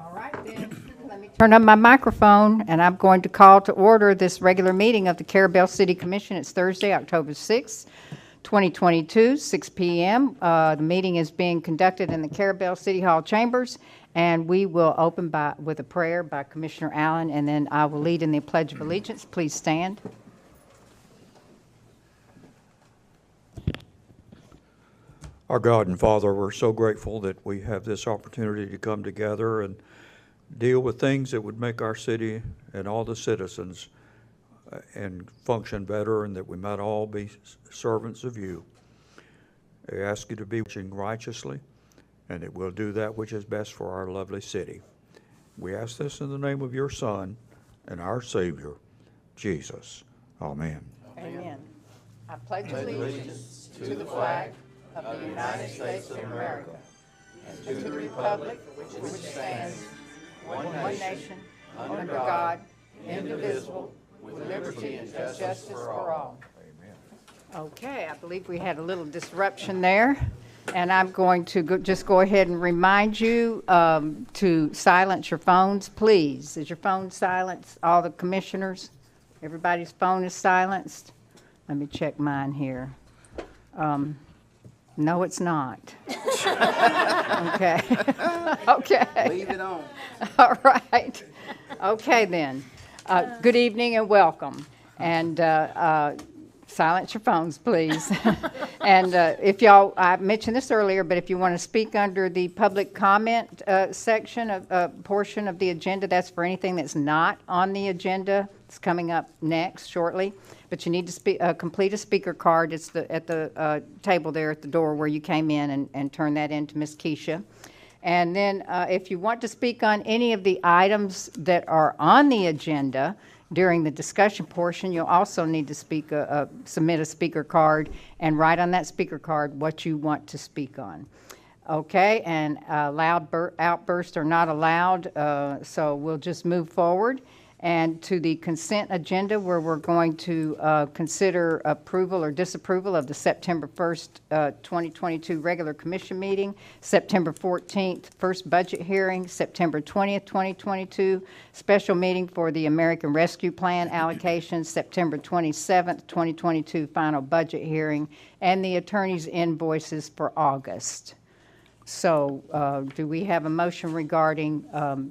All right, then, let me turn on my microphone, and I'm going to call to order this regular meeting of the Carabelle City Commission. It's Thursday, October 6th, 2022, 6 p.m. The meeting is being conducted in the Carabelle City Hall chambers, and we will open with a prayer by Commissioner Allen, and then I will lead in the Pledge of Allegiance. Please stand. Our God and Father, we're so grateful that we have this opportunity to come together and deal with things that would make our city and all the citizens and function better, and that we might all be servants of you. I ask you to be watching righteously, and it will do that which is best for our lovely city. We ask this in the name of your Son and our Savior, Jesus. Amen. Amen. I pledge allegiance to the flag of the United States of America, and to the republic which stands, one nation, under God, indivisible, with liberty and justice for all. Okay, I believe we had a little disruption there, and I'm going to just go ahead and remind you to silence your phones, please. Is your phone silenced? All the commissioners? Everybody's phone is silenced? Let me check mine here. No, it's not. Okay. Okay. Leave it on. All right. Okay, then. Good evening and welcome. And silence your phones, please. And if y'all, I mentioned this earlier, but if you want to speak under the public comment section of portion of the agenda, that's for anything that's not on the agenda. It's coming up next shortly. But you need to complete a speaker card. It's at the table there at the door where you came in, and turn that in to Ms. Keisha. And then if you want to speak on any of the items that are on the agenda during the discussion portion, you'll also need to submit a speaker card and write on that speaker card what you want to speak on. Okay, and loud outbursts are not allowed, so we'll just move forward. And to the consent agenda, where we're going to consider approval or disapproval of the September 1st, 2022 regular commission meeting, September 14th, first budget hearing, September 20th, 2022, special meeting for the American Rescue Plan allocations, September 27th, 2022, final budget hearing, and the attorney's invoices for August. So do we have a motion regarding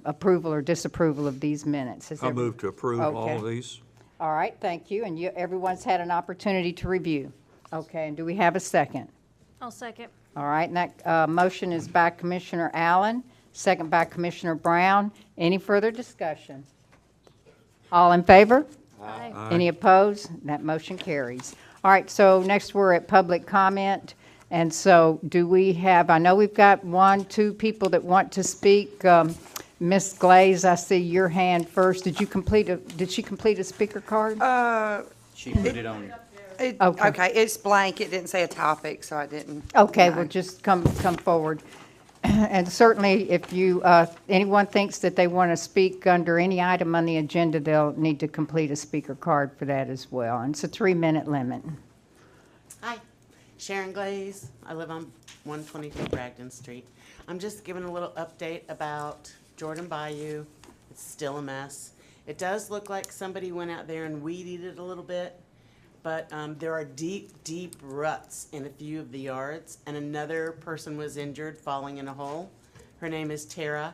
approval or disapproval of these minutes? I move to approve all of these. All right, thank you. And everyone's had an opportunity to review. Okay, and do we have a second? I'll second. All right, and that motion is by Commissioner Allen, second by Commissioner Brown. Any further discussion? All in favor? Aye. Aye. Any opposed? That motion carries. All right, so next we're at public comment. And so do we have, I know we've got 2 people that want to speak. Ms. Glaze, I see your hand first. Did she complete a speaker card? She put it on. Okay, it's blank. It didn't say a topic, so I didn't. Okay, no. well, just come forward. And certainly, if anyone thinks that they want to speak under any item on the agenda, they'll need to complete a speaker card for that as well. And it's a 3-minute limit. Hi, Sharon Glaze. I live on 122 Bragdon Street. I'm just giving a little update about Jordan Bayou. It's still a mess. It does look like somebody went out there and weeded it a little bit, but there are deep, deep ruts in a few of the yards, and another person was injured falling in a hole. Her name is Tara.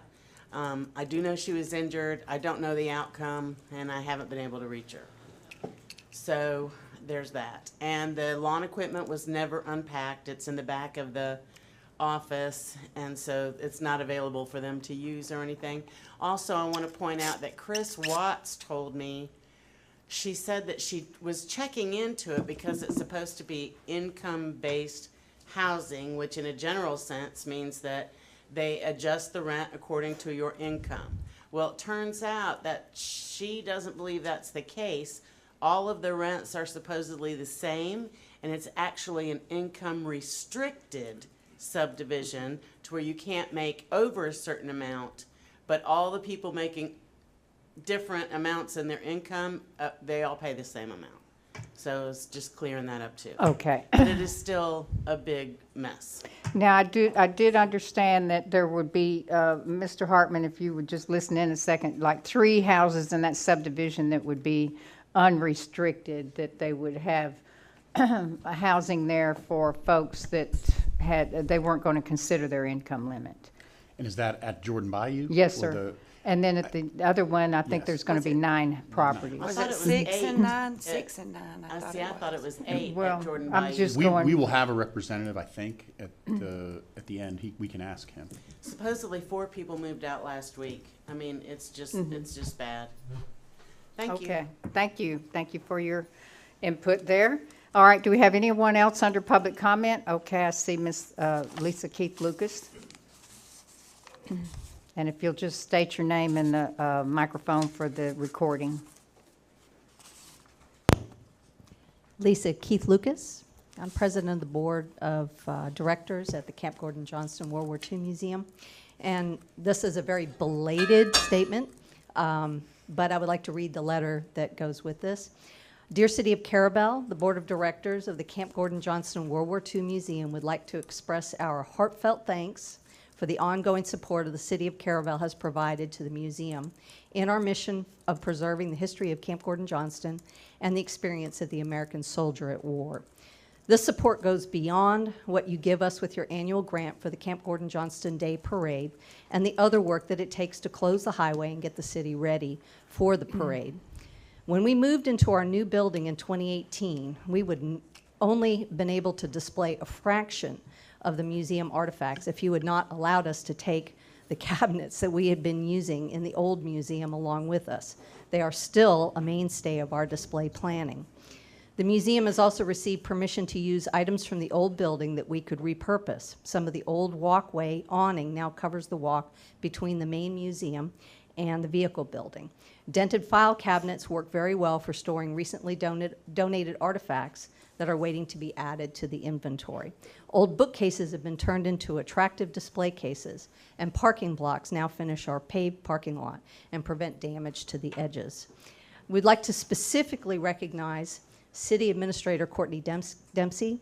I do know she was injured. I don't know the outcome, and I haven't been able to reach her. So there's that. And the lawn equipment was never unpacked. It's in the back of the office, and so it's not available for them to use or anything. Also, I want to point out that Chris Watts told me, she said that she was checking into it because it's supposed to be income-based housing, which in a general sense means that they adjust the rent according to your income. Well, it turns out that she doesn't believe that's the case. All of the rents are supposedly the same, and it's actually an income-restricted subdivision to where you can't make over a certain amount, but all the people making different amounts in their income, they all pay the same amount. So it's just clearing that up too. Okay. But it is still a big mess. Now, I did understand that there would be, Mr. Hartman, if you would just listen in a second, like 3 houses in that subdivision that would be unrestricted, that they would have a housing there for folks that they weren't going to consider their income limit. And is that at Jordan Bayou? Yes, Or sir. the- And then at the other one, I think Yes. there's going to be 9 properties. Was thought it it was 6 8. and 9? 6 and 9, I thought I thought it was 8 Well, at Jordan I'm Bayou. just- We going- will have a representative, I think, at the end. We can ask him. Supposedly 4 people moved out last week. I mean, it's just bad. Thank you. Okay, thank you. Thank you for your input there. All right, do we have anyone else under public comment? Okay, I see Miss Lisa Keith Lucas. And if you'll just state your name in the microphone for the recording. Lisa Keith Lucas. I'm president of the board of directors at the Camp Gordon Johnston World War II Museum. And this is a very belated statement, but I would like to read the letter that goes with this. Dear City of Carrabelle, the board of directors of the Camp Gordon Johnston World War II Museum would like to express our heartfelt thanks for the ongoing support of the City of Carrabelle has provided to the museum in our mission of preserving the history of Camp Gordon Johnston and the experience of the American soldier at war. This support goes beyond what you give us with your annual grant for the Camp Gordon Johnston Day Parade and the other work that it takes to close the highway and get the city ready for the parade. When we moved into our new building in 2018, we would only been able to display a fraction of the museum artifacts if you had not allowed us to take the cabinets that we had been using in the old museum along with us. They are still a mainstay of our display planning. The museum has also received permission to use items from the old building that we could repurpose. Some of the old walkway awning now covers the walk between the main museum and the vehicle building. Dented file cabinets work very well for storing recently donated artifacts that are waiting to be added to the inventory. Old bookcases have been turned into attractive display cases, and parking blocks now finish our paved parking lot and prevent damage to the edges. We'd like to specifically recognize City Administrator Courtney Dempsey,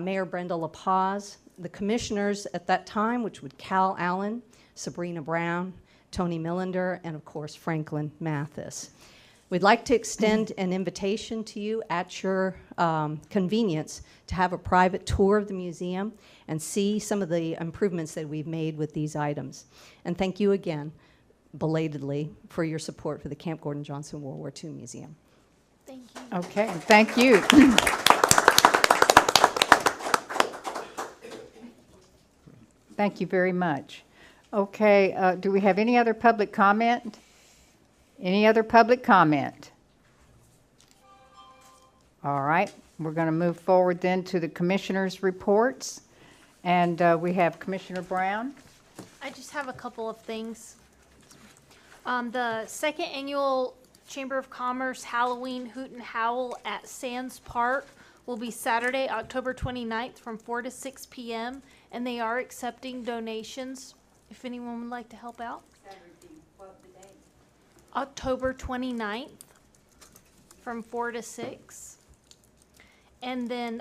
Mayor Brenda LaPaz, the commissioners at that time, which would Cal Allen, Sabrina Brown, Tony Millender, and of course Franklin Mathis. We'd like to extend an invitation to you at your convenience to have a private tour of the museum and see some of the improvements that we've made with these items. And thank you again, belatedly, for your support for the Camp Gordon Johnston World War II Museum. Thank you. Okay, thank you. Thank you very much. Okay, do we have any other public comment? Any other public comment? All right, we're going to move forward then to the commissioners' reports. And we have Commissioner Brown. I just have a couple of things. The second annual Chamber of Commerce Halloween Hooten Howl at Sands Park will be Saturday, October 29th from 4 to 6 p.m. And they are accepting donations if anyone would like to help out. October 29th from 4 to 6. And then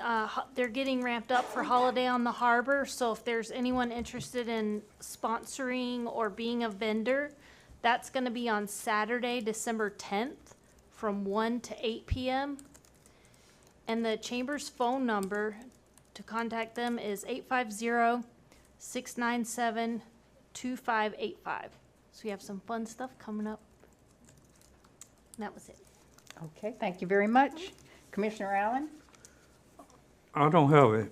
they're getting ramped up for Holiday on the Harbor. So if there's anyone interested in sponsoring or being a vendor, that's going to be on Saturday, December 10th from 1 to 8 p.m. And the Chamber's phone number to contact them is 850-697-2585. So we have some fun stuff coming up. And that was it. Okay, thank you very much. Commissioner Allen? I don't have a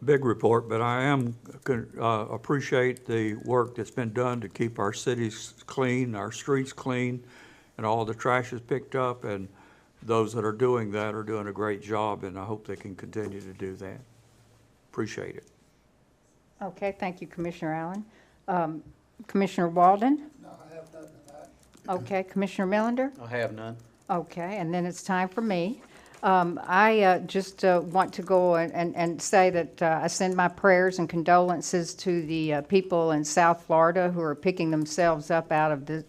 big report, but I am appreciate the work that's been done to keep our cities clean, our streets clean, and all the trash is picked up, and those that are doing that are doing a great job, and I hope they can continue to do that. Appreciate it. Okay, thank you, Commissioner Allen. Commissioner Walden? No, I have nothing to add. Okay, Commissioner Millender? I have none. Okay, and then it's time for me. I just want to go and say that I send my prayers and condolences to the people in South Florida who are picking themselves up out of the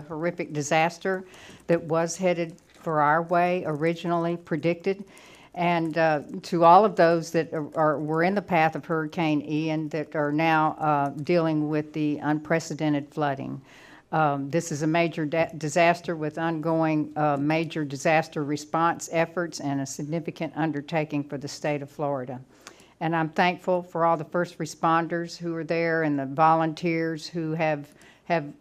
horrific disaster that was headed for our way originally predicted. And to all of those that were in the path of Hurricane Ian that are now dealing with the unprecedented flooding. This is a major disaster with ongoing major disaster response efforts and a significant undertaking for the state of Florida. And I'm thankful for all the first responders who are there and the volunteers who have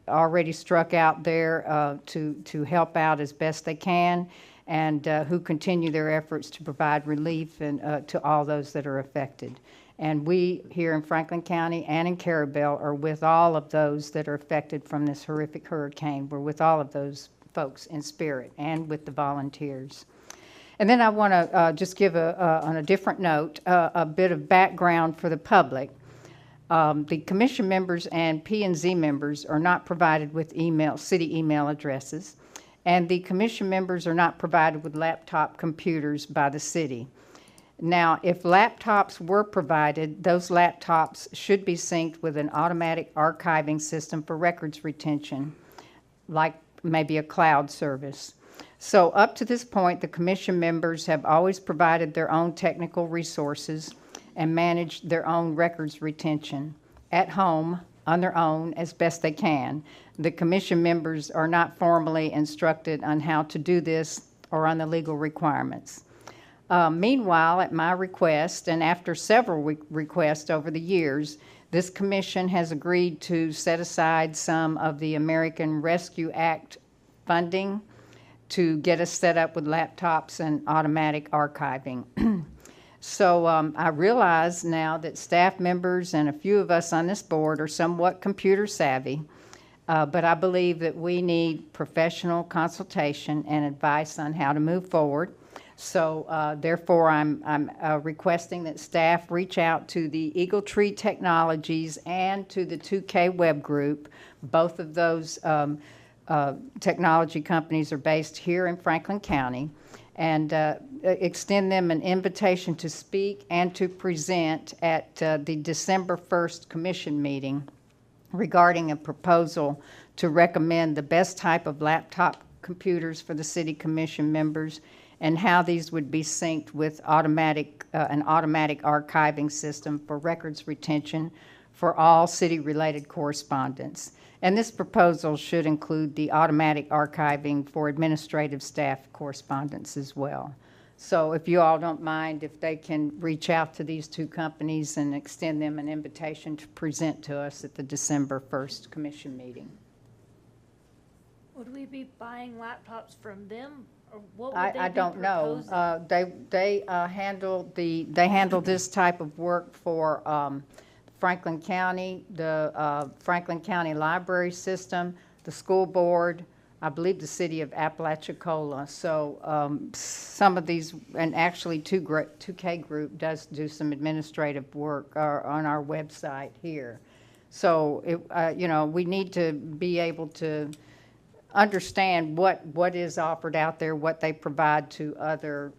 already struck out there to help out as best they can, and who continue their efforts to provide relief to all those that are affected. And we here in Franklin County and in Carrabelle are with all of those that are affected from this horrific hurricane. We're with all of those folks in spirit and with the volunteers. And then I want to just give, on a different note, a bit of background for the public. The commission members and P&Z members are not provided with city email addresses, and the commission members are not provided with laptop computers by the city. Now, if laptops were provided, those laptops should be synced with an automatic archiving system for records retention, like maybe a cloud service. So up to this point, the commission members have always provided their own technical resources and managed their own records retention at home on their own as best they can. The commission members are not formally instructed on how to do this or on the legal requirements. Meanwhile, at my request, and after several requests over the years, this commission has agreed to set aside some of the American Rescue Act funding to get us set up with laptops and automatic archiving. So I realize now that staff members and a few of us on this board are somewhat computer savvy, but I believe that we need professional consultation and advice on how to move forward. So therefore, I'm requesting that staff reach out to the Eagle Tree Technologies and to the 2K Web Group. Both of those technology companies are based here in Franklin County, and extend them an invitation to speak and to present at the December 1st commission meeting regarding a proposal to recommend the best type of laptop computers for the city commission members and how these would be synced with an automatic archiving system for records retention for all city-related correspondence. And this proposal should include the automatic archiving for administrative staff correspondence as well. So if you all don't mind, if they can reach out to these two companies and extend them an invitation to present to us at the December 1st commission meeting. Would we be buying laptops from them, or what would they be I don't know. They handle this type of work for Franklin County, the Franklin County Library System, the school board, I believe the city of Apalachicola. So some of these, and actually 2K Group does do some administrative work on our website here. So we need to be able to understand what is offered out there, what they provide to other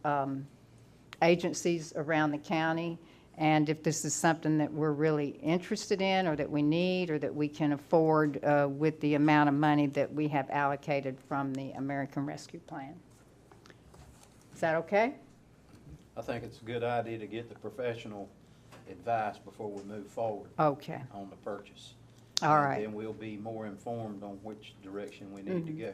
agencies around the county, and if this is something that we're really interested in or that we need or that we can afford with the amount of money that we have allocated from the American Rescue Plan. Is that okay? I think it's a good idea to get the professional advice before we move forward Okay. on the purchase. All And right. then we'll be more informed on which direction we need to go.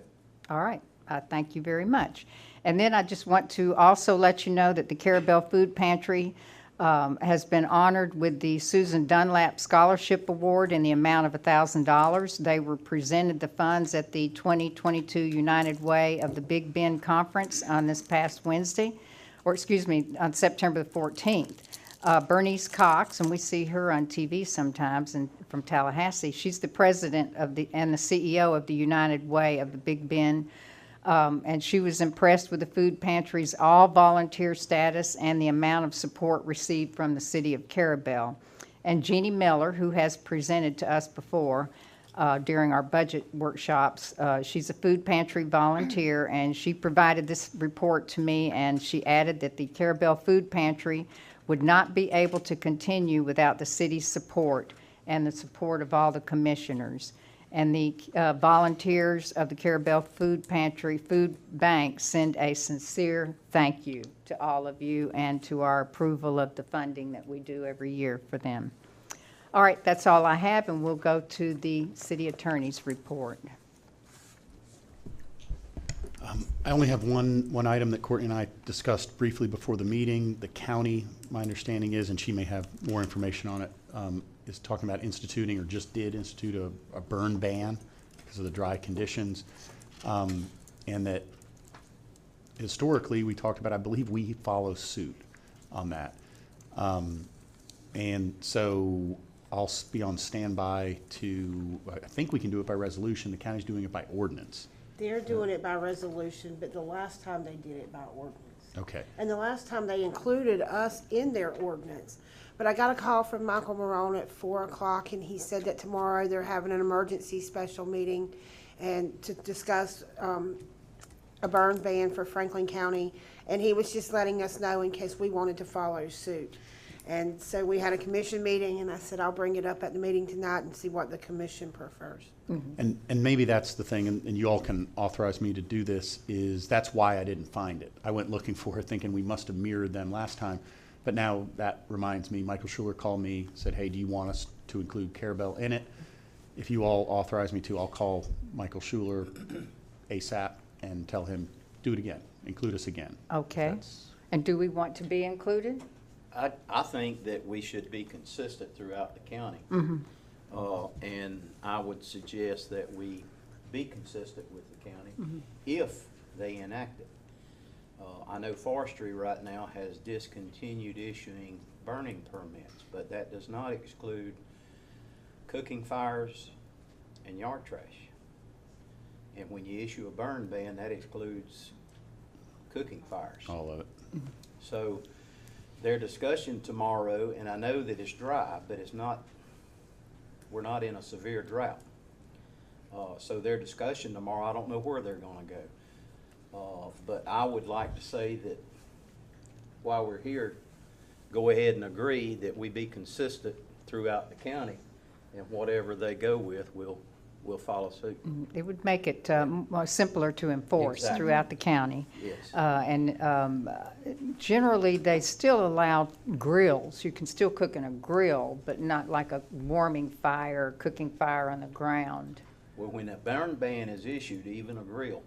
All right. Thank you very much. And then I just want to also let you know that the Carabelle Food Pantry has been honored with the Susan Dunlap Scholarship Award in the amount of $1,000. They were presented the funds at the 2022 United Way of the Big Bend Conference on this past Wednesday, or excuse me, on September the 14th. Bernice Cox, and we see her on TV sometimes and from Tallahassee. She's the president of and the CEO of the United Way of the Big Bend. And she was impressed with the food pantry's all-volunteer status and the amount of support received from the city of Carabelle. And Jeannie Miller, who has presented to us before during our budget workshops, she's a food pantry volunteer, and she provided this report to me, and she added that the Carabelle Food Pantry would not be able to continue without the city's support and the support of all the commissioners. And the volunteers of the Carabelle Food Pantry Food Bank send a sincere thank you to all of you and to our approval of the funding that we do every year for them. All right, that's all I have, and we'll go to the city attorney's report. I only have one item that Courtney and I discussed briefly before the meeting. The county, my understanding is, and she may have more information on it, is talking about instituting, or just did institute, a burn ban because of the dry conditions. And that historically, we talked about, I believe we follow suit on that. And so I'll be on standby to, I think we can do it by resolution. The county's doing it by ordinance. They're doing it by resolution, but the last time they did it by ordinance. Okay. And the last time they included us in their ordinance. But I got a call from Michael Marone at 4 o'clock, and he said that tomorrow they're having an emergency special meeting and to discuss a burn ban for Franklin County. And he was just letting us know in case we wanted to follow suit. And so we had a commission meeting, and I said, I'll bring it up at the meeting tonight and see what the commission prefers. And maybe that's the thing, and you all can authorize me to do this, is that's why I didn't find it. I went looking for it thinking we must have mirrored them last time. But now that reminds me, Michael Schuler called me, said, hey, do you want us to include Carabelle in it? If you all authorize me to, I'll call Michael Schuler ASAP and tell him, do it again, include us again. Okay. And do we want to be included? I think that we should be consistent throughout the county. And I would suggest that we be consistent with the county if they enact it. I know forestry right now has discontinued issuing burning permits, but that does not exclude cooking fires and yard trash. And when you issue a burn ban, that excludes cooking fires. All of it. So their discussion tomorrow, and I know that it's dry, but it's not, we're not in a severe drought. So their discussion tomorrow, I don't know where they're gonna go. But I would like to say that while we're here, go ahead and agree that we be consistent throughout the county, and whatever they go with, we'll follow suit. It would make it more simpler to enforce Exactly. throughout the county. Yes. And generally, they still allow grills. You can still cook in a grill, but not like a warming fire, cooking fire on the ground. Well, when a burn ban is issued, even a grill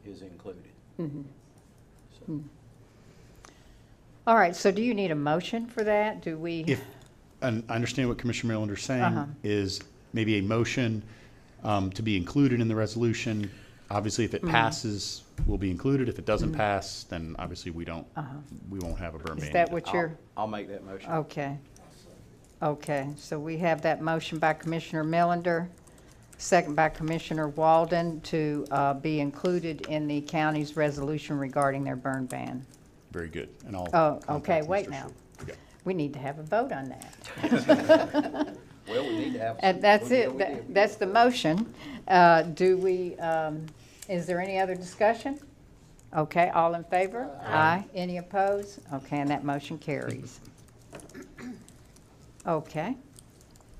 is included. So, All right, so do you need a motion for that? Do we? And I understand what Commissioner Millender's saying, Uh-huh. is maybe a motion to be included in the resolution. Obviously, if it passes, will be included. If it doesn't pass, then obviously we won't have a burn ban. Is that what you're? I'll make that motion. Okay. Okay, so we have that motion by Commissioner Millender, second by Commissioner Walden to be included in the county's resolution regarding their burn ban. Very good. And I'll Oh, contact okay, wait Mr. now. Schuler. Okay. We need to have a vote on that. Well, we need to have. And that's Yeah, it, we That- do. that's the motion. Do we, is there any other discussion? Okay, all in favor? Aye. Any opposed? Okay, and that motion carries. Okay,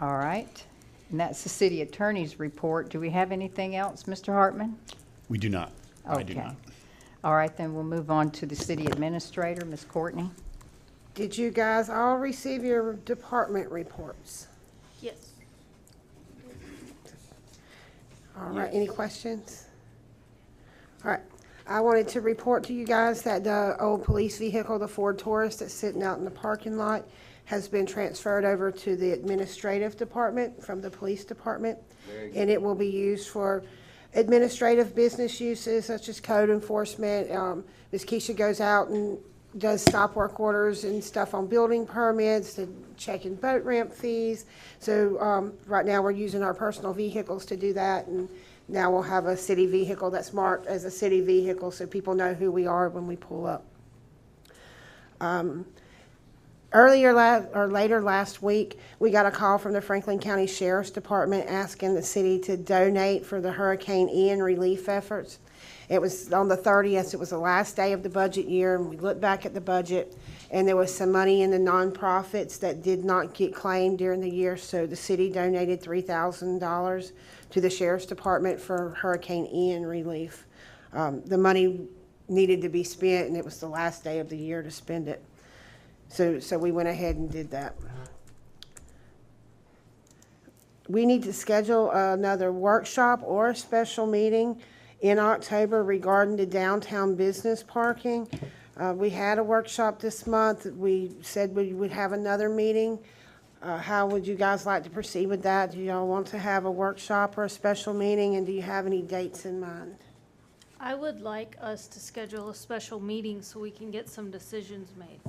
all right. And that's the city attorney's report. Do we have anything else, Mr. Hartman? We do not. I do Okay. not. All right, then we'll move on to the city administrator, Ms. Courtney. Did you guys all receive your department reports? Yes. All right, any questions? All right, I wanted to report to you guys that the old police vehicle, the Ford Taurus that's sitting out in the parking lot, has been transferred over to the administrative department from the police department. Very good. And it will be used for administrative business uses such as code enforcement. Ms. Keisha goes out and does stop work orders and stuff on building permits and checking boat ramp fees. So right now, we're using our personal vehicles to do that, and now we'll have a city vehicle that's marked as a city vehicle so people know who we are when we pull up. Later last week, we got a call from the Franklin County Sheriff's Department asking the city to donate for the Hurricane Ian relief efforts. It was on the 30th, it was the last day of the budget year, and we looked back at the budget, and there was some money in the nonprofits that did not get claimed during the year, so the city donated $3,000 to the Sheriff's Department for Hurricane Ian relief. The money needed to be spent, and it was the last day of the year to spend it. So we went ahead and did that. We need to schedule another workshop or a special meeting in October regarding the downtown business parking. We had a workshop this month. We said we would have another meeting. How would you guys like to proceed with that? Do y'all want to have a workshop or a special meeting, and do you have any dates in mind? I would like us to schedule a special meeting so we can get some decisions made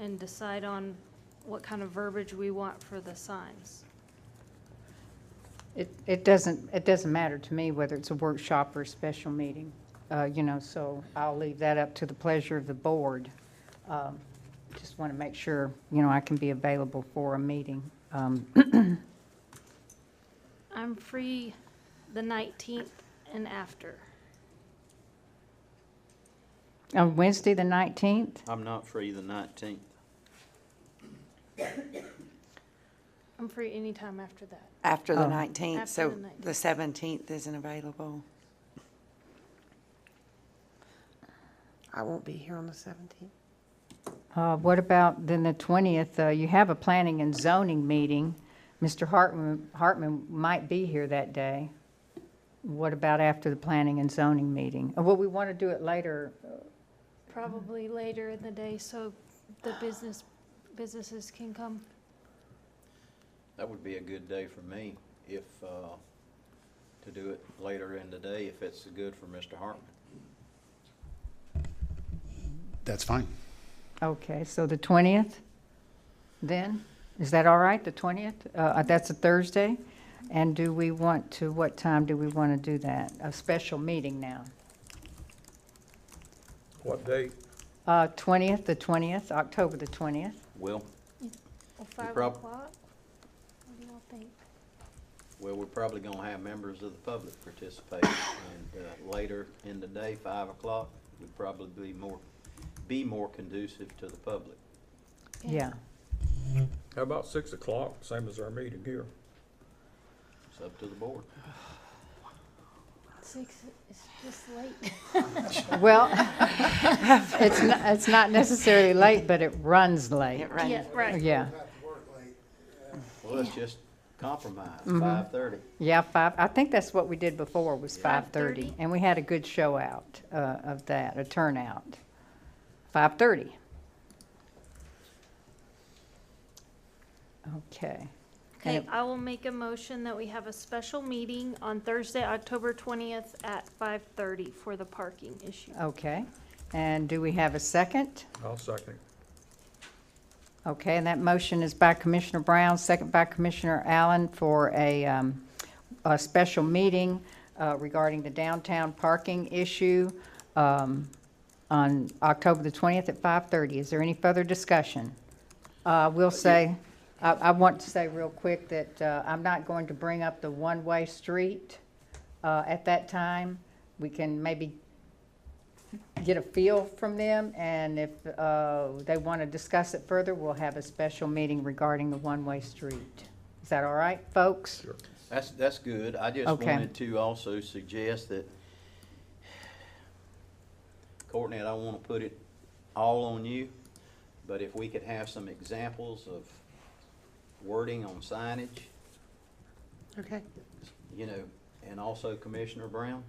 and decide on what kind of verbiage we want for the signs. It doesn't matter to me whether it's a workshop or a special meeting, so I'll leave that up to the pleasure of the board. Just want to make sure, I can be available for a meeting. I'm free the 19th and after. On Wednesday, the 19th? I'm not free the 19th. I'm free anytime after that. After the Oh. 19th, After so the 19th. the 17th isn't available. I won't be here on the 17th. What about then the 20th? You have a planning and zoning meeting. Mr. Hartman might be here that day. What about after the planning and zoning meeting? Well, we want to do it later. Probably later in the day so the businesses can come. That would be a good day for me if, to do it later in the day if it's good for Mr. Hartman. That's fine. Okay, so the 20th then? Is that all right, the 20th? That's a Thursday? And what time do we want to do that? A special meeting now? What date? 20th, October the 20th. Well, Or 5 prob- o'clock? What do y'all think? well, we're probably gonna have members of the public participate, and, later in the day, 5 o'clock, would probably be more conducive to the public. Yeah. How about 6 o'clock, same as our meeting here? It's up to the board. 6 is just late. Well, it's not necessarily late, but it runs late. It rains. Yeah, right. Yeah, Well, let's just compromise, Mm-hmm. 5:30. yeah, 5, I think that's what we did before, was 5:30. 5:30? And we had a good show out of that, a turnout. 5:30. Okay. And Okay, I will make a motion that we have a special meeting on Thursday, October 20th at 5:30 for the parking issue. Okay, and do we have a second? I'll second. Okay, and that motion is by Commissioner Brown, second by Commissioner Allen for a special meeting regarding the downtown parking issue on October the 20th at 5:30. Is there any further discussion? I want to say real quick that I'm not going to bring up the one-way street at that time. We can maybe get a feel from them, and if they want to discuss it further, we'll have a special meeting regarding the one-way street. Is that all right, folks? Sure. That's good. I just Okay. wanted to also suggest that, Courtney, I don't want to put it all on you, but if we could have some examples of wording on signage, Okay. and also Commissioner Brown,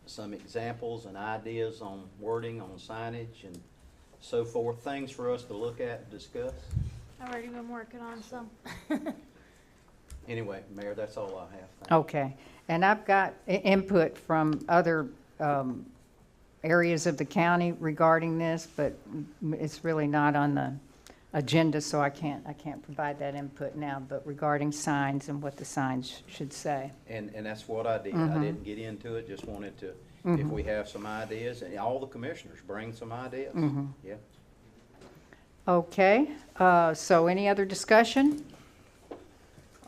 some examples and ideas on wording on signage and so forth, things for us to look at and discuss. I've already been working on some. Anyway, Mayor, that's all I have. Thank you. Okay, and I've got input from other areas of the county regarding this, but it's really not on the agenda, so I can't provide that input now, but regarding signs and what the signs should say. And that's what I did. I didn't get into it, just wanted to, if we have some ideas, and all the commissioners bring some ideas. Yeah. Okay, so any other discussion?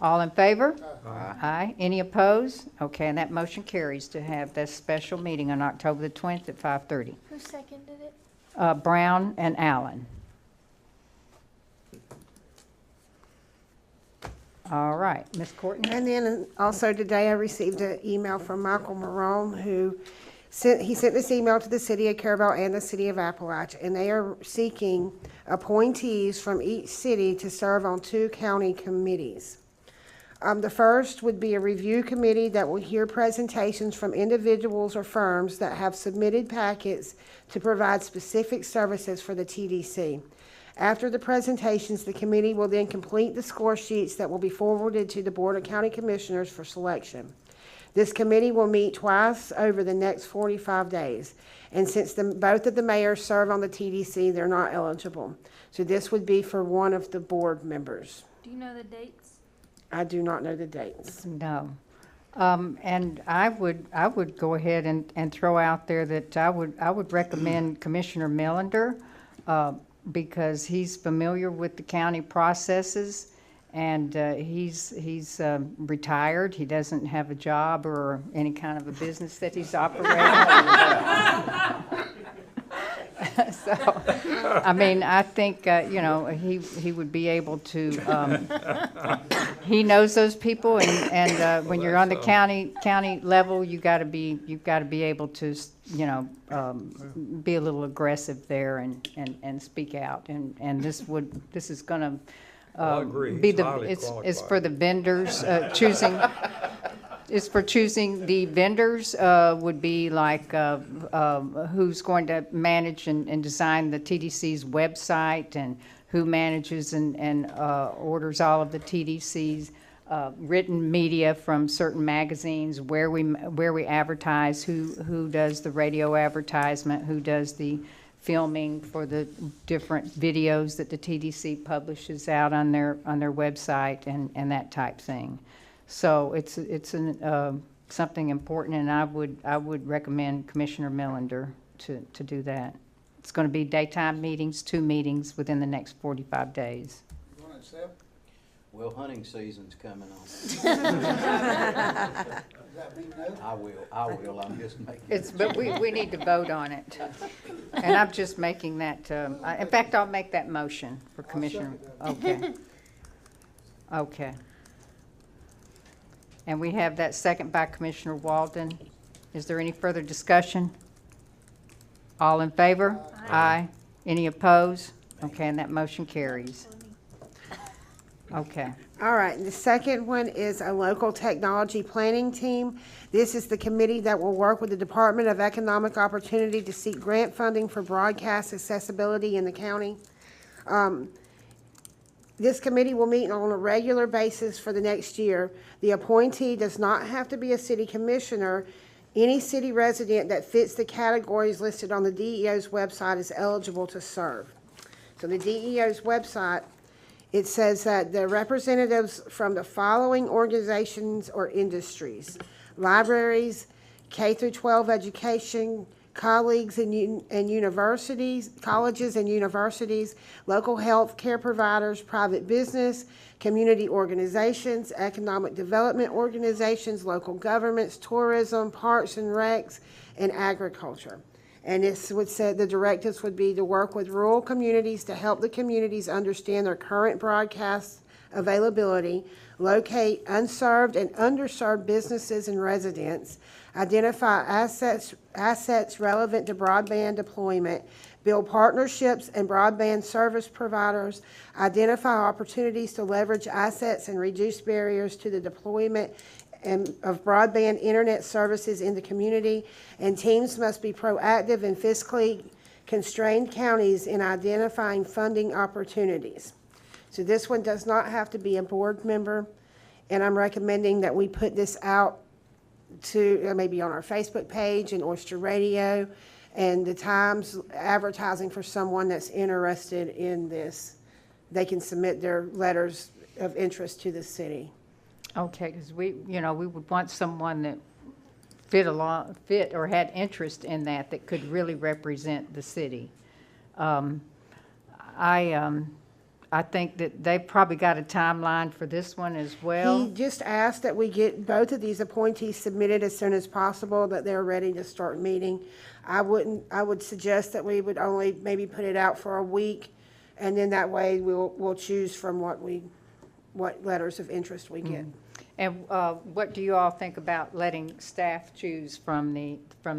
All in favor? Aye. Any opposed? Okay, and that motion carries to have this special meeting on October the 20th at 5:30. Who seconded it? Brown and Allen. All right, Ms. Courtney? And then also today, I received an email from Michael Marone, who sent this email to the city of Carabelle and the city of Appalachia, and they are seeking appointees from each city to serve on 2 county committees. The first would be a review committee that will hear presentations from individuals or firms that have submitted packets to provide specific services for the TDC. After the presentations, the committee will then complete the score sheets that will be forwarded to the Board of County Commissioners for selection. This committee will meet twice over the next 45 days. And since both of the mayors serve on the TDC, they're not eligible. So this would be for one of the board members. Do you know the dates? I do not know the dates. No. And I would go ahead and throw out there that I would recommend Commissioner Melander, because he's familiar with the county processes, and he's retired. He doesn't have a job or any kind of a business that he's operating. So, I mean, I think, he would be able to, he knows those people, and when you're on the county level, you've got to be able to, be a little aggressive there and speak out. And this is gonna, I agree. be He's the, highly it's qualified. for the vendors, choosing the vendors, would be like, who's going to manage and design the TDC's website, and who manages and orders all of the TDC's written media from certain magazines, where we advertise, who does the radio advertisement, who does the filming for the different videos that the TDC publishes out on their website, and that type thing. So it's something important, and I would recommend Commissioner Melander to do that. It's going to be daytime meetings, 2 meetings within the next 45 days. You want to accept? Well, hunting season's coming on. Does that mean no? I will, I'm just making. But we need to vote on it. And I'm just making that, in fact, I'll make that motion for Commissioner. Okay. Okay. And we have that second by Commissioner Walden. Is there any further discussion? All in favor? Aye. Any opposed? Okay, and that motion carries. Okay. All right, and the second one is a local technology planning team. This is the committee that will work with the Department of Economic Opportunity to seek grant funding for broadcast accessibility in the county. This committee will meet on a regular basis for the next year. The appointee does not have to be a city commissioner. Any city resident that fits the categories listed on the DEO's website is eligible to serve. So the DEO's website, it says that the representatives from the following organizations or industries: libraries, K through 12 education, colleagues and universities, colleges and universities, local health care providers, private business, community organizations, economic development organizations, local governments, tourism, parks and recs, and agriculture. And this would say the directives would be to work with rural communities to help the communities understand their current broadcast availability, locate unserved and underserved businesses and residents, identify assets relevant to broadband deployment, build partnerships and broadband service providers, identify opportunities to leverage assets and reduce barriers to the deployment of broadband internet services in the community, and teams must be proactive in fiscally constrained counties in identifying funding opportunities. So this one does not have to be a board member, and I'm recommending that we put this out to maybe on our Facebook page and Oyster Radio, and the Times advertising for someone that's interested in this. They can submit their letters of interest to the city. Okay, because we would want someone that fit or had interest in that could really represent the city. I think that they've probably got a timeline for this one as well. He just asked that we get both of these appointees submitted as soon as possible, that they're ready to start meeting. I would suggest that we would only maybe put it out for a week, and then that way we'll choose from what letters of interest we get. And what do you all think about letting staff choose from the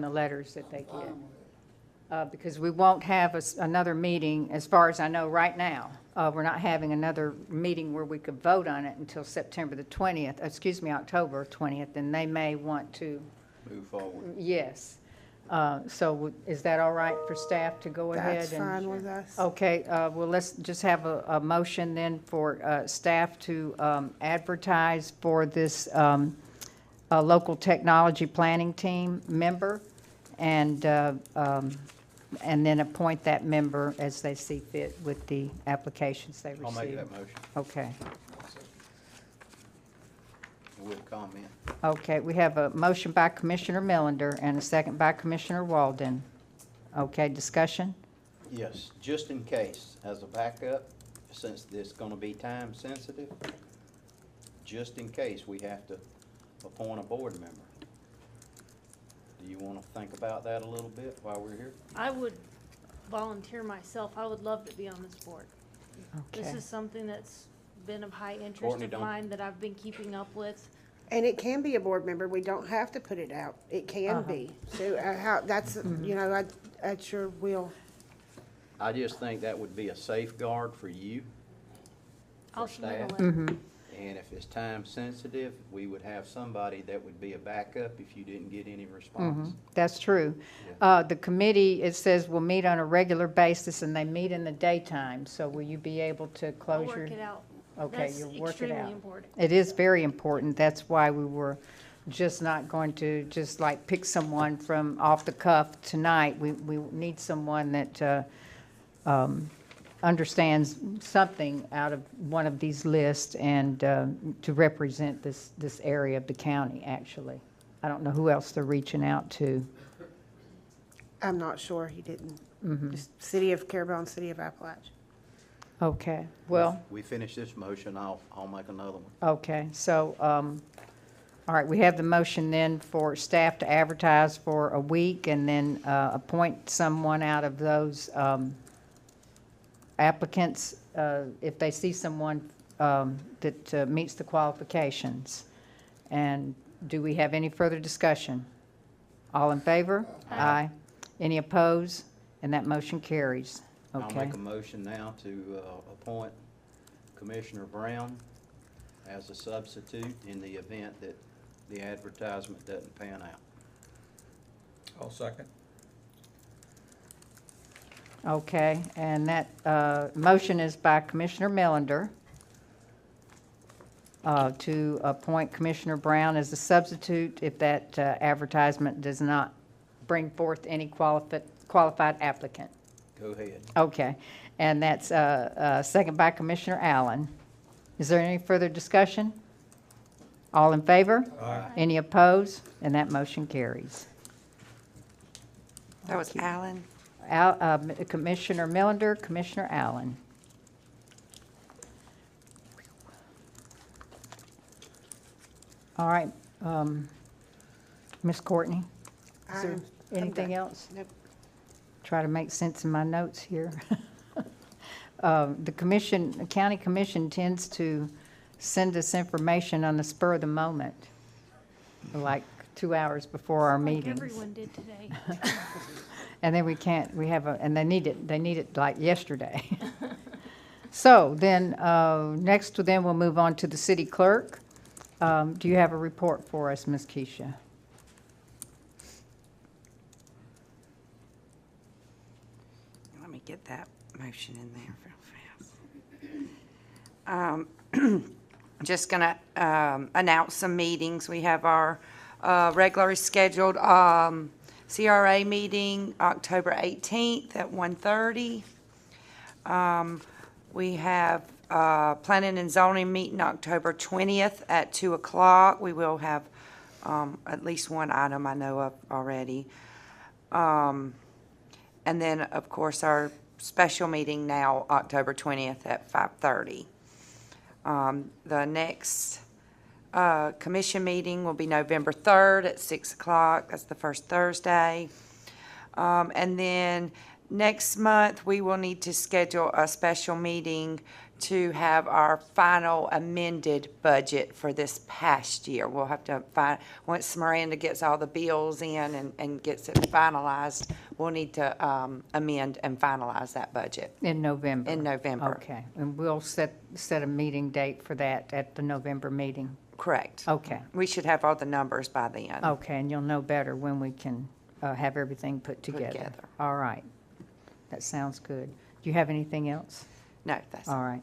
letters that they get? Because we won't have another meeting, as far as I know right now. We're not having another meeting where we could vote on it until September the 20th, October 20th, and they may want to, Move forward. yes. So is that all right for staff to go ahead? That's fine with us. Okay, well, let's just have a motion then for staff to advertise for this local technology planning team member, and then appoint that member as they see fit with the applications they receive. I'll make that motion Okay. with comment. Okay, we have a motion by Commissioner Millender and a second by Commissioner Walden. Okay, discussion? Yes, just in case, as a backup, since this is gonna be time sensitive, just in case we have to appoint a board member. Do you wanna think about that a little bit while we're here? I would volunteer myself. I would love to be on this board. This Okay. is something that's been of high interest Courtney, of don't- mine that I've been keeping up with. And it can be a board member. We don't have to put it out. It can be. So that's, that's your will. I just think that would be a safeguard for you, I'll for submit a staff. letter. And if it's time sensitive, we would have somebody that would be a backup if you didn't get any response. That's true. The committee, it says, will meet on a regular basis, and they meet in the daytime. So will you be able to I'll close your? work it out. Okay, That's you'll work it out. extremely important. It is very important. That's why we were just not going to just like pick someone from off the cuff tonight. We need someone that understands something out of one of these lists and to represent this area of the county, actually. I don't know who else they're reaching out to. I'm not sure. He didn't. Just City of Carabelle and City of Appalachia. Okay, well, We finish this motion, I'll make another one. okay, so, all right, we have the motion then for staff to advertise for a week and then appoint someone out of those applicants if they see someone that meets the qualifications. And do we have any further discussion? All in favor? Aye. Any opposed? And that motion carries. I'll Okay. make a motion now to appoint Commissioner Brown as a substitute in the event that the advertisement doesn't pan out. I'll second. Okay, and that motion is by Commissioner Millender to appoint Commissioner Brown as a substitute if that advertisement does not bring forth any qualified applicant. Go ahead. Okay, and that's second by Commissioner Allen. Is there any further discussion? All in favor? Aye. Any opposed? And that motion carries. That was Alan. Commissioner Millender, Commissioner Allen. All right, Ms. Courtney, is there I'm anything done. else? Nope. Try to make sense in my notes here. The county commission tends to send us information on the spur of the moment, like 2 hours before our Like meetings. everyone did today. And then and they need it like yesterday. So then, next then we'll move on to the city clerk. Do you have a report for us, Ms. Keisha? Let me get that motion in there real fast. Just gonna announce some meetings. We have our regularly scheduled CRA meeting October 18th at 1:30. We have planning and zoning meeting October 20th at 2 o'clock. We will have at least one item I know of already. And then, of course, our special meeting now, October 20th at 5:30. The next commission meeting will be November 3rd at 6 o'clock. That's the first Thursday. And then next month, we will need to schedule a special meeting to have our final amended budget for this past year. We'll have to find, once Miranda gets all the bills in and gets it finalized, we'll need to amend and finalize that budget In November? in November. Okay, and we'll set a meeting date for that at the November meeting? Correct. Okay, We should have all the numbers by then. okay, and you'll know better when we can have everything put together? together. All right, that sounds good. Do you have anything else? No, that's, All right.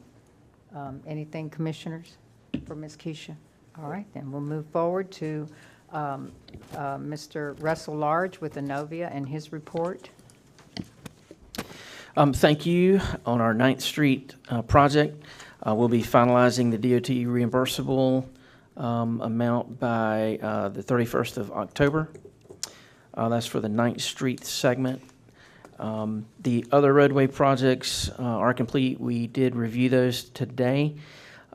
Anything, commissioners, for Ms. Keisha? All right, then we'll move forward to Mr. Russell Large with Inovia and his report. Thank you. On our 9th Street project, we'll be finalizing the DOT reimbursable amount by the 31st of October. That's for the 9th Street segment. The other roadway projects are complete. We did review those today.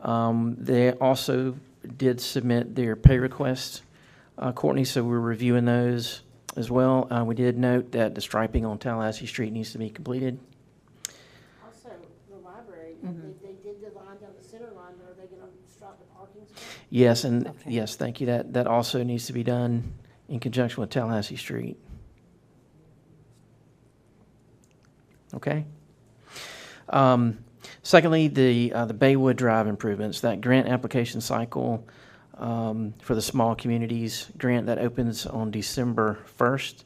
They also did submit their pay requests, Courtney, so we're reviewing those as well. We did note that the striping on Tallahassee Street needs to be completed. Also, the library, they did the line down the center line, but are they gonna stop the parking spot? Yes, and yes, thank you. That also needs to be done in conjunction with Tallahassee Street. Okay. Secondly, the Baywood Drive improvements, that grant application cycle for the small communities grant that opens on December 1st.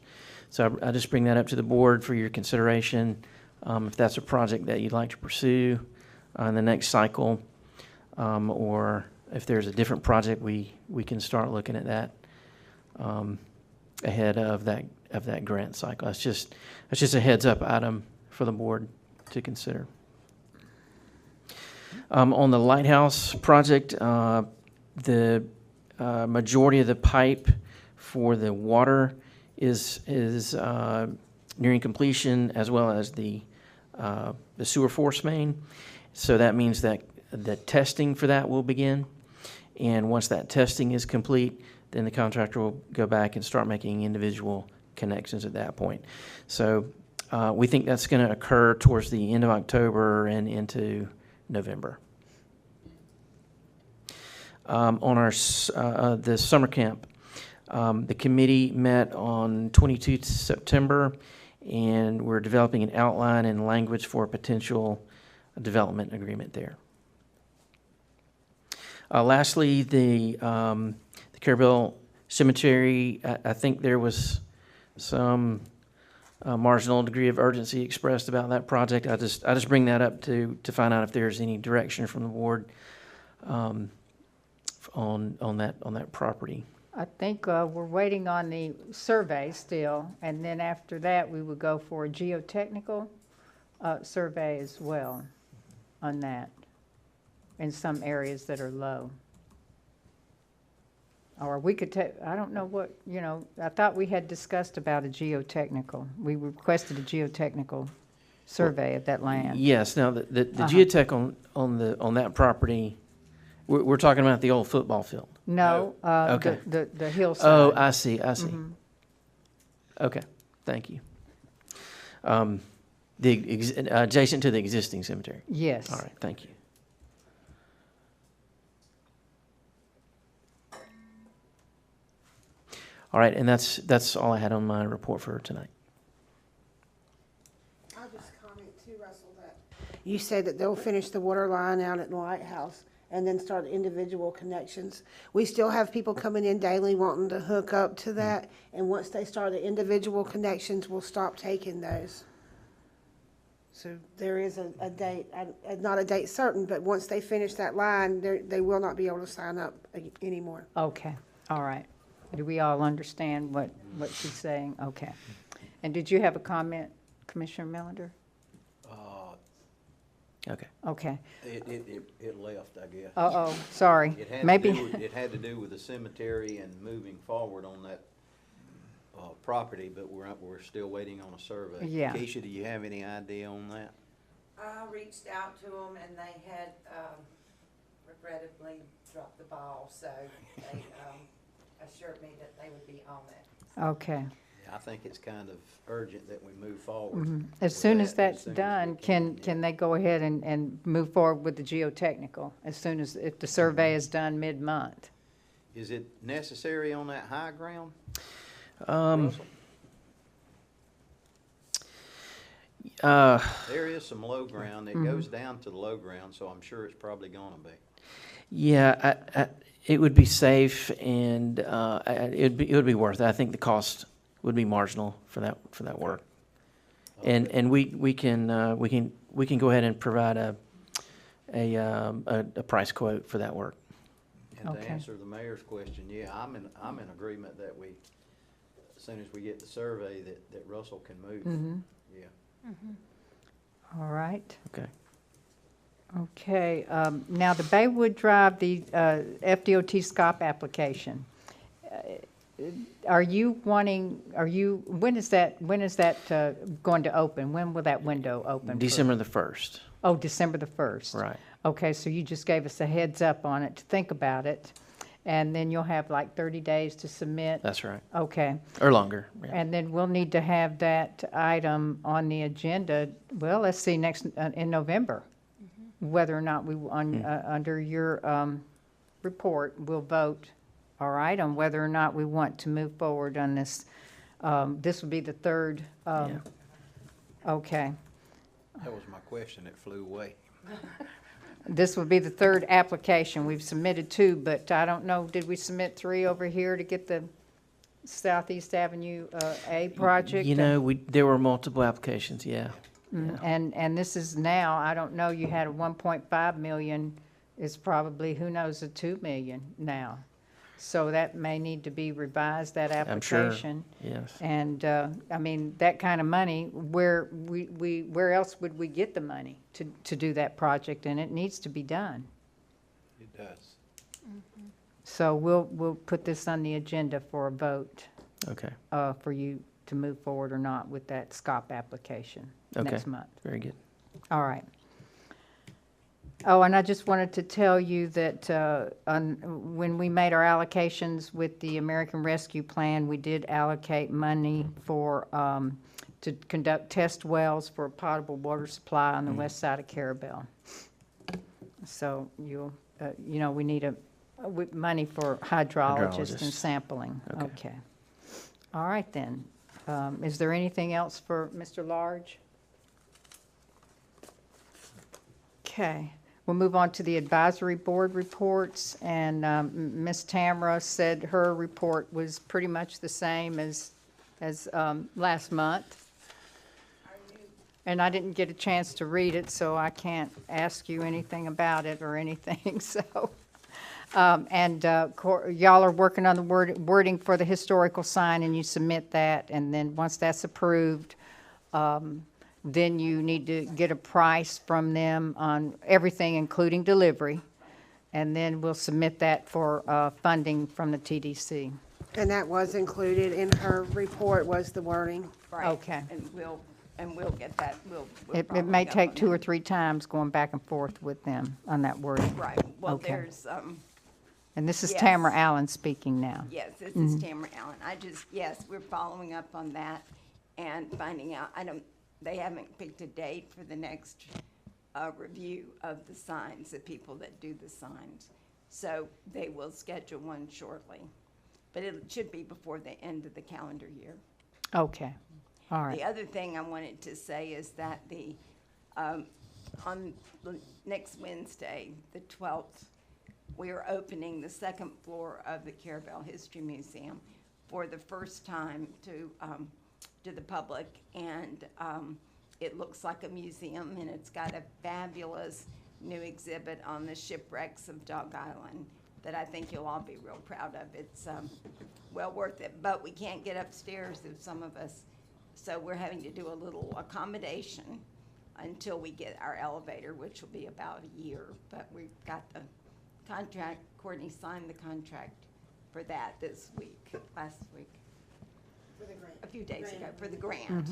So I just bring that up to the board for your consideration. If that's a project that you'd like to pursue in the next cycle, or if there's a different project, we can start looking at that ahead of that grant cycle. That's just a heads up item for the board to consider. On the Lighthouse Project, the majority of the pipe for the water is nearing completion, as well as the sewer force main. So that means that the testing for that will begin. And once that testing is complete, then the contractor will go back and start making individual connections at that point. So we think that's going to occur towards the end of October and into November. On our the summer camp, the committee met on 22 September, and we're developing an outline and language for a potential development agreement there. Lastly, the Caribou Cemetery, I think there was some marginal degree of urgency expressed about that project. I just bring that up to find out if there's any direction from the board on that property. I think we're waiting on the survey still, and then after that, we would go for a geotechnical survey as well on that, in some areas that are low. Or we could take, I don't know what, I thought we had discussed about a geotechnical. We requested a geotechnical survey of that land. Yes. Now the geotech on that property, we're talking about the old football field. No, Okay. the hillside. Oh, I see. Okay, thank you. Adjacent to the existing cemetery. Yes. All right, thank you. All right, and that's all I had on my report for tonight. I'll just comment too, Russell, that you said that they'll finish the water line out at the Lighthouse and then start individual connections. We still have people coming in daily wanting to hook up to that, and once they start the individual connections, we'll stop taking those. So there is a date, not a date certain, but once they finish that line, they will not be able to sign up anymore. Okay, all right. Do we all understand what she's saying? Okay. And did you have a comment, Commissioner Melander? Okay. Okay. It left, I guess. Uh-oh, sorry. It had Maybe. it had to do with the cemetery and moving forward on that property, but we're still waiting on a survey. Yeah. Keisha, do you have any idea on that? I reached out to them and they had, regrettably dropped the ball, so they, assured me that they would be on it. Okay. I think it's kind of urgent that we move forward. As with soon as that, that's soon as done, we can they go ahead and move forward with the geotechnical as soon as, if the survey is done mid-month? Is it necessary on that high ground? Um, There is some low ground. It goes down to the low ground, so I'm sure it's probably gonna be. Yeah, it would be safe and it would be worth it. I think the cost would be marginal for that work. And we can go ahead and provide a price quote for that work. And to Okay. answer the mayor's question, yeah, I'm in agreement that we, as soon as we get the survey, that Russell can move. Yeah. All right. Okay. Okay, now the Baywood Drive, the FDOT SCOP application. When is that going to open? When will that window open? for- December the 1st. Oh, December the 1st. Right. Okay, so you just gave us a heads up on it to think about it, and then you'll have like 30 days to submit? That's right. Okay, Or longer. Yeah. and then we'll need to have that item on the agenda, well, let's see, in November, whether or not under your report, we'll vote, all right, on whether or not we want to move forward on this. This would be the third, Yeah. okay. That was my question. It flew away. This would be the third application. We've submitted two, but I don't know, did we submit three over here to get the Southeast Avenue A project? You know, there were multiple applications, yeah. And this is now, I don't know, you had a 1.5 million, is probably, who knows, a 2 million now. So that may need to be revised, that I'm sure, application. yes. And, I mean, that kind of money, where else would we get the money to do that project? And it needs to be done. It does. So we'll put this on the agenda for a vote, Okay, for you to move forward or not with that SCOP application next Okay. month. very good. All right. Oh, and I just wanted to tell you that when we made our allocations with the American Rescue Plan, we did allocate money for, to conduct test wells for potable water supply on the west side of Carrabelle. So we need money for hydrologists and Hydrologists. sampling. Okay. Okay. All right, then. Is there anything else for Mr. Large? Okay. We'll move on to the advisory board reports, and Ms. Tamara said her report was pretty much the same as last month. And I didn't get a chance to read it, so I can't ask you anything about it or anything, so. Y'all are working on the wording for the historical sign, and you submit that, and then once that's approved, then you need to get a price from them on everything, including delivery, and then we'll submit that for funding from the TDC. And that was included in her report, was the wording. Right. Okay. And we'll get that, we'll It follow may up take on 2 or that. 3 times going back and forth with them on that wording. Right, well, Okay. there's, And this is Yes. Tamara Allen speaking now. yes, this Mm-hmm. is Tamara Allen. Yes, we're following up on that and finding out, they haven't picked a date for the next review of the signs, the people that do the signs. So they will schedule one shortly, but it should be before the end of the calendar year. Okay, all The right. other thing I wanted to say is that on next Wednesday, the 12th, we are opening the second floor of the Carabelle History Museum for the first time to the public, and it looks like a museum, and it's got a fabulous new exhibit on the shipwrecks of Dog Island that I think you'll all be real proud of. It's well worth it, but we can't get upstairs of some of us, so we're having to do a little accommodation until we get our elevator, which will be about a year, but we've got the contract. Courtney signed the contract for that last week. a few days ago for the grant.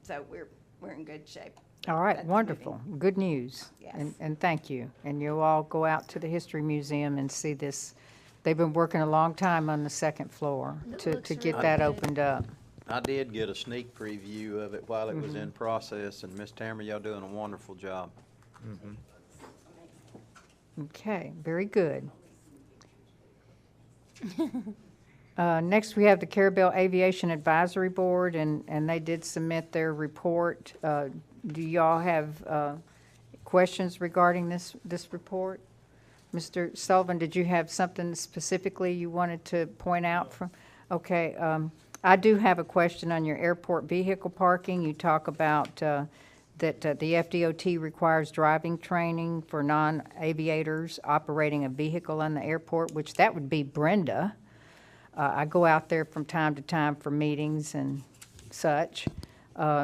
So we're in good shape. All right, That's wonderful. Good news. Yes. And thank you. And you'll all go out to the History Museum and see this. They've been working a long time on the second floor It to looks get really that good. opened up. I did get a sneak preview of it while it was in process, and Miss Tamara, y'all doing a wonderful job. Okay, very good. Next, we have the Carabelle Aviation Advisory Board, and they did submit their report. Do y'all have questions regarding this report? Mr. Sullivan, did you have something specifically you wanted to point out from? Okay, I do have a question on your airport vehicle parking. You talk about that the FDOT requires driving training for non-aviators operating a vehicle in the airport, which that would be Brenda. I go out there from time to time for meetings and such.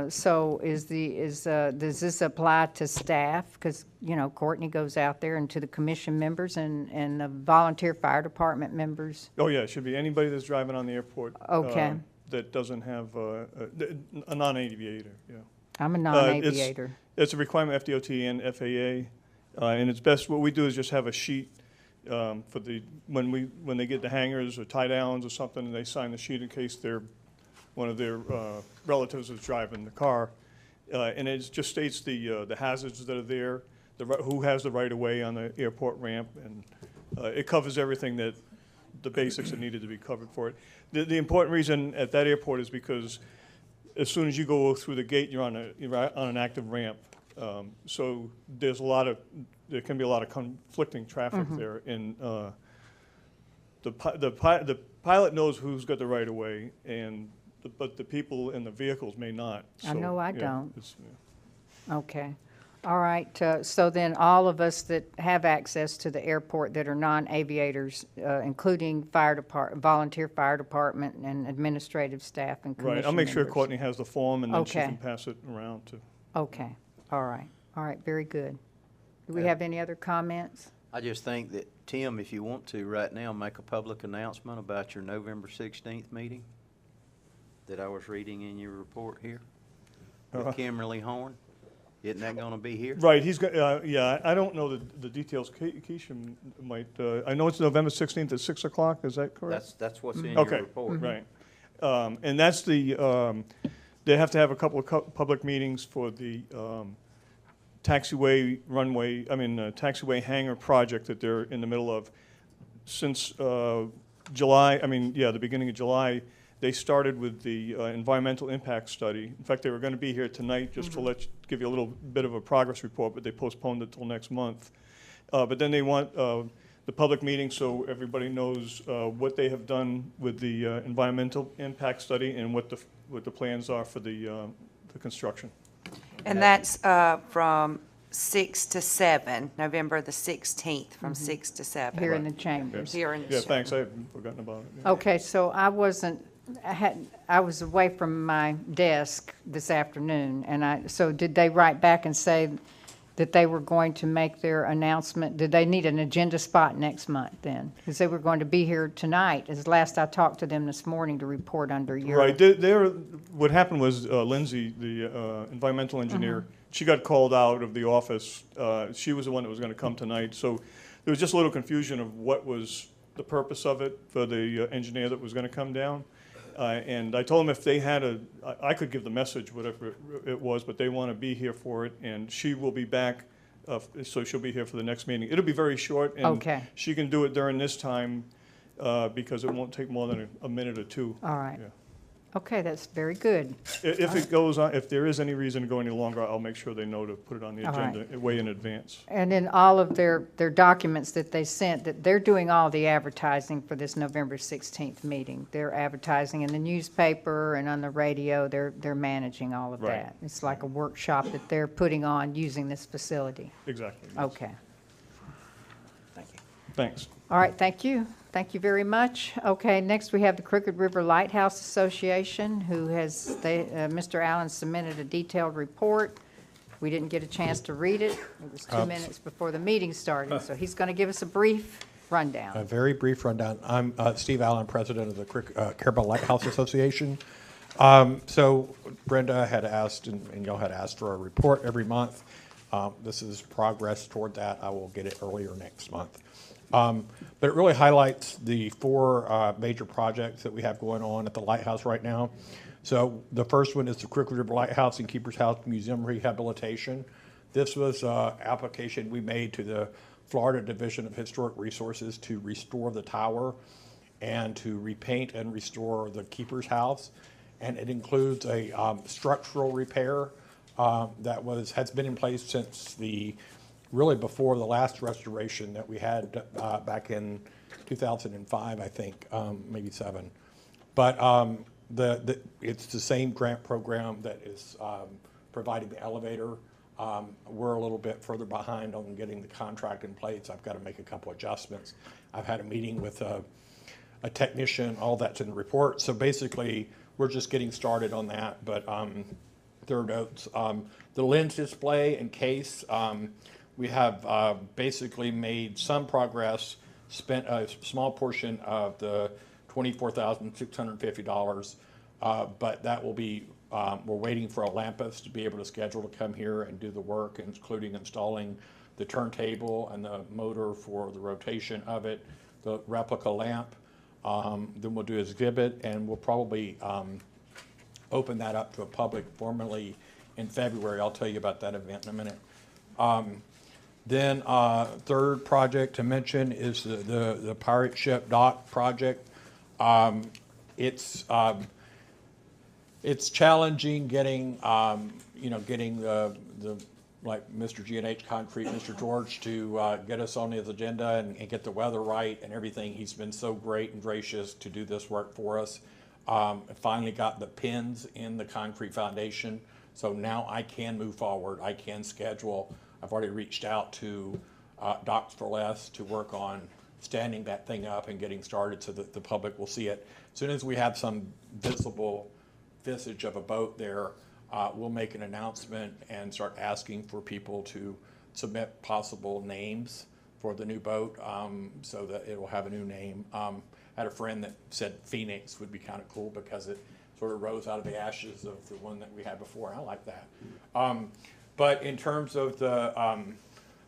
So does this apply to staff? Because, you know, Courtney goes out there, and to the commission members and the volunteer fire department members? Oh, yeah, it should be anybody that's driving on the airport. Okay. That doesn't have a non-aviator, yeah. I'm a non-aviator. It's a requirement of FDOT and FAA, and it's best, what we do is just have a sheet for when they get the hangars or tie downs or something, and they sign the sheet in case one of their relatives is driving the car. And it just states the hazards that are there, who has the right of way on the airport ramp, and it covers everything the basics that needed to be covered for it. The important reason at that airport is because as soon as you go through the gate, you're on an active ramp. So there can be a lot of conflicting traffic there, and the pilot knows who's got the right of way, but the people in the vehicles may not. I know I yeah, don't. yeah. Okay. All right. So then all of us that have access to the airport that are non-aviators, including volunteer fire department and administrative staff and commission Right, I'll make sure members. Courtney has the form, and then she Okay. can pass it around to. Okay. All right. All right. Very good. Do we have any other comments? I just think that, Tim, if you want to right now, make a public announcement about your November 16th meeting that I was reading in your report here with Kimberly Horn. Isn't that going to be here? Right, he's got, yeah, I don't know the details. Keisha might, I know it's November 16th at 6 o'clock, is that correct? That's what's in your Okay, report. right. And that's they have to have a couple of public meetings for the taxiway taxiway hangar project that they're in the middle of. Since July, the beginning of July, they started with the environmental impact study. In fact, they were going to be here tonight just to give you a little bit of a progress report, but they postponed it till next month. But then they want the public meeting so everybody knows what they have done with the environmental impact study and what the plans are for the construction. And that's from 6 to 7, November the 16th, from 6 to 7. Here in the chambers? Here in the Yeah, chamber. thanks, I had forgotten about it. Yeah. Okay, so I was away from my desk this afternoon, and so did they write back and say that they were going to make their announcement? Did they need an agenda spot next month then? Because they were going to be here tonight, as last I talked to them this morning to report under your. Right, what happened was Lindsay, the environmental engineer, she got called out of the office. She was the one that was going to come tonight, so there was just a little confusion of what was the purpose of it for the engineer that was going to come down. And I told them if they had I could give the message, whatever it was, but they want to be here for it, and she will be back, so she'll be here for the next meeting. It'll be very short, and Okay. she can do it during this time because it won't take more than a minute or two. All right. Yeah. Okay, that's very good. If it goes on, if there is any reason to go any longer, I'll make sure they know to put it on the All right. agenda way in advance. And in all of their documents that they sent, that they're doing all the advertising for this November 16th meeting. They're advertising in the newspaper and on the radio. They're managing all of Right. that. It's like a workshop that they're putting on using this facility. Exactly. yes. Okay. Thank you. Thanks. All right, thank you. Thank you very much. Okay, next we have the Crooked River Lighthouse Association, Mr. Allen submitted a detailed report. We didn't get a chance to read it. It was 2 minutes before the meeting started, so he's going to give us a brief rundown. A very brief rundown. I'm Steve Allen, president of the Carabelle Lighthouse Association. So Brenda had asked, and y'all had asked for a report every month. This is progress toward that. I will get it earlier next month. But it really highlights the 4 major projects that we have going on at the Lighthouse right now. So the first one is the Crooked River Lighthouse and Keeper's House Museum Rehabilitation. This was an application we made to the Florida Division of Historic Resources to restore the tower and to repaint and restore the Keeper's House. And it includes a structural repair that has been in place since really before the last restoration that we had back in 2005, I think, maybe 7. But it's the same grant program that is providing the elevator. We're a little bit further behind on getting the contract in place. I've got to make a couple adjustments. I've had a meeting with a technician, all that's in the report. So basically, we're just getting started on that. But third notes, the lens display and case, we have basically made some progress, spent a small portion of the $24,650, but that will be, we're waiting for a lampist to be able to schedule to come here and do the work, including installing the turntable and the motor for the rotation of it, the replica lamp. Then we'll do an exhibit, and we'll probably open that up to a public formally in February. I'll tell you about that event in a minute. Then third project to mention is the pirate ship dock project. It's challenging getting getting the like Mr. G&H Concrete, Mr. George, to get us on his agenda and get the weather right and everything. He's been so great and gracious to do this work for us. Finally got the pins in the concrete foundation, so now I can move forward. I can schedule. I've already reached out to Docks for Less to work on standing that thing up and getting started so that the public will see it. As soon as we have some visible visage of a boat there, we'll make an announcement and start asking for people to submit possible names for the new boat so that it will have a new name. I had a friend that said Phoenix would be kind of cool because it sort of rose out of the ashes of the one that we had before. I like that. But in terms of the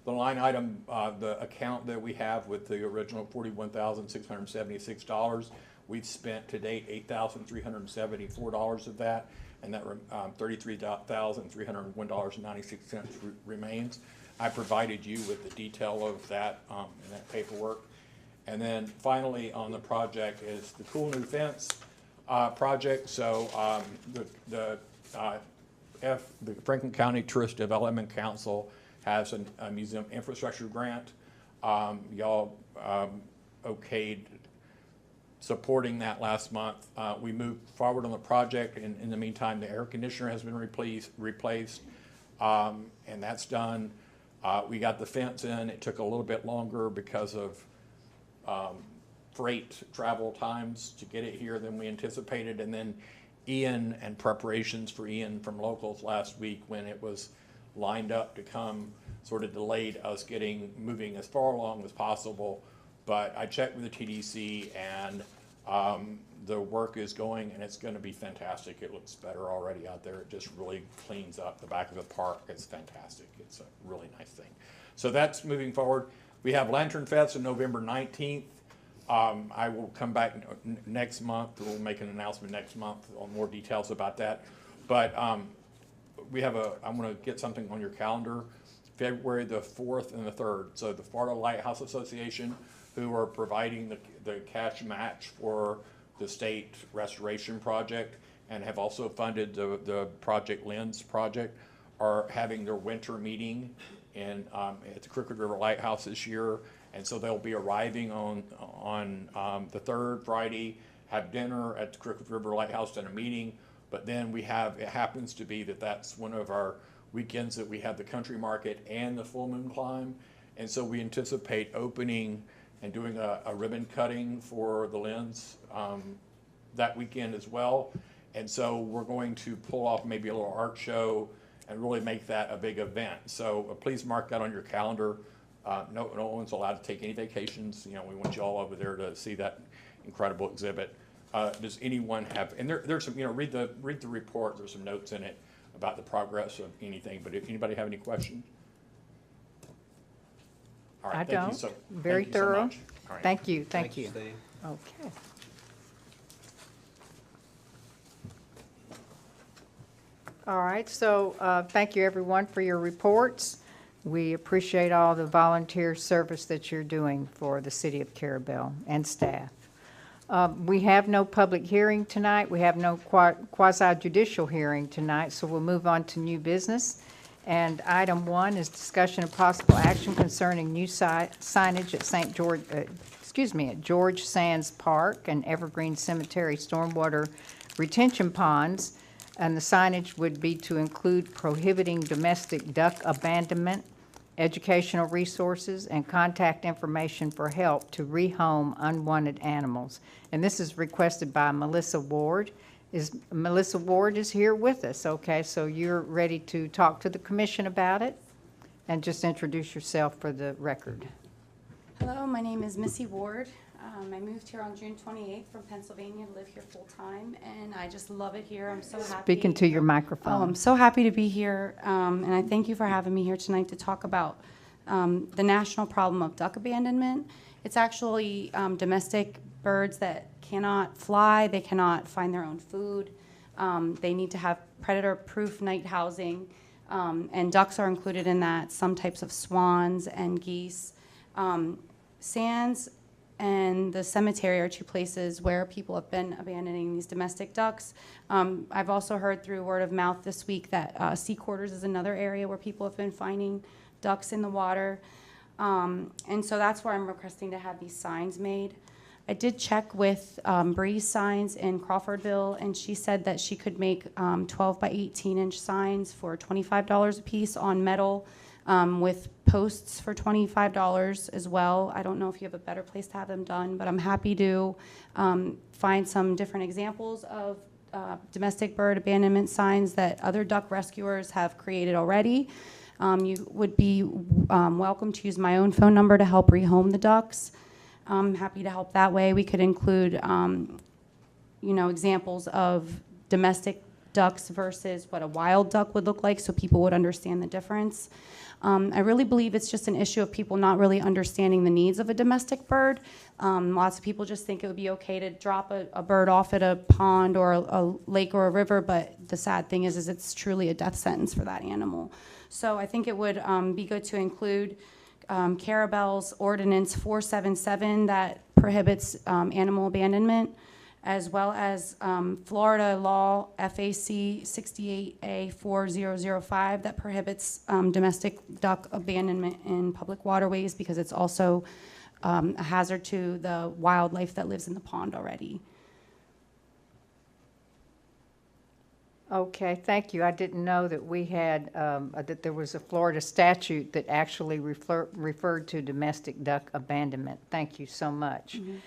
line item, the account that we have with the original $41,676, we've spent to date $8,374 of that, and that $33,301.96 remains. I provided you with the detail of that in that paperwork. And then finally on the project is the cool new fence project. So the Franklin County Tourist Development Council has a museum infrastructure grant. Y'all okayed supporting that last month. We moved forward on the project, and in the meantime, the air conditioner has been replaced, and that's done. We got the fence in. It took a little bit longer because of freight travel times to get it here than we anticipated, and then Ian and preparations for Ian from locals last week when it was lined up to come sort of delayed us moving as far along as possible. But I checked with the TDC, and the work is going, and it's going to be fantastic. It looks better already out there. It just really cleans up the back of the park. It's fantastic. It's a really nice thing. So that's moving forward. We have Lantern Fest on November 19th. I will come back next month. We'll make an announcement next month on more details about that. But we have I'm going to get something on your calendar, February the 4th and the 3rd. So the Florida Lighthouse Association, who are providing the cash match for the state restoration project and have also funded the Project Lens project, are having their winter meeting at the Crooked River Lighthouse this year. And so they'll be arriving on the 3rd, Friday, have dinner at the Crooked River Lighthouse and a meeting. But then it happens to be that's one of our weekends that we have the country market and the full moon climb. And so we anticipate opening and doing a ribbon cutting for the Lens that weekend as well. And so we're going to pull off maybe a little art show and really make that a big event. So please mark that on your calendar. No one's allowed to take any vacations. You know, we want you all over there to see that incredible exhibit. Does anyone have, and there's some, you know, read the report, there's some notes in it about the progress of anything, but if anybody have any questions? All right, I thank you don't. so- Very thank you so thorough. much. All right. Thank you, thank you. Steve. Okay. All right, so thank you, everyone, for your reports. We appreciate all the volunteer service that you're doing for the city of Carabelle and staff. We have no public hearing tonight. We have no quasi-judicial hearing tonight, so we'll move on to new business. And item 1 is discussion of possible action concerning new signage at at George Sands Park and Evergreen Cemetery stormwater retention ponds. And the signage would be to include prohibiting domestic duck abandonment, educational resources, and contact information for help to rehome unwanted animals. And this is requested by Melissa Ward. Melissa Ward is here with us, okay? So you're ready to talk to the commission about it? And just introduce yourself for the record. Hello, my name is Missy Ward. I moved here on June 28th from Pennsylvania to live here full-time, and I just love it here. I'm so happy. Speaking to your Oh, microphone. I'm so happy to be here, and I thank you for having me here tonight to talk about the national problem of duck abandonment. It's actually domestic birds that cannot fly, they cannot find their own food, they need to have predator-proof night housing, and ducks are included in that, some types of swans and geese. Sands and the cemetery are two places where people have been abandoning these domestic ducks. I've also heard through word of mouth this week that sea quarters is another area where people have been finding ducks in the water. And so that's where I'm requesting to have these signs made. I did check with Breeze Signs in Crawfordville, and she said that she could make 12 by 18-inch signs for $25 a piece on metal, with posts for $25 as well. I don't know if you have a better place to have them done, but I'm happy to find some different examples of domestic bird abandonment signs that other duck rescuers have created already. You would be welcome to use my own phone number to help rehome the ducks. I'm happy to help that way. We could include, examples of domestic ducks versus what a wild duck would look like so people would understand the difference. I really believe it's just an issue of people not really understanding the needs of a domestic bird. Lots of people just think it would be okay to drop a bird off at a pond or a lake or a river, but the sad thing is it's truly a death sentence for that animal. So I think it would be good to include Carrabelle's Ordinance 477 that prohibits animal abandonment, as well as Florida law FAC 68A4005 that prohibits domestic duck abandonment in public waterways because it's also a hazard to the wildlife that lives in the pond already. Okay, thank you. I didn't know that we had, that there was a Florida statute that actually referred to domestic duck abandonment. Thank you so much. Mm-hmm.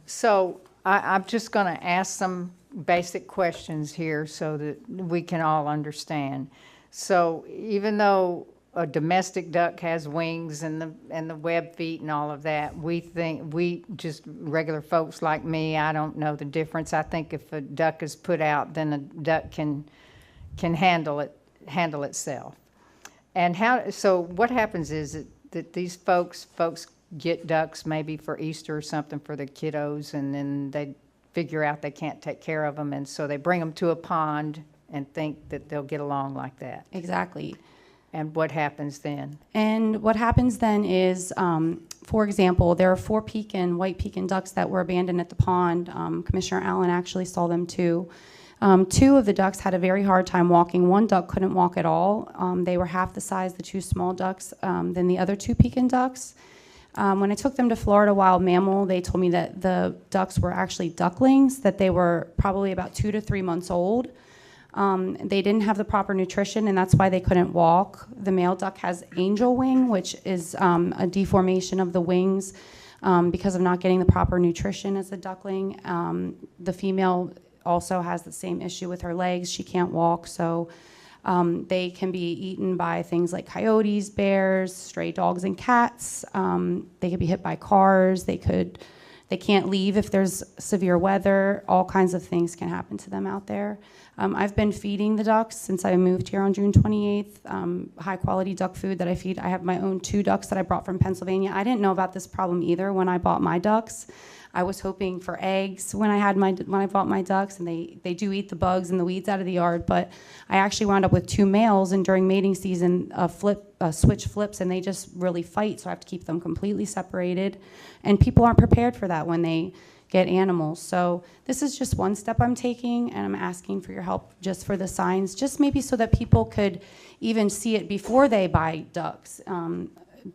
So I'm just going to ask some basic questions here so that we can all understand. So even though a domestic duck has wings and the web feet and all of that, we just regular folks like me, I don't know the difference. I think if a duck is put out, then a duck can handle itself. And so what happens is that these folks get ducks maybe for Easter or something for the kiddos, and then they figure out they can't take care of them, and so they bring them to a pond and think that they'll get along like that. Exactly. And what happens then? And what happens then is, for example, there are 4 white pekin ducks that were abandoned at the pond. Commissioner Allen actually saw them too. 2 of the ducks had a very hard time walking. 1 duck couldn't walk at all. They were half the size, the 2 small ducks, than the other 2 pekin ducks. When I took them to Florida Wild Mammal, they told me that the ducks were actually ducklings, that they were probably about 2 to 3 months old. They didn't have the proper nutrition, and that's why they couldn't walk. The male duck has angel wing, which is a deformation of the wings because of not getting the proper nutrition as a duckling. The female also has the same issue with her legs. She can't walk, so They can be eaten by things like coyotes, bears, stray dogs and cats. They could be hit by cars. They can't leave if there's severe weather. All kinds of things can happen to them out there. I've been feeding the ducks since I moved here on June 28th, high quality duck food that I feed. I have my own 2 ducks that I brought from Pennsylvania. I didn't know about this problem either when I bought my ducks. I was hoping for eggs when I bought my ducks, and they do eat the bugs and the weeds out of the yard, but I actually wound up with 2 males, and during mating season, a switch flips and they just really fight, so I have to keep them completely separated, and people aren't prepared for that when they get animals. So this is just one step I'm taking, and I'm asking for your help just for the signs, just maybe so that people could even see it before they buy ducks,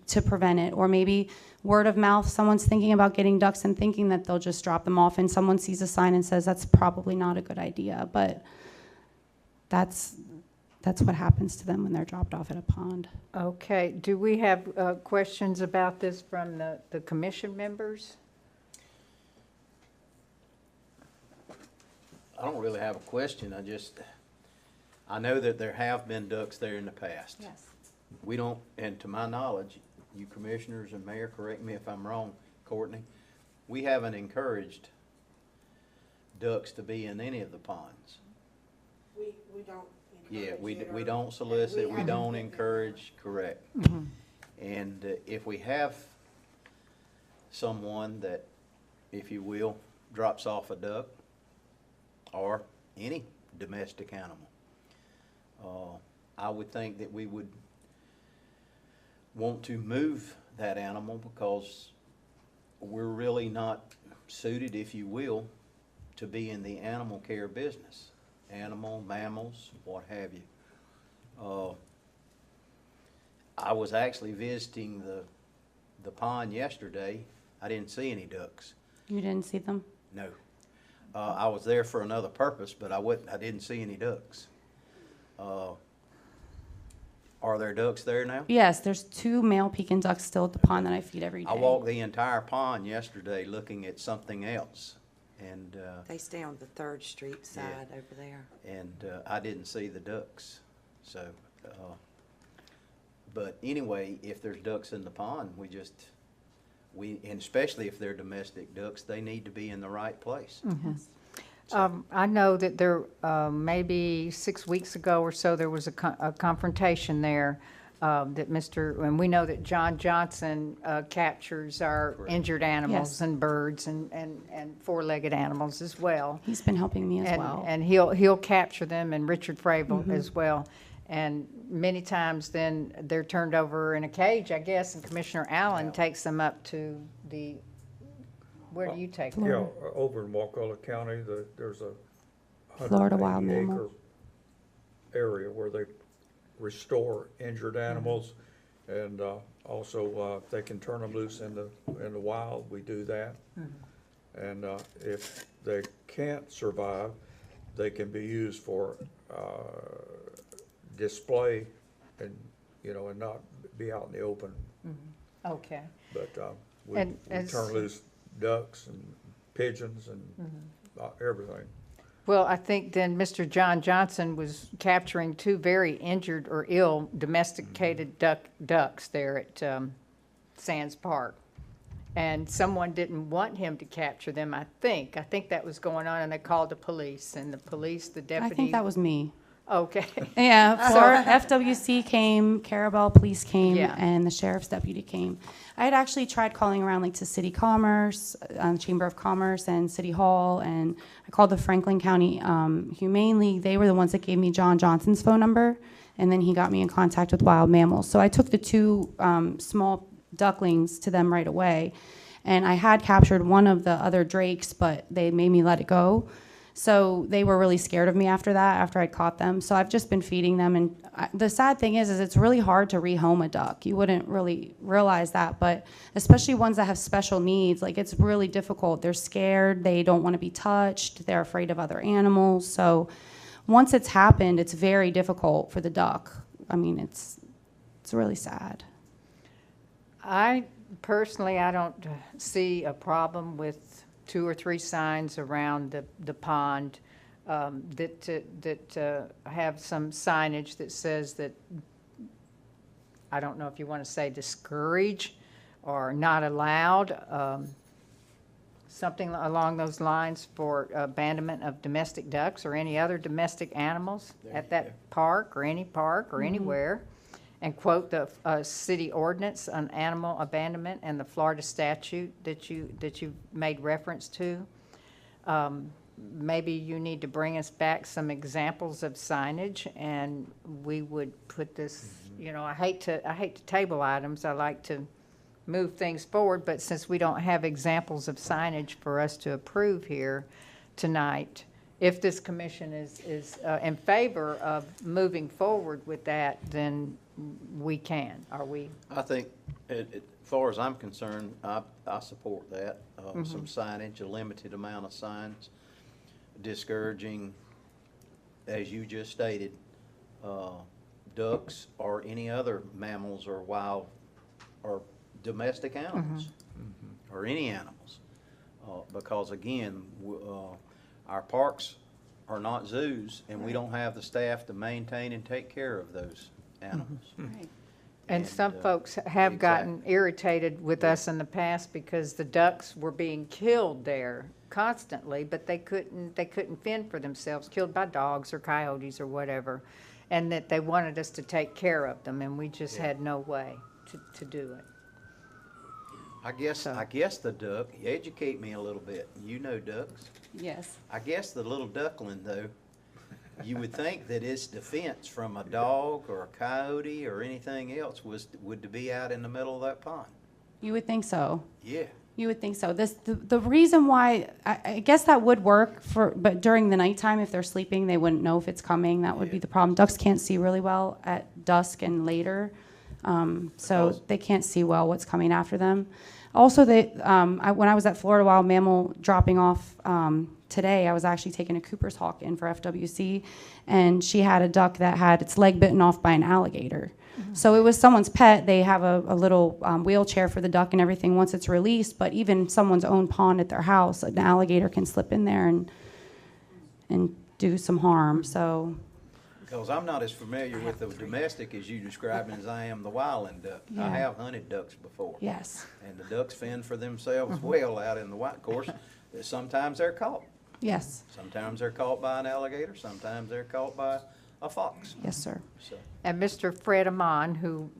to prevent it, or maybe word of mouth, someone's thinking about getting ducks and thinking that they'll just drop them off, and someone sees a sign and says that's probably not a good idea, but that's what happens to them when they're dropped off at a pond. Okay, do we have questions about this from the commission members? I don't really have a question. I know that there have been ducks there in the past. Yes. We don't, and to my knowledge, you commissioners and mayor, correct me if I'm wrong, Courtney, we haven't encouraged ducks to be in any of the ponds. We don't. Yeah, we encourage it don't solicit, we haven't don't been- encourage, correct. And if we have someone that, if you will, drops off a duck or any domestic animal, I would think that we would want to move that animal because we're really not suited, if you will, to be in the animal care business. Animal, mammals, what have you. I was actually visiting the pond yesterday. I didn't see any ducks. You didn't see them? No. I was there for another purpose, but I didn't see any ducks. Are there ducks there now? Yes, there's 2 male Pekin ducks still at the pond that I feed every day. I walked the entire pond yesterday looking at something else, and They stay on the 3rd Street side over there. and I didn't see the ducks. So, but anyway, if there's ducks in the pond, and especially if they're domestic ducks, they need to be in the right place. I know that there, maybe 6 weeks ago or so, there was a confrontation there and we know that John Johnson captures our Correct. injured animals Yes. and birds and four-legged animals as well. He's been helping me as well. And he'll capture them, and Richard Fravel as well. And many times then they're turned over in a cage, I guess, and Commissioner Allen takes them up to where do you take them? Yeah, over in Wakulla County, there's a Florida wild 180 mammal. acre area where they restore injured animals, and also they can turn them loose in the wild. We do that, and if they can't survive, they can be used for display, and and not be out in the open. Okay. But we And as- turn loose ducks and pigeons and everything. Well, I think then Mr. John Johnson was capturing 2 very injured or ill domesticated ducks there at Sands Park. And someone didn't want him to capture them, I think. I think that was going on, and they called the police, and the deputy. I think that was me. Okay. Yeah, Florida FWC came, Carrabelle police came, Yeah. and the sheriff's deputy came. I had actually tried calling around like to City Commerce, Chamber of Commerce, and City Hall, and I called the Franklin County Humane League. They were the ones that gave me John Johnson's phone number, and then he got me in contact with Wild Mammals. So I took the 2 small ducklings to them right away, and I had captured one of the other drakes, but they made me let it go. So they were really scared of me after that, after I'd caught them. So I've just been feeding them. And the sad thing is it's really hard to rehome a duck. You wouldn't really realize that, but especially ones that have special needs, like it's really difficult. They're scared. They don't want to be touched. They're afraid of other animals. So once it's happened, it's very difficult for the duck. I mean, it's really sad. I personally, I don't see a problem with 2 or 3 signs around the pond. that have some signage that says that, I don't know if you want to say discourage or not allowed, something along those lines for abandonment of domestic ducks or any other domestic animals at that park or anywhere, and quote the city ordinance on animal abandonment and the Florida statute that you made reference to. Maybe you need to bring us back some examples of signage, and we would put this, you know, I hate to table items. I like to move things forward, but since we don't have examples of signage for us to approve here tonight, if this commission is in favor of moving forward with that, then we can. Are we? I think, as far as I'm concerned, I support that. Some signage, a limited amount of signs, discouraging, as you just stated, ducks or any other mammals or wild or domestic animals, or any animals. Because again, our parks are not zoos, and we don't have the staff to maintain and take care of those animals. And some folks have gotten irritated with us in the past because the ducks were being killed there constantly, but they couldn't fend for themselves, killed by dogs or coyotes or whatever, and that they wanted us to take care of them, and we just had no way to do it. I guess the duck, educate me a little bit. You know ducks. Yes. I guess the little duckling, though, you would think that its defense from a dog or a coyote or anything else would to be out in the middle of that pond. You would think so. Yeah. You would think so. The reason why, I guess that would work but during the nighttime, if they're sleeping, they wouldn't know if it's coming. That would be the problem. Ducks can't see really well at dusk and later, so they can't see well what's coming after them. Also, when I was at Florida Wild Mammal dropping off today, I was actually taking a Cooper's hawk in for FWC, and she had a duck that had its leg bitten off by an alligator. So it was someone's pet. They have a little wheelchair for the duck and everything once it's released, but even someone's own pond at their house, an alligator can slip in there and do some harm. So, Because I'm not as familiar with the domestic as you described as I am the wildland duck. Yeah. I have hunted ducks before. yes. And the ducks fend for themselves well out in the wild. Course, sometimes they're caught. Yes. Sometimes they're caught by an alligator, sometimes they're caught by a fox. Yes, sir. So, And Mr. Fred Amon, who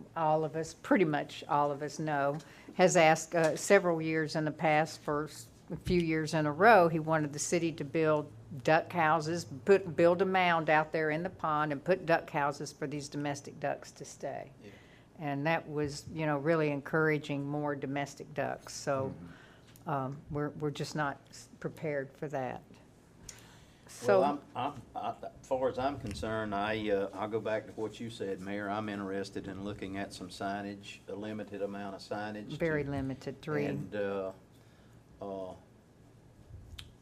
pretty much all of us know, has asked several years in the past, for a few years in a row, he wanted the city to build duck houses, build a mound out there in the pond and put duck houses for these domestic ducks to stay. Yeah. And that was, really encouraging more domestic ducks. So we're just not prepared for that. So, well, as far as I'm concerned, I'll go back to what you said, Mayor. I'm interested in looking at some signage, a limited amount of signage. very limited, 3. And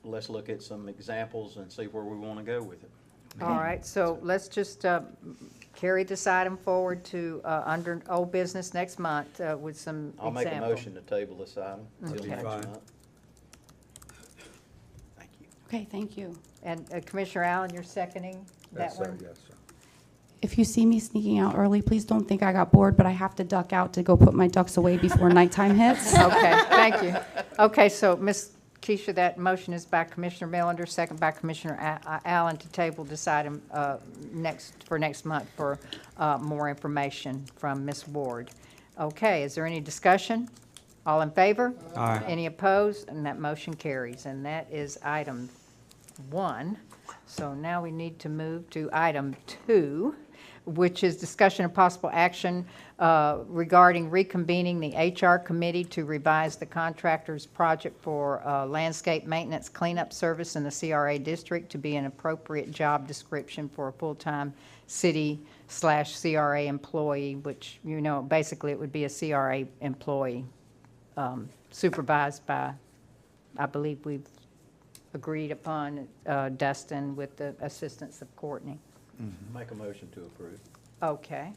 let's look at some examples and see where we want to go with it. All right, so let's just carry this item forward to under old business next month with some I'll make a example. motion to table this item till Okay. next Fine. month. Thank you. Okay, thank you. And Commissioner Allen, you're seconding that one? Yes, sir. If you see me sneaking out early, please don't think I got bored, but I have to duck out to go put my ducks away before nighttime hits. Okay, thank you. Okay, so Ms. Keisha, that motion is by Commissioner Melander, second by Commissioner Allen to table this item next month for more information from Ms. Ward. Okay, is there any discussion? All in favor? Aye. Any opposed? And that motion carries. And that is item 1. So now we need to move to item 2, which is discussion of possible action regarding reconvening the HR committee to revise the contractor's project for landscape maintenance cleanup service in the CRA district to be an appropriate job description for a full-time city/CRA employee, which, basically it would be a CRA employee supervised by, I believe we've agreed upon, Dustin with the assistance of Courtney. Make a motion to approve. Okay.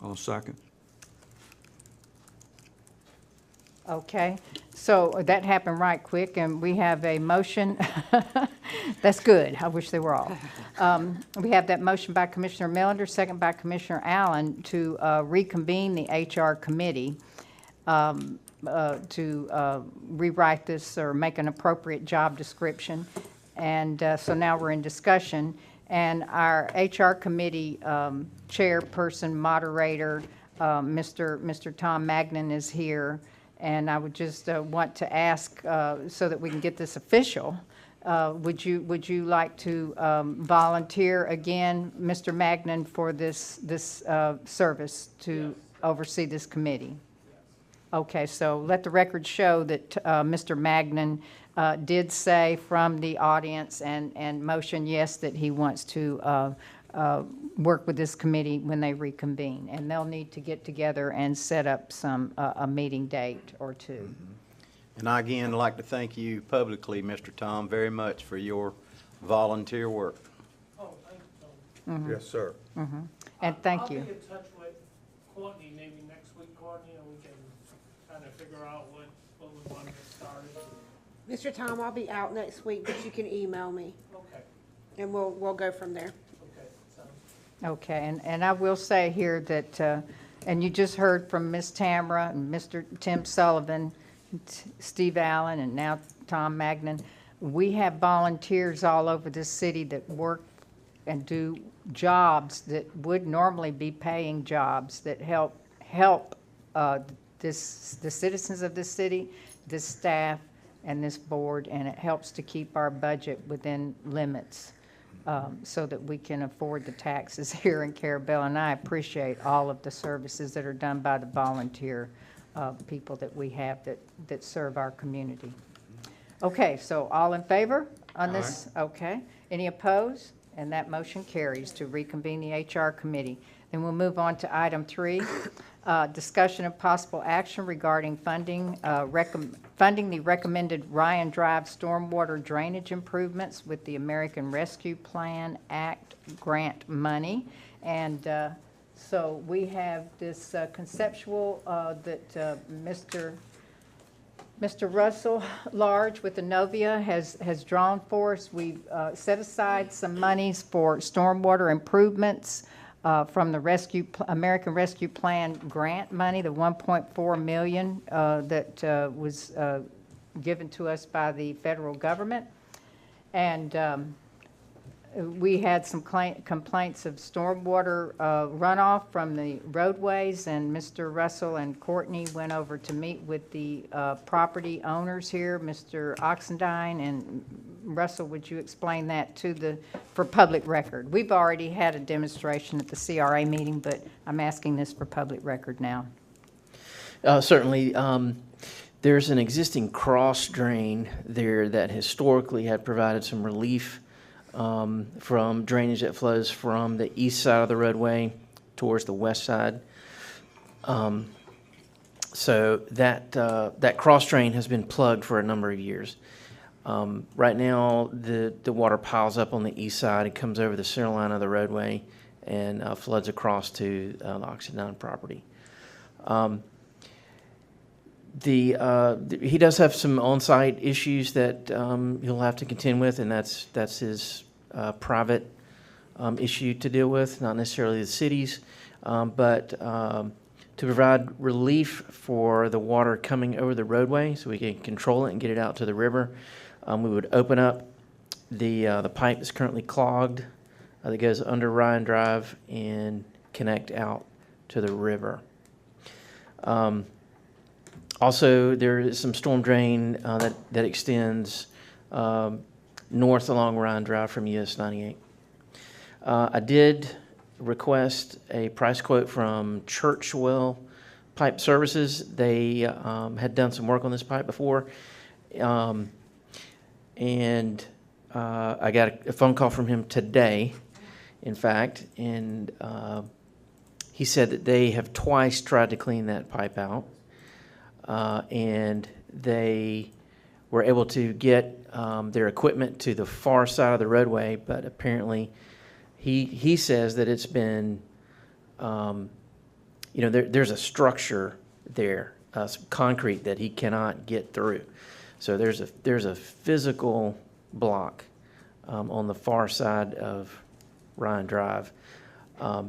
I'll second. Okay, so that happened right quick, and we have a motion That's good. I wish they were all. We have that motion by Commissioner Melander, second by Commissioner Allen, to reconvene the HR committee to rewrite this or make an appropriate job description. And so now we're in discussion. And our HR committee chairperson, moderator, Mr. Tom Magnan is here. And I would just want to ask, so that we can get this official, would you like to volunteer again, Mr. Magnan, for this service to oversee this committee? Okay, so let the record show that Mr. Magnan did say from the audience and motion yes that he wants to work with this committee when they reconvene. And they'll need to get together and set up a meeting date or two. And I again like to thank you publicly, Mr. Tom, very much for your volunteer work. Oh, thank you, Tom. Yes, sir. And thank you. I'll be in touch with Courtney maybe next week, Courtney, and we can kind of figure out what we want to get started. Mr. Tom, I'll be out next week, but you can email me, Okay, and we'll go from there. okay, so. Okay, and I will say here that, and you just heard from Ms. Tamara and Mr. Tim Sullivan, Steve Allen, and now Tom Magnan. We have volunteers all over this city that work and do jobs that would normally be paying jobs that help the citizens of this city, this staff, and this board, and it helps to keep our budget within limits so that we can afford the taxes here in Carabelle. And I appreciate all of the services that are done by the volunteer people that we have that serve our community. Okay, so all in favor on this? Okay. Any opposed? And that motion carries to reconvene the HR committee. Then we'll move on to item 3, discussion of possible action regarding funding the recommended Ryan Drive stormwater drainage improvements with the American Rescue Plan Act grant money. And so we have this conceptual that Mr. Russell Large with Innovia has drawn for us. We've set aside some monies for stormwater improvements from the American Rescue Plan grant money, the $1.4 million that was given to us by the federal government. And we had some complaints of stormwater runoff from the roadways, and Mr. Russell and Courtney went over to meet with the property owners here, Mr. Oxendine. And Russell, would you explain that for public record? We've already had a demonstration at the CRA meeting, but I'm asking this for public record now. Certainly. There's an existing cross drain there that historically had provided some relief from drainage that flows from the east side of the roadway towards the west side. So that cross drain has been plugged for a number of years. Right now, the water piles up on the east side. It comes over the center line of the roadway and floods across to the Oxendine property. He does have some on-site issues that he'll have to contend with, and that's his private issue to deal with, not necessarily the city's. But to provide relief for the water coming over the roadway so we can control it and get it out to the river, we would open up the pipe that's currently clogged that goes under Ryan Drive and connect out to the river. Also, there is some storm drain that extends north along Ryan Drive from US 98. I did request a price quote from Churchwell Pipe Services. They had done some work on this pipe before. And I got a phone call from him today, in fact, and he said that they have twice tried to clean that pipe out. And they were able to get their equipment to the far side of the roadway, but apparently he says that it's been, there's a structure there, some concrete that he cannot get through. So there's a physical block on the far side of Ryan Drive.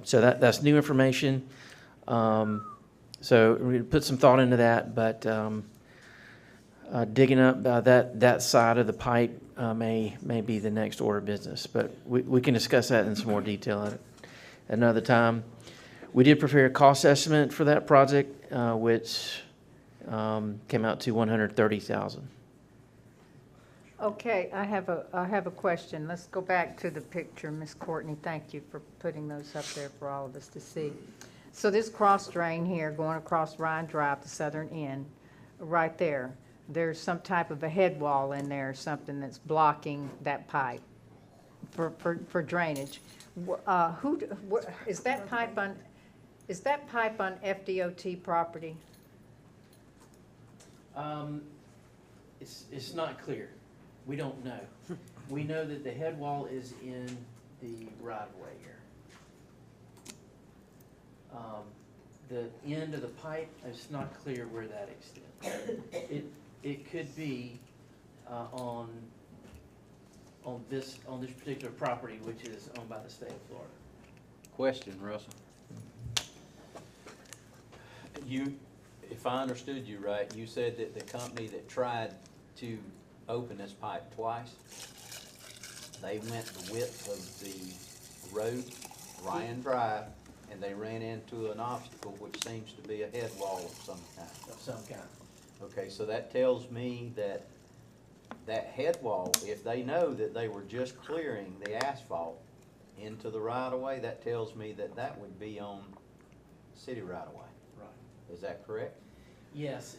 So that's new information. So we put some thought into that, but digging up that side of the pipe may be the next order of business. But we can discuss that in some more detail at another time. We did prepare a cost estimate for that project, which came out to $130,000. Okay, I have a question. Let's go back to the picture, Miss Courtney. Thank you for putting those up there for all of us to see. So this cross drain here going across Ryan Drive, the southern end, right there, there's some type of a head wall in there, something that's blocking that pipe for drainage. Is that pipe on FDOT property? It's not clear. We don't know. We know that the head wall is in the right-of-way here. The end of the pipe, it's not clear where that extends. It could be on this particular property, which is owned by the state of Florida. Question, Russell. If I understood you right, you said that the company that tried to open this pipe twice, they went the width of the road, Ryan Drive, and they ran into an obstacle which seems to be a head wall of some kind. Of some kind. Okay, so that tells me that that head wall, if they know that they were just clearing the asphalt into the right-of-way, that tells me that that would be on city right-of-way. Right. Is that correct? Yes,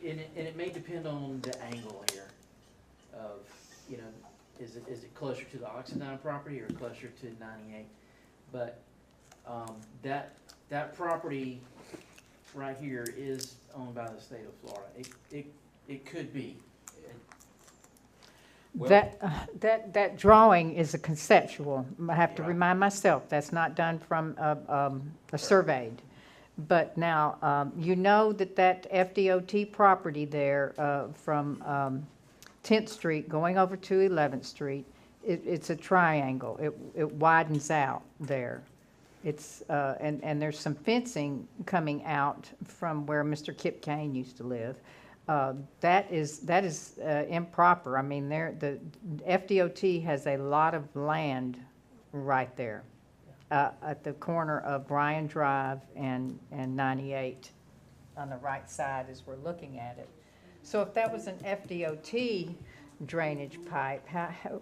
and it may depend on the angle here of, you know, is it closer to the Oxidine property or closer to 98? But that property right here is owned by the state of Florida. It could be. Well, That drawing is a conceptual. I have to remind myself, that's not done from a surveyed. But now, you know that FDOT property there from 10th Street going over to 11th Street, it's a triangle. It widens out there. It's, and there's some fencing coming out from where Mr. Kip Kane used to live. That is improper. I mean, the FDOT has a lot of land right there at the corner of Bryan Drive and 98 on the right side as we're looking at it. So if that was an FDOT drainage pipe,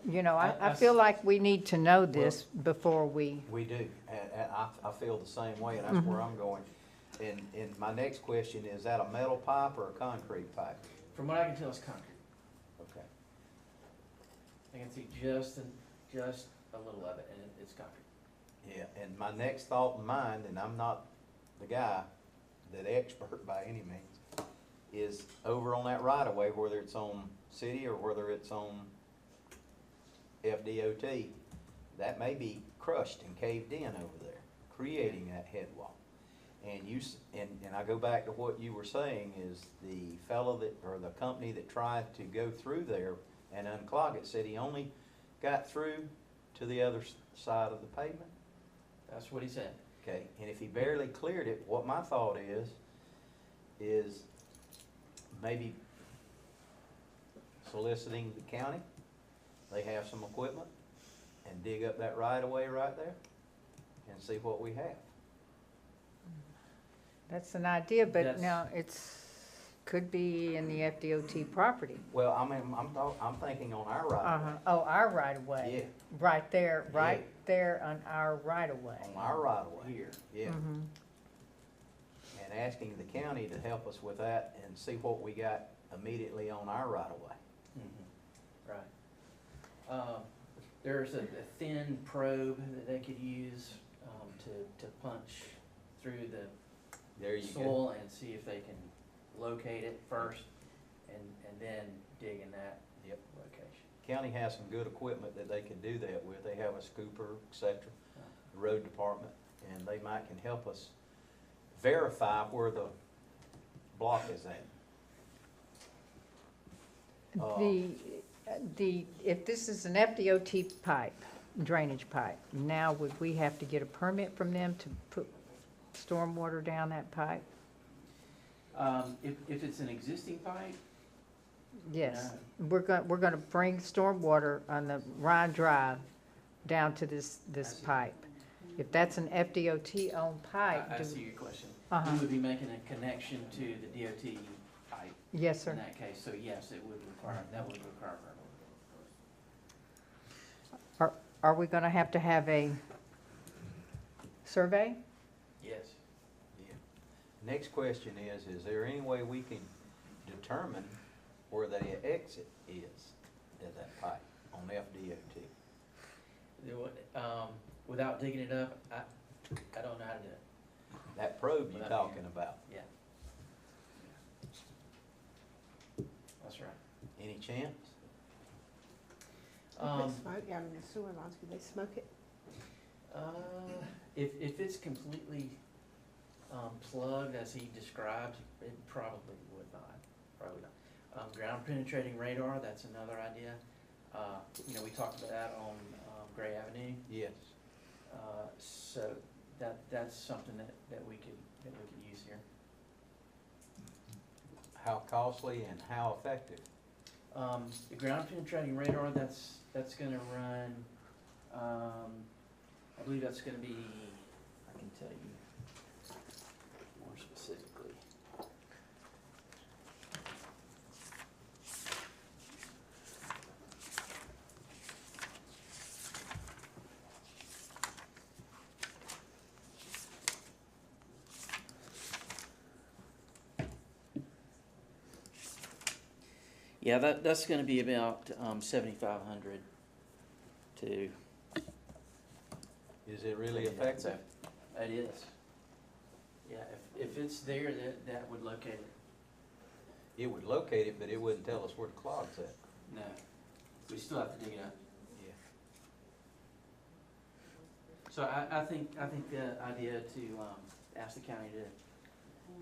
you know, I feel like we need to know this before we. We do, and I feel the same way, and that's where I'm going. And my next question, is that a metal pipe or a concrete pipe? From what I can tell, it's concrete. Okay. I can see just a little of it, and it's concrete. Yeah, and my next thought in mind, and I'm not the guy, that expert by any means, is over on that right of way, whether it's on city or whether it's on FDOT, that may be crushed and caved in over there, creating that head wall. And and I go back to what you were saying, is the fellow or the company that tried to go through there and unclog it said he only got through to the other side of the pavement. That's what he said. Okay, and if he barely cleared it, what my thought is maybe soliciting the county. They have some equipment, and dig up that right-of-way right there and see what we have. That's an idea, but now could be in the FDOT property. Well, I mean, I'm thinking on our right-of-way. Oh, our right of way. Yeah. Right there, there on our right of way. On our right-of-way. Here. Yeah. Mhm. And asking the county to help us with that and see what we got immediately on our right-of-way. Right. There's a thin probe that they could use to punch through the There you soil and see if they can locate it first and then dig in that location. County has some good equipment that they can do that with. They have a scooper, et cetera, the road department, and they can help us verify where the block is at. If this is an FDOT pipe, drainage pipe, now would we have to get a permit from them to put stormwater down that pipe? If it's an existing pipe, Yes. We're gonna bring stormwater on the Rhine Drive down to this pipe. If that's an FDOT-owned pipe. I do- see your question. Uh-huh. We would be making a connection to the DOT pipe. Yes, sir. In that case, so yes, that would require a permit. Are we gonna have to have a survey? Yes. Yeah. Next question is there any way we can determine where the exit is at that pipe on FDOT? Without digging it up, I don't know how to do it. That probe you're Without talking digging it. about, Yeah. That's right. any chance? They put smoke down in the sewer lines, could they smoke it? If it's completely plugged as he described, it probably would not. Probably not. Ground penetrating radar, that's another idea. We talked about that on Gray Avenue. Yes. So that's something that we could use here. How costly and how effective? The ground penetrating radar, that's gonna run, I believe that's gonna be, I can tell you more specifically. Yeah, that's gonna be about 7,500 to. Is it really effective? It is. Yeah, if it's there, that would locate it. It would locate it, but it wouldn't tell us where the clog's at. No, we still have to dig it up. Yeah. So I think the idea to ask the county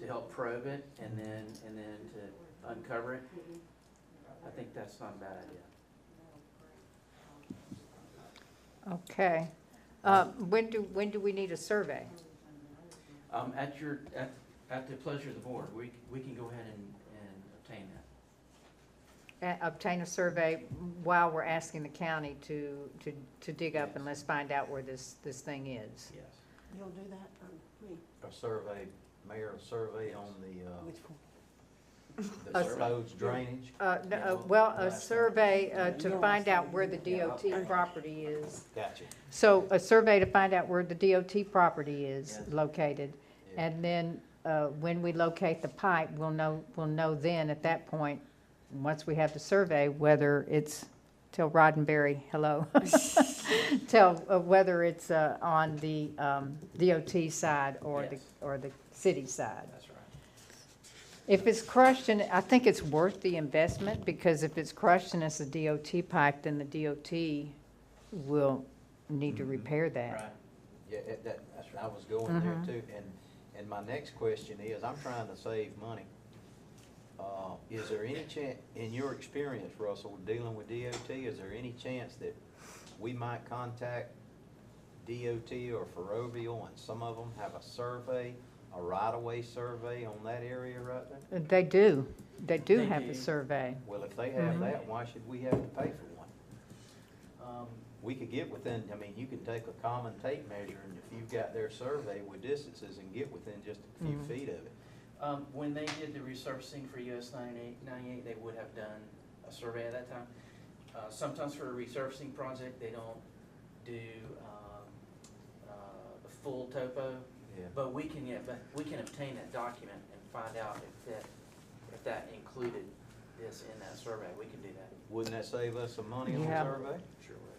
to help probe it and then to uncover it, I think that's not a bad idea. Okay. When do we need a survey? At the pleasure of the board, we can go ahead and obtain that. Obtain a survey while we're asking the county to dig up and let's find out where this thing is. Yes. You'll do that for me? A survey, Mayor, a survey on the, Which one? A the proposed drainage? Well, a survey to find out where the DOT property is. Gotcha. So a survey to find out where the DOT property is Yes. located. Yeah. And then when we locate the pipe, we'll know then at that point, once we have the survey, whether it's, tell Roddenberry, hello, tell whether it's on the DOT side or Yes. the city side. That's right. If it's crushed, and I think it's worth the investment, because if it's crushed and it's a DOT pipe, then the DOT will need to repair that. Right. Yeah, I was going there too, and my next question is, I'm trying to save money. Is there any chance, in your experience, Russell, dealing with DOT, is there any chance that we might contact DOT or Ferrovial, and some of them have a survey, a right-of-way survey on that area right there? They do They have a do. survey. Well, if they have that, why should we have to pay for one? We could get within, you can take a common tape measure, and if you've got their survey with distances, and get within just a few feet of it. When they did the resurfacing for US 98, they would have done a survey at that time. Sometimes for a resurfacing project, they don't do the full topo. Yeah. But we can obtain that document and find out if that included this in that survey. We can do that. Wouldn't that save us some money on the Yeah. survey? Sure would.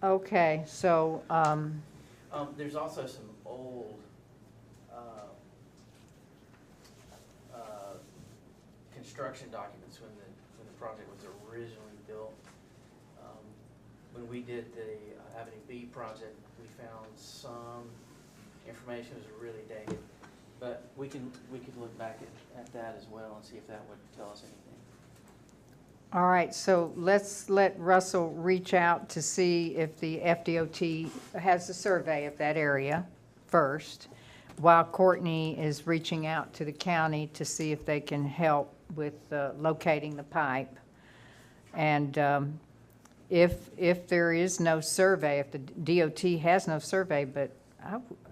Okay, so, There's also some old construction documents when the project was originally built. When we did the Avenue B project, we found some information was really dated. But we could look back at that as well and see if that would tell us anything. All right, so let's let Russell reach out to see if the FDOT has a survey of that area first, while Courtney is reaching out to the county to see if they can help with locating the pipe. And if there is no survey, if the DOT has no survey, but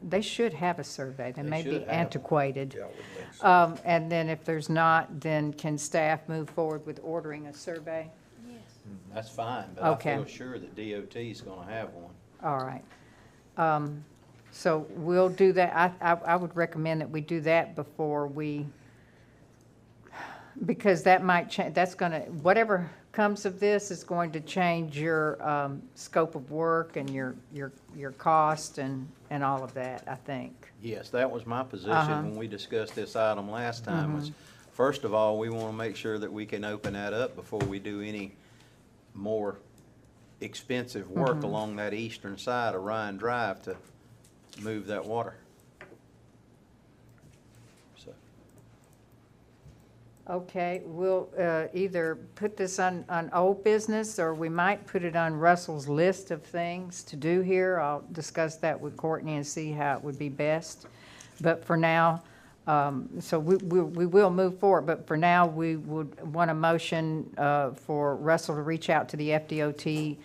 they should have a survey. They may should be have. antiquated. Yeah, I would think so. And then if there's not, then can staff move forward with ordering a survey? Yes. That's fine, but Okay. I feel sure that DOT is gonna have one. All right. So we'll do that. I would recommend that we do that before we, because that might change, that's gonna, whatever comes of this is going to change your scope of work and your cost and all of that, I think. Yes, that was my position Uh-huh. when we discussed this item last time, was, first of all, we wanna make sure that we can open that up before we do any more expensive work along that eastern side of Ryan Drive to move that water. So, Okay, we'll either put this on old business, or we might put it on Russell's list of things to do here. I'll discuss that with Courtney and see how it would be best. But for now, so we will move forward, but for now, we would want a motion for Russell to reach out to the FDOT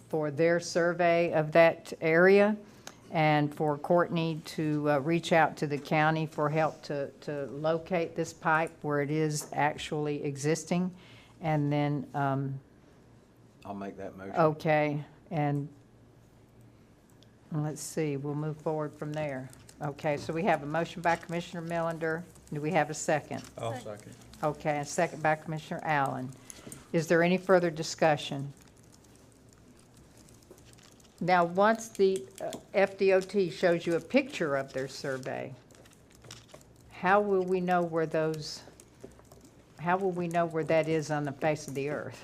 for their survey of that area, and for Courtney to reach out to the county for help to locate this pipe where it is actually existing. And then, I'll make that motion. okay, and let's see, we'll move forward from there. Okay, so we have a motion by Commissioner Millender. Do we have a second? I'll second. Okay, a second by Commissioner Allen. Is there any further discussion? Now, once the FDOT shows you a picture of their survey, how will we know where those, how will we know where that is on the face of the earth?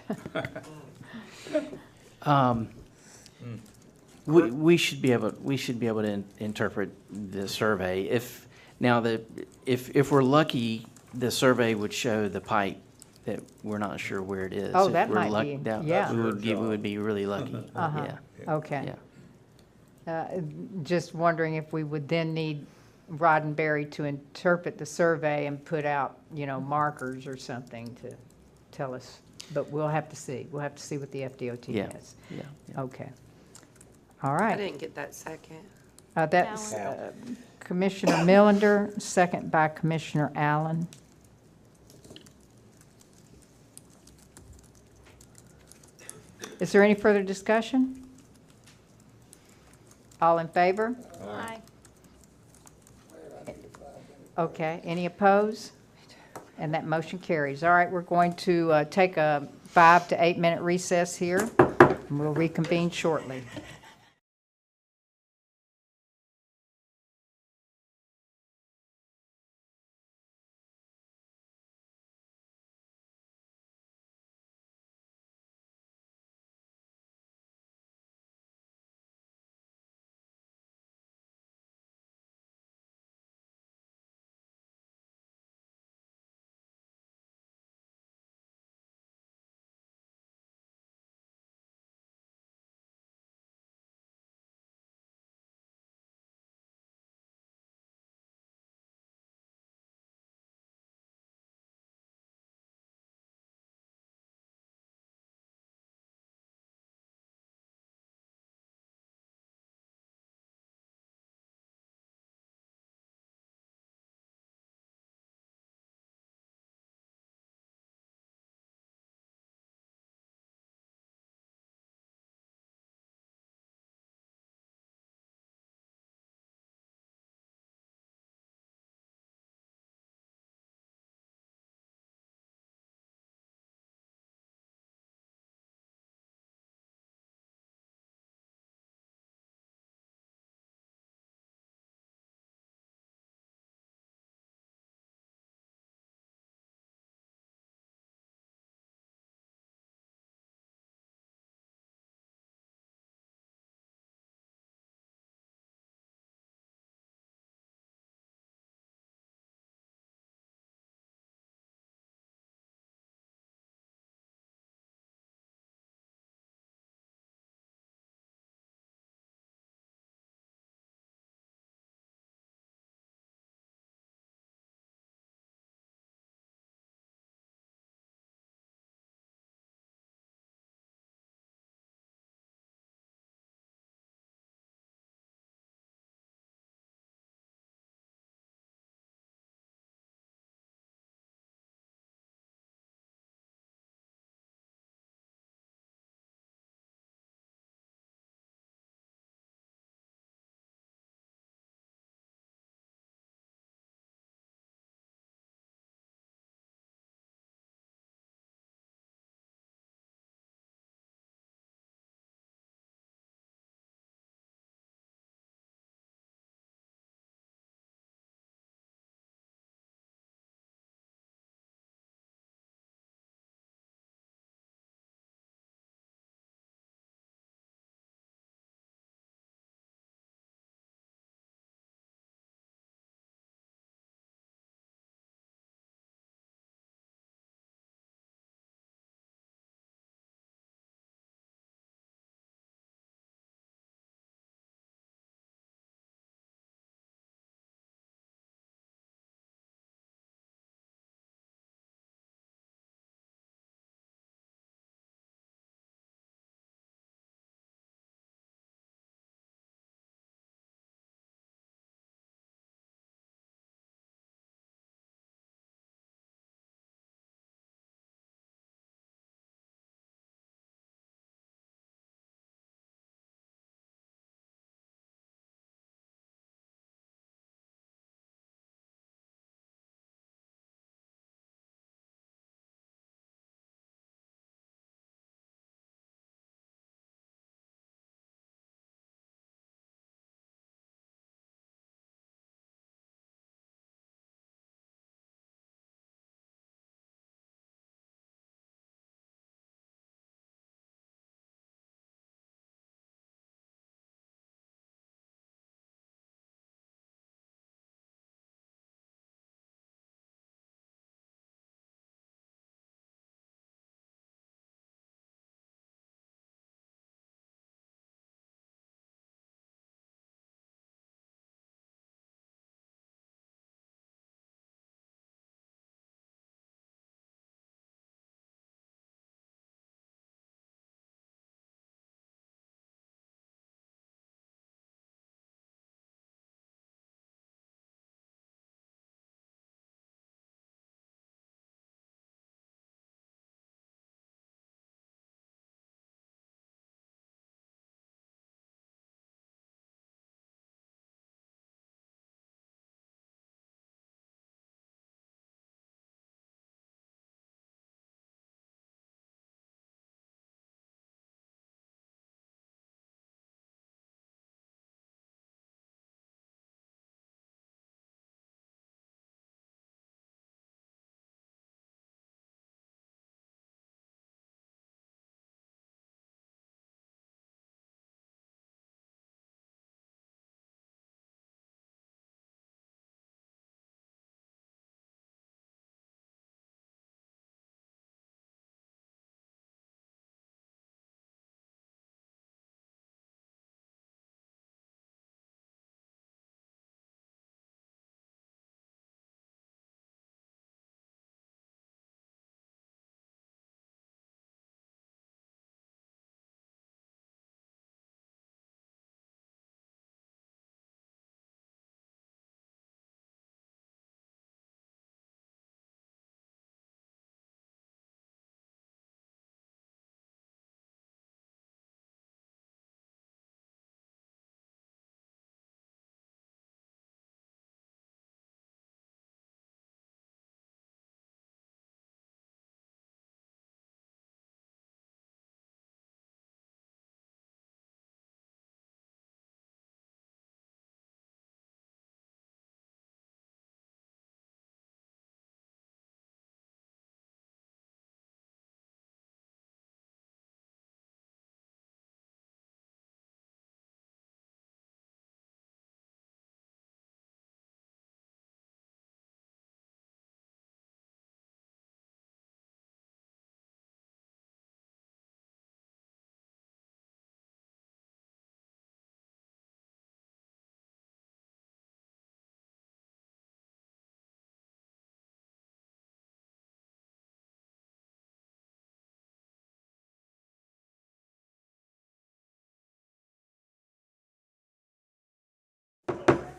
We should be able to interpret the survey. If we're lucky, the survey would show the pipe that we're not sure where it is. Oh, If that we're might luck- be- that- yeah. we would be really lucky. Uh-huh. Yeah. Okay. Yeah. Just wondering if we would then need Roddenberry to interpret the survey and put out, markers or something to tell us. But we'll have to see. We'll have to see what the FDOT Yeah. has. Yeah. Okay. All I right. didn't get that second. That's Allen. Commissioner Millender, second by Commissioner Allen. Is there any further discussion? All in favor? Aye. Okay, any opposed? And that motion carries. All right, we're going to take a 5 to 8 minute recess here, and we'll reconvene shortly.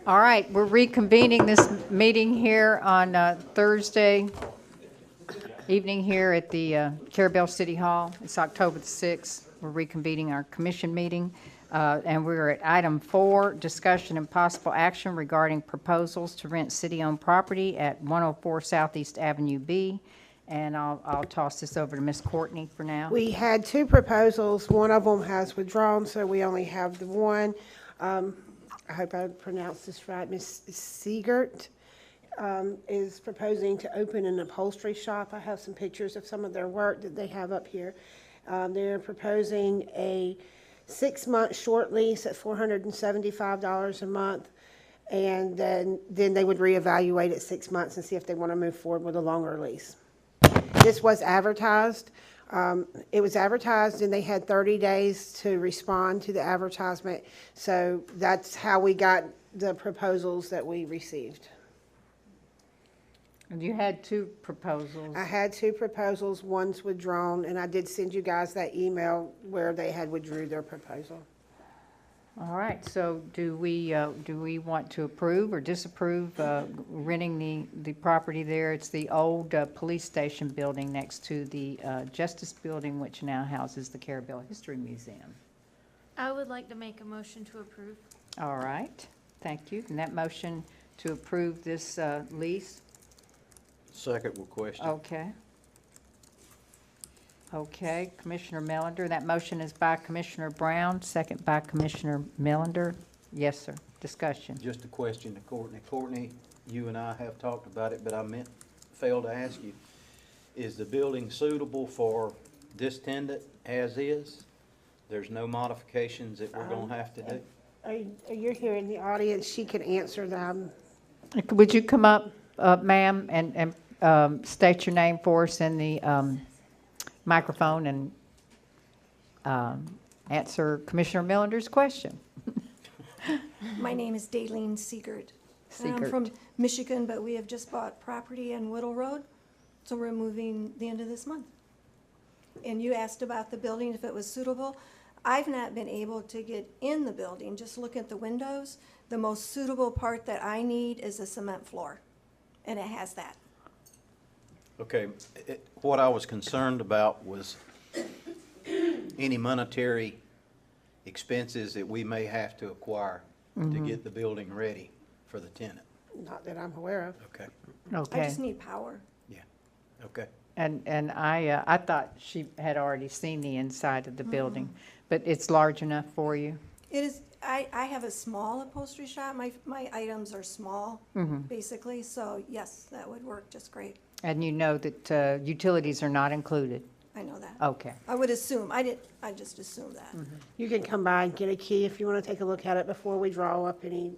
All right, we're reconvening this meeting here on Thursday evening here at the Carabelle City Hall. It's October the 6th. We're reconvening our commission meeting. And we're at item 4, discussion and possible action regarding proposals to rent city-owned property at 104 Southeast Avenue B. And I'll toss this over to Ms. Courtney for now. We had 2 proposals. One of them has withdrawn, so we only have the one. I hope I pronounced this right. Ms. Siegert is proposing to open an upholstery shop. I have some pictures of some of their work that they have up here. They're proposing a 6-month short lease at $475 a month, and then they would reevaluate at 6 months and see if they want to move forward with a longer lease. This was advertised. It was advertised, and they had 30 days to respond to the advertisement. So that's how we got the proposals that we received. And you had 2 proposals. I had 2 proposals. One's withdrawn, and I did send you guys that email where they had withdrew their proposal. All right, so do we want to approve or disapprove renting the property there? It's the old police station building next to the Justice Building, which now houses the Carabelle History Museum. I would like to make a motion to approve. All right, thank you. And that motion to approve this lease? Second with question. Okay. Okay, Commissioner Melander, that motion is by Commissioner Brown, second by Commissioner Melander. Yes, sir. Discussion. Just a question to Courtney. Courtney, you and I have talked about it, but I failed to ask you, is the building suitable for this tenant as is? There's no modifications that we're gonna have to do? You're here in the audience. She can answer them. Would you come up, ma'am, and state your name for us in the microphone and answer Commissioner Millender's question? My name is Daylene Siegert. I'm Siegert. from Michigan, but we have just bought property on Whittle Road, so we're moving the end of this month. And you asked about the building, if it was suitable. I've not been able to get in the building, just look at the windows. The most suitable part that I need is a cement floor, and it has that. Okay, what I was concerned about was any monetary expenses that we may have to acquire to get the building ready for the tenant. Not that I'm aware of. Okay, I Okay. just need power. okay. And I thought she had already seen the inside of the building, but it's large enough for you? It is, I have a small upholstery shop. My items are small, basically, so yes, that would work just great. And you know that utilities are not included? I know that. Okay. I would assume, I just assumed that. You can come by and get a key if you want to take a look at it before we draw up any,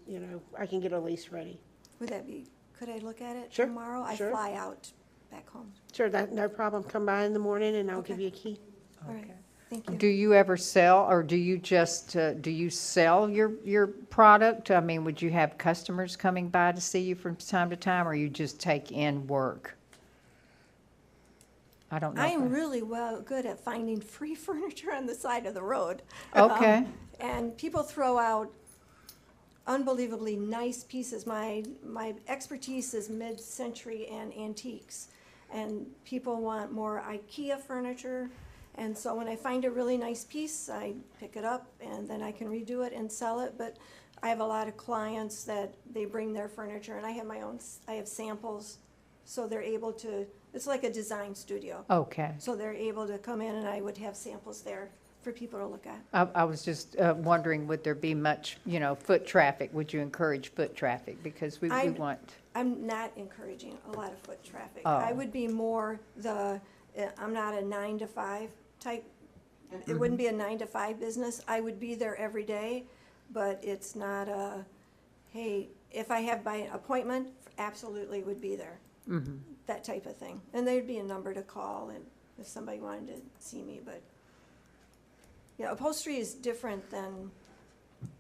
I can get a lease ready. Would that be, could I look at it Sure, tomorrow? sure. I fly out back home. Sure, no problem. Come by in the morning and I'll Okay. give you a key. All right, thank you. Do you ever sell, or do you just, do you sell your product? I mean, would you have customers coming by to see you from time to time, or you just take in work? I don't know. I am really good at finding free furniture on the side of the road. Okay. And people throw out unbelievably nice pieces. My expertise is mid-century and antiques. And people want more IKEA furniture. And so when I find a really nice piece, I pick it up and then I can redo it and sell it. But I have a lot of clients that they bring their furniture, and I have samples. So they're able to, it's like a design studio. Okay. So they're able to come in and I would have samples there for people to look at. I was just wondering, would there be much, foot traffic? Would you encourage foot traffic? Because we want... I'm not encouraging a lot of foot traffic. Oh. I would be more I'm not a 9 to 5 type. It wouldn't be a 9 to 5 business. I would be there every day, but it's not hey, if I have my appointment, absolutely would be there. That type of thing. And there'd be a number to call and if somebody wanted to see me, but yeah, upholstery is different than,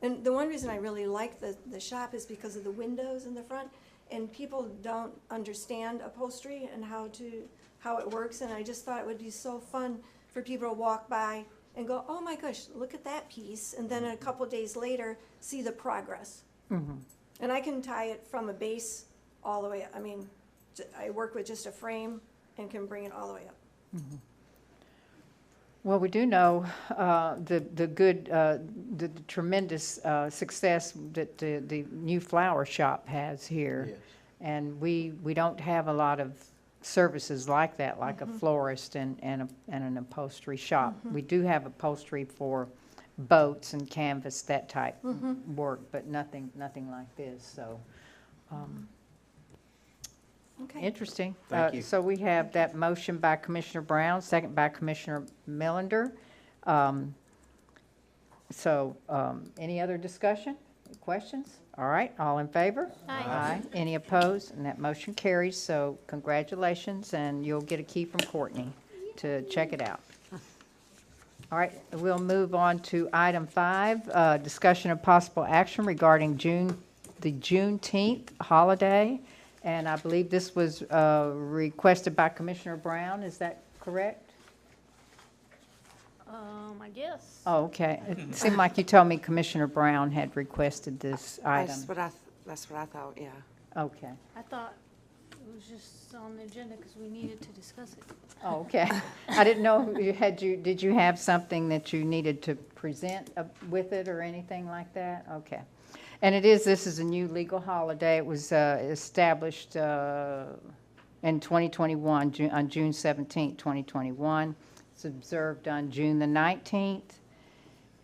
and the one reason I really like the shop is because of the windows in the front, and people don't understand upholstery and how it works, and I just thought it would be so fun for people to walk by and go, oh my gosh, look at that piece, and then a couple days later, see the progress. And I can tie it from a base all the way up. I mean, I work with just a frame and can bring it all the way up. Well, we do know the good, the tremendous success that the new flower shop has here. Yes. And we don't have a lot of services like that, like a florist and an upholstery shop. We do have upholstery for boats and canvas, that type work, but nothing like this, so. Okay. Interesting. Thank you. So we have that motion by Commissioner Brown, second by Commissioner Melander. Any other discussion, questions? All right, all in favor? Aye. Any opposed? And that motion carries, so congratulations, and you'll get a key from Courtney to check it out. All right, we'll move on to item 5, discussion of possible action regarding the Juneteenth holiday. And I believe this was requested by Commissioner Brown, is that correct? I guess. Oh, okay. It seemed like you told me Commissioner Brown had requested this item. That's what I thought, yeah. Okay. I thought it was just on the agenda because we needed to discuss it. Oh, okay. I didn't know, did you have something that you needed to present with it or anything like that? Okay. And this is a new legal holiday. It was established in 2021, on June 17th, 2021. It's observed on June the 19th.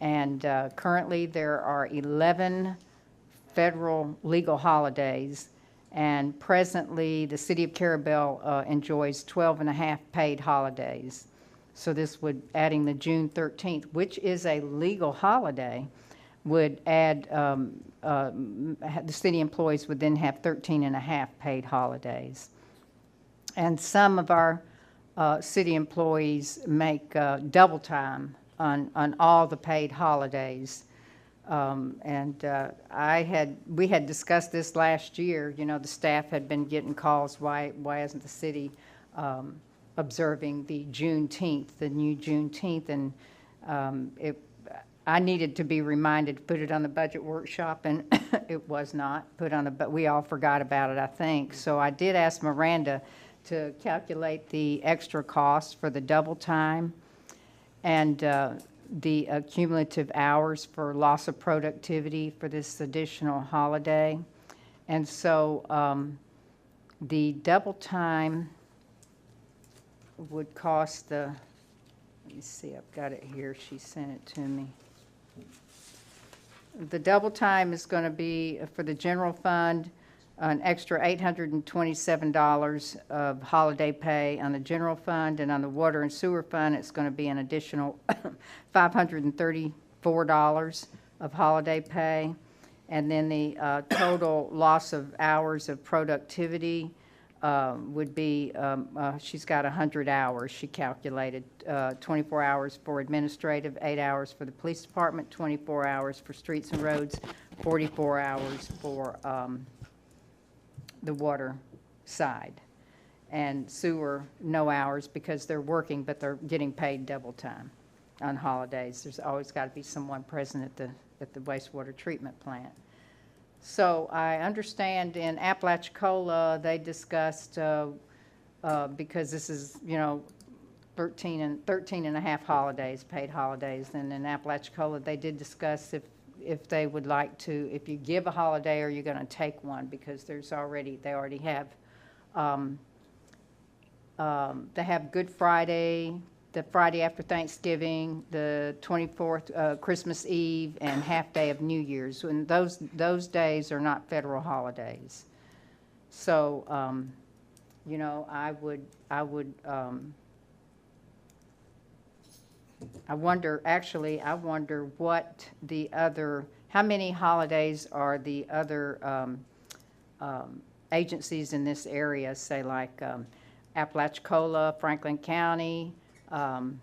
And currently there are 11 federal legal holidays. And presently, the city of Carrabelle enjoys 12 and a half paid holidays. So this would, adding the June 13th, which is a legal holiday, would add, the city employees would then have 13 and a half paid holidays. And some of our city employees make double time on all the paid holidays. We had discussed this last year. You know, the staff had been getting calls, why isn't the city observing the Juneteenth, the new Juneteenth? And I needed to be reminded to put it on the budget workshop, and it was not put on but we all forgot about it, I think. So I did ask Miranda to calculate the extra cost for the double time and the cumulative hours for loss of productivity for this additional holiday. And so the double time would cost let me see, I've got it here, she sent it to me. The double time is going to be for the general fund, an extra $827 of holiday pay on the general fund, and on the water and sewer fund, it's going to be an additional $534 of holiday pay. And then the total loss of hours of productivity would be, she's got 100 hours, she calculated, 24 hours for administrative, 8 hours for the police department, 24 hours for streets and roads, 44 hours for the water side. And sewer, no hours because they're working, but they're getting paid double time on holidays. There's always got to be someone present at the wastewater treatment plant. So I understand in Apalachicola, they discussed, because this is, 13 and a half holidays, paid holidays. And in Apalachicola, they did discuss if they would like to, if you give a holiday, or you're going to take one, because they already have, they have Good Friday, the Friday after Thanksgiving, the 24th, Christmas Eve, and half day of New Year's. And those days are not federal holidays. So, I wonder what how many holidays are the other agencies in this area, say like Apalachicola, Franklin County, Bluntstown,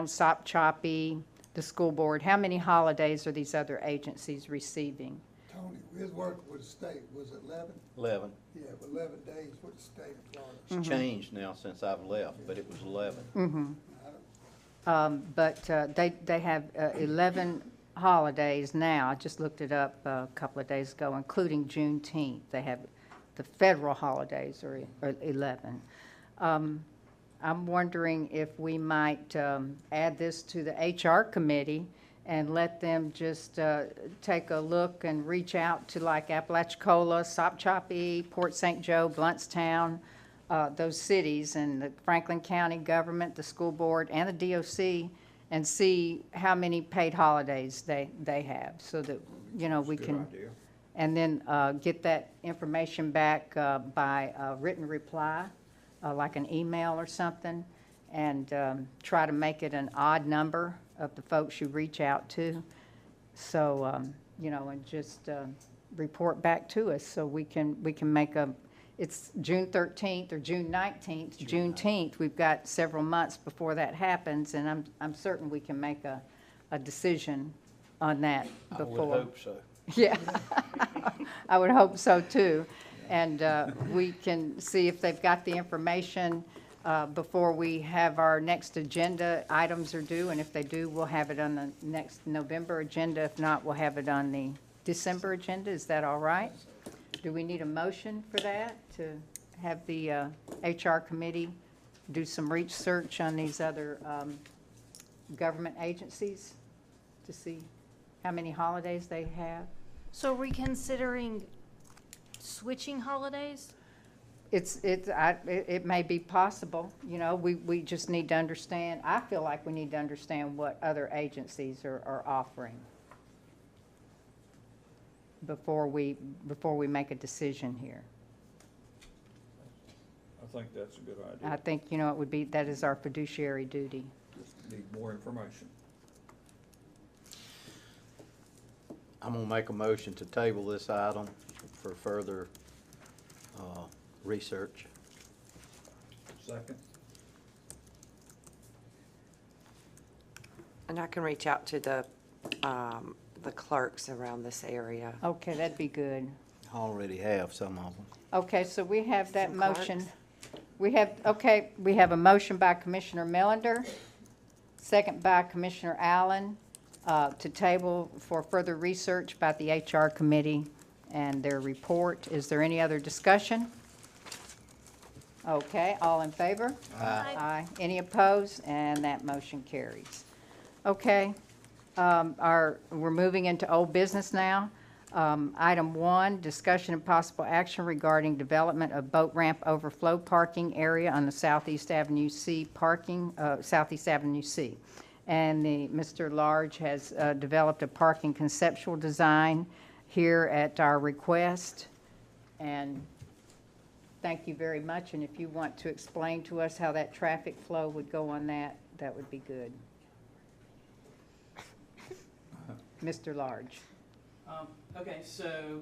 Sopchoppy, the school board. How many holidays are these other agencies receiving? Tony, his work with the state, was it 11? 11. Yeah, 11 days with the state of Florida. It's changed now since I've left, but it was 11. But they have 11 holidays now. I just looked it up a couple of days ago, including Juneteenth. They have the federal holidays are 11. I'm wondering if we might add this to the HR committee and let them just take a look and reach out to like Apalachicola, Sopchoppy, Port St. Joe, Bluntstown, those cities, and the Franklin County government, the school board, and the DOC, and see how many paid holidays they have, so that, you know, we can. And then get that information back by a written reply, like an email or something, and try to make it an odd number of the folks you reach out to. So, you know, and just report back to us so we can make a, it's June 13th or June 19th, Juneteenth. We've got several months before that happens, and I'm certain we can make a decision on that before. I would hope so. Yeah, I would hope so too. And we can see if they've got the information before we have our next agenda items are due. And if they do, we'll have it on the next November agenda. If not, we'll have it on the December agenda. Is that all right? Do we need a motion for that, to have the HR committee do some research on these other government agencies to see how many holidays they have? So are we considering switching holidays? It may be possible, you know, we just need to understand, I feel like we need to understand what other agencies are offering before we make a decision here. I think that's a good idea. I think, you know, it would be, that is our fiduciary duty. Just need more information. I'm gonna make a motion to table this item for further research. Second. And I can reach out to the clerks around this area. Okay, that'd be good. Already have some of them. Okay, so we have that Some motion. clerks. We have a motion by Commissioner Melander, second by Commissioner Allen, to table for further research about the HR committee and their report. Is there any other discussion? Okay, all in favor? Aye. Aye. Any opposed? And that motion carries. Okay, we're moving into old business now. Item 1, discussion and possible action regarding development of boat ramp overflow parking area on the Southeast Avenue C Southeast Avenue C. And Mr. Large has developed a parking conceptual design here at our request. And thank you very much. And if you want to explain to us how that traffic flow would go on that, that would be good. Mr. Large. Okay, so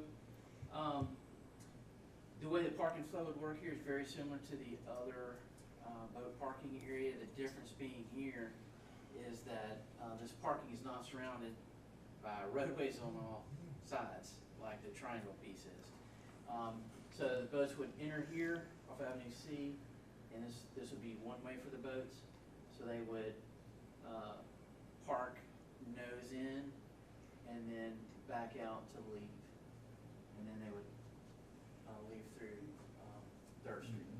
the way the parking flow would work here is very similar to the other boat parking area. The difference being here is that this parking is not surrounded by roadways on all sides, like the triangle piece is. So the boats would enter here off Avenue C, and this would be one way for the boats. So they would park nose in and then back out to leave. And then they would leave through 3rd Street,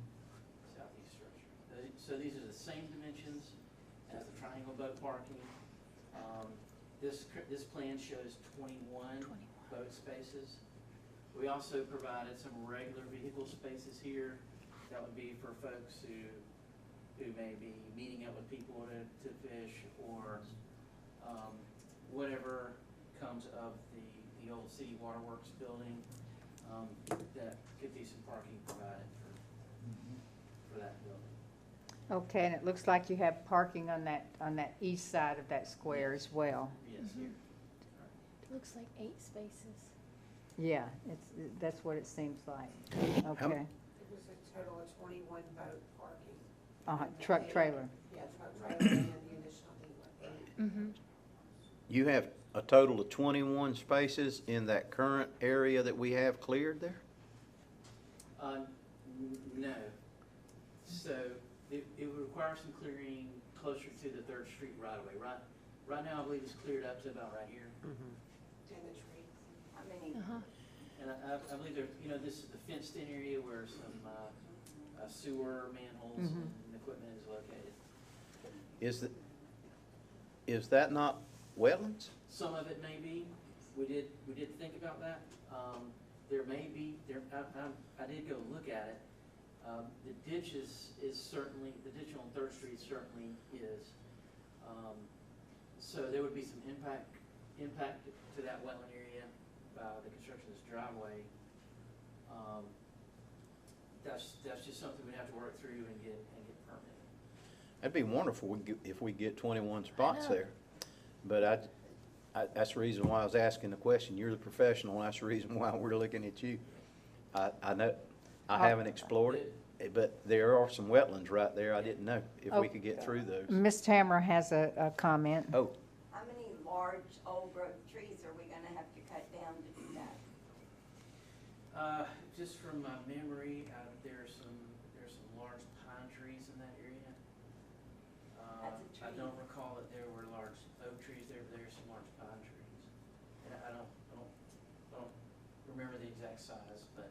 southeast structure. So these are the same dimensions as the triangle boat parking. This plan shows 21 boat spaces. We also provided some regular vehicle spaces here. That would be for folks who may be meeting up with people to fish, or whatever comes of the old city waterworks building. That could be some parking provided for that building. Okay, and it looks like you have parking on that east side of that square as well. Yes, here. It looks like 8 spaces. Yeah, that's what it seems like. Okay. It was a total of 21 boat parking. Truck trailer. Yeah, truck trailer and the additional thing. Mm-hmm. You have a total of 21 spaces in that current area that we have cleared there? No. So it would require some clearing closer to the 3rd Street right away, right Right now, I believe it's cleared up to about right here. How many? And I believe there, you know, this is the fenced-in area where some sewer manholes and equipment is located. Is that not wetlands? Some of it may be. We did think about that. There may be, I did go look at it. The ditch is certainly, the ditch on Third Street certainly is. So there would be some impact to that wetland area by the construction of this driveway. That's just something we'd have to work through and get permitted. That'd be wonderful if we get 21 spots there. But that's the reason why I was asking the question. You're the professional, that's the reason why we're looking at you. I know, I haven't explored it, but there are some wetlands right there. I didn't know if we could get through those. Ms. Tamara has a comment. Oh, How many large old growth trees are we gonna have to cut down to do that? Just from my memory, there's some large pine trees in that area. That's a I tree. don't recall that there were large oak trees there, but there's some large pine trees. And I don't remember the exact size, but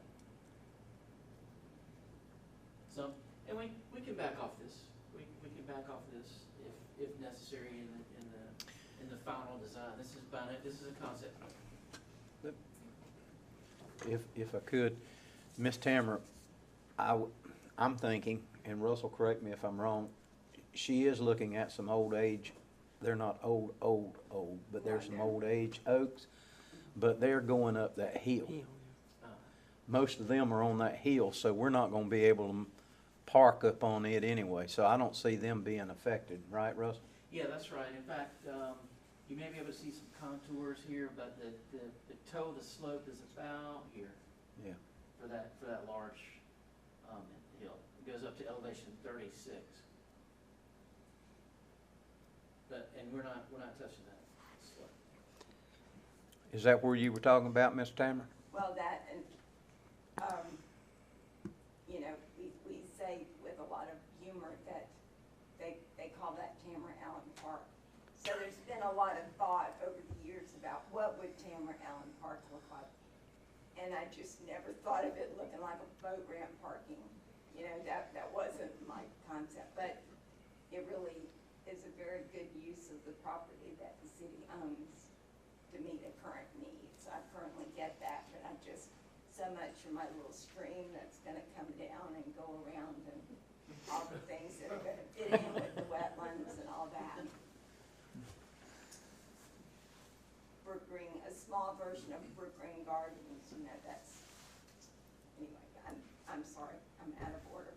some, and we can back off this. We can back off this if necessary in the final design. This is a concept. if I could, Miss Tamara, I'm thinking, and Russell, correct me if I'm wrong, she is looking at some old age, they're not old, but there's some old age oaks, but they're going up that hill. Most of them are on that hill, so we're not gonna be able to park up on it anyway, so I don't see them being affected, right, Russell? Yeah, that's right. In fact, you may be able to see some contours here, but the toe of the slope is about here. Yeah. For that large hill. It goes up to elevation 36. And we're not touching that slope. Is that where you were talking about, Miss Tamara? Well, that, and, you know, we say with a lot of humor that they call that Tamara Allen Park. So there's been a lot of thought over the years about what would Tamara Allen Park look like. And I just never thought of it looking like a boat ramp parking. You know, that wasn't my concept, but it really is a very good use of the property that the city owns to meet a current need. So I currently get that, but I just, so much for my little stream that's gonna come down and go around and all the things that are gonna fit in with the wetlands and all that. Brook Green, a small version of Brook Green Gardens, you know, that's, anyway, I'm sorry, I'm out of order.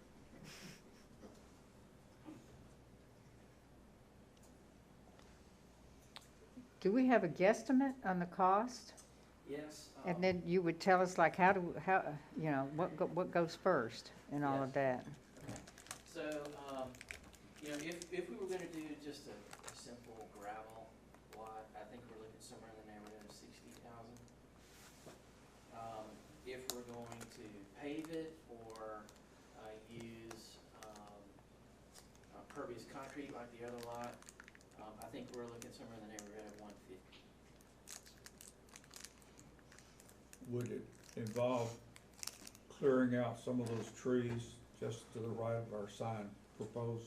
Do we have a guesstimate on the cost? Yes. And then you would tell us like how, you know, what goes first and all of that. So, you know, if we were gonna do just a simple gravel lot, I think we're looking somewhere in the neighborhood of 60,000. If we're going to pave it or use pervious concrete like the other lot, I think we're looking somewhere in the neighborhood of 150. Would it involve clearing out some of those trees just to the right of our sign proposed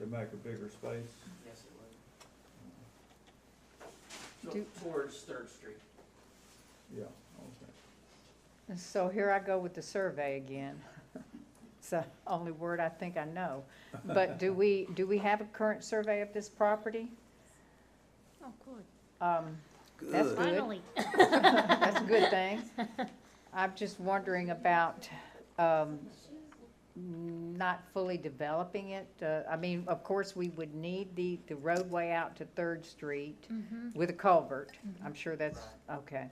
to make a bigger space? Yes, it would. Towards Third Street. Yeah, okay. And so here I go with the survey again. It's the only word I think I know. But do we have a current survey of this property? Oh, good. That's good. Finally. That's a good thing. I'm just wondering about not fully developing it. I mean, of course, we would need the roadway out to Third Street with a culvert. I'm sure that's, okay.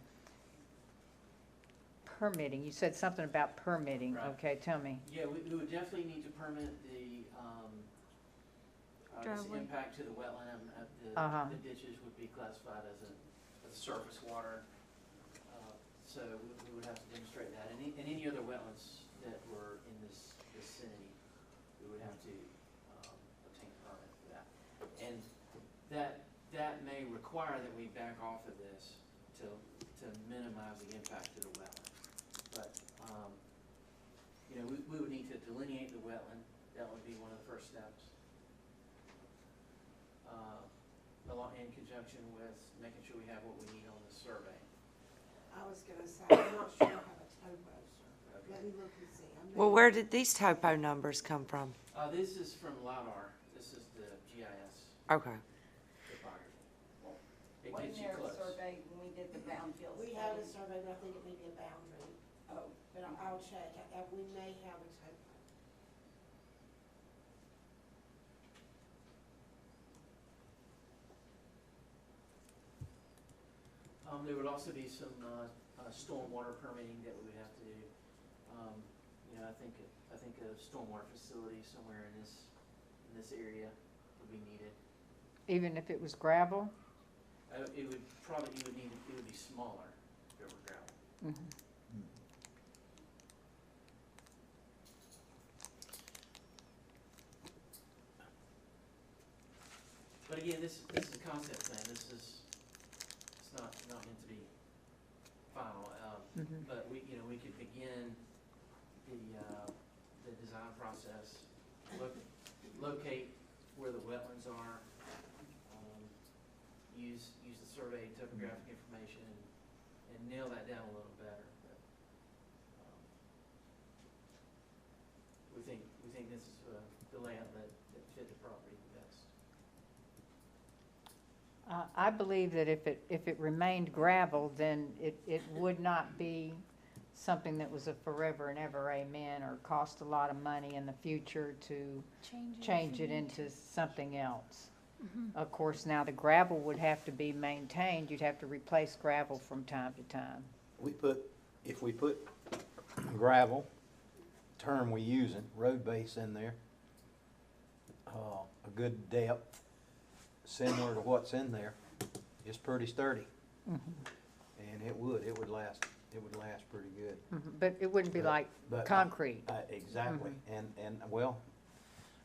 Permitting, you said something about permitting. Right. Okay, tell me. Yeah, we would definitely need to permit this Driveway. impact to the wetland. The ditches would be classified as a surface water. So we would have to demonstrate that. And any other wetlands that were in this vicinity, we would have to obtain a permit for that. And require that we back off of this to minimize the impact to the wetland. But, you know, we would need to delineate the wetland. That would be one of the first steps. Along in conjunction with making sure we have what we need on the survey. I was gonna say, I'm not sure I have a topo, sir. Let me look and see. Well, where did these topo numbers come from? This is from LiDAR. This is the GIS Okay. topography. It Wasn't gets you there a close. survey when we did the Boundfield We study? have a survey, but I think it may be a boundary, Oh, but I'll check. We may have a topo. There would also be some stormwater permitting that we would have to do. You know, I think a stormwater facility somewhere in this area would be needed. Even if it was gravel? It would be smaller if it were gravel. Mhm. But again, this is a concept plan. It's not meant to be final. Mhm. But we could begin the design process, locate where the wetlands are, use the survey topographic information and nail that down a little better. But, we think this is the layout that fit the property best. I believe that if it remained gravel, then it would not be something that was a forever and ever amen or cost a lot of money in the future to change it into something else. Mhm. Of course, now the gravel would have to be maintained. You'd have to replace gravel from time to time. If we put gravel, term we using, road base in there, a good depth, similar to what's in there, it's pretty sturdy. And it would last pretty good. But it wouldn't be like But concrete. Exactly, and well,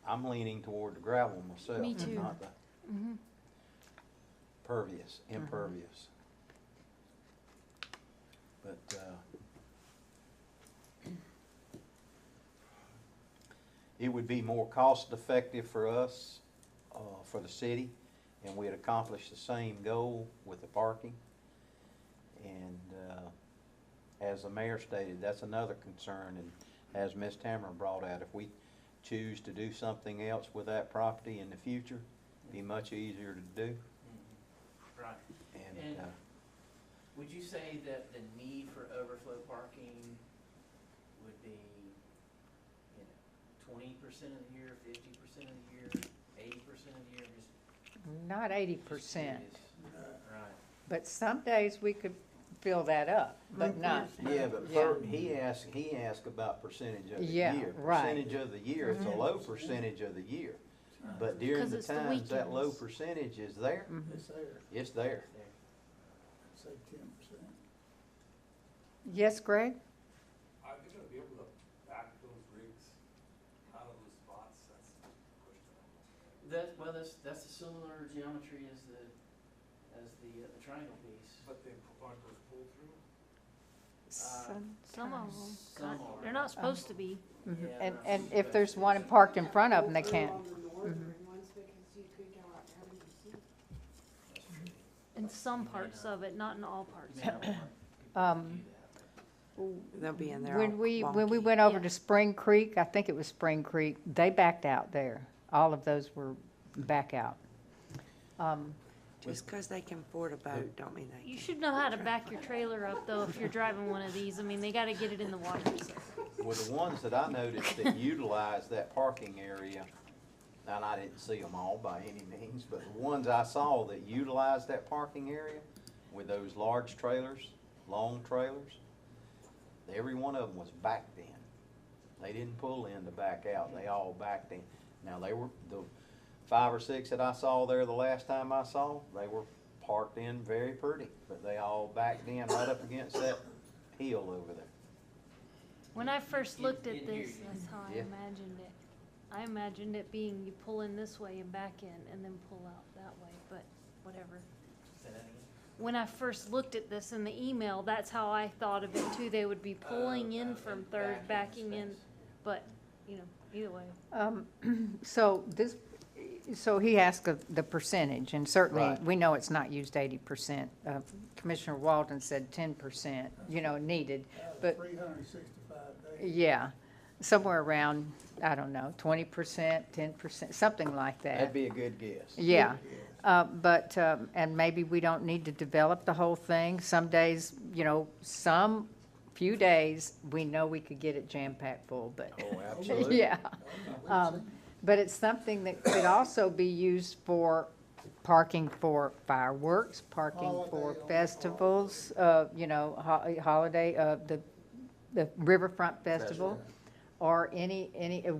I'm leaning toward the gravel myself. Me too. Not the Mhm. impervious. But, it would be more cost-effective for us, for the city, and we'd accomplish the same goal with the parking. And, as the mayor stated, that's another concern, and as Ms. Tamara brought out, if we choose to do something else with that property in the future, it'd be much easier to do. Right. And, Would you say that the need for overflow parking would be, 20% of the year, 50% of the year, 80% of the year? Not 80%, Right. but some days we could fill that up, but not. yeah, but he asked about percentage of the Yeah, year. right. Percentage of the year, it's a low percentage of the year. But during 'Cause the it's the times that low weekends. percentage is there, It's there, it's there. say 10%. Yes, Greg? Are they gonna be able to back those rigs out of those spots? That's the question. That's a similar geometry as the triangle piece. But they aren't those pull through? Some of them. Some are. They're not supposed to be. Mhm. Yeah, And if there's one parked in front of them, they can't. On the northern ones, because you could go out there and see. In some parts of it, not in all parts You may of not it. want to do that. They'll be in there all When we wonky. went over Yeah. to Spring Creek, I think it was Spring Creek, they backed out there. All of those were back out. Just because they can afford a boat, don't mean they You should know how to back your trailer up, though, if you're driving one of these. I mean, they gotta get it in the water, so. Well, the ones that I noticed that utilize that parking area, and I didn't see them all by any means, but the ones I saw that utilized that parking area with those large trailers, long trailers, every one of them was backed in. They didn't pull in to back out, they all backed in. Now, they were, the 5 or 6 that I saw there the last time I saw, they were parked in very pretty, but they all backed in right up against that hill over there. When I first looked at In here, this, that's how I yeah. imagined it. I imagined it being you pull in this way and back in, and then pull out that way, but whatever. when I first looked at this in the email, that's how I thought of it too. They would be pulling in from Third, backing in, but, you know, either way. So he asked of the percentage, and certainly, Right. we know it's not used 80%. Commissioner Walden said 10%, you know, needed, but, 365 days. yeah, somewhere around, I don't know, 20%, 10%, something like that. That'd be a good guess. Yeah, and maybe we don't need to develop the whole thing. Some days, you know, some few days, we know we could get it jam-packed full, but. Oh, absolutely. Yeah. But it's something that could also be used for parking for fireworks, parking for festivals, you know, holiday, the Riverfront Festival, or any,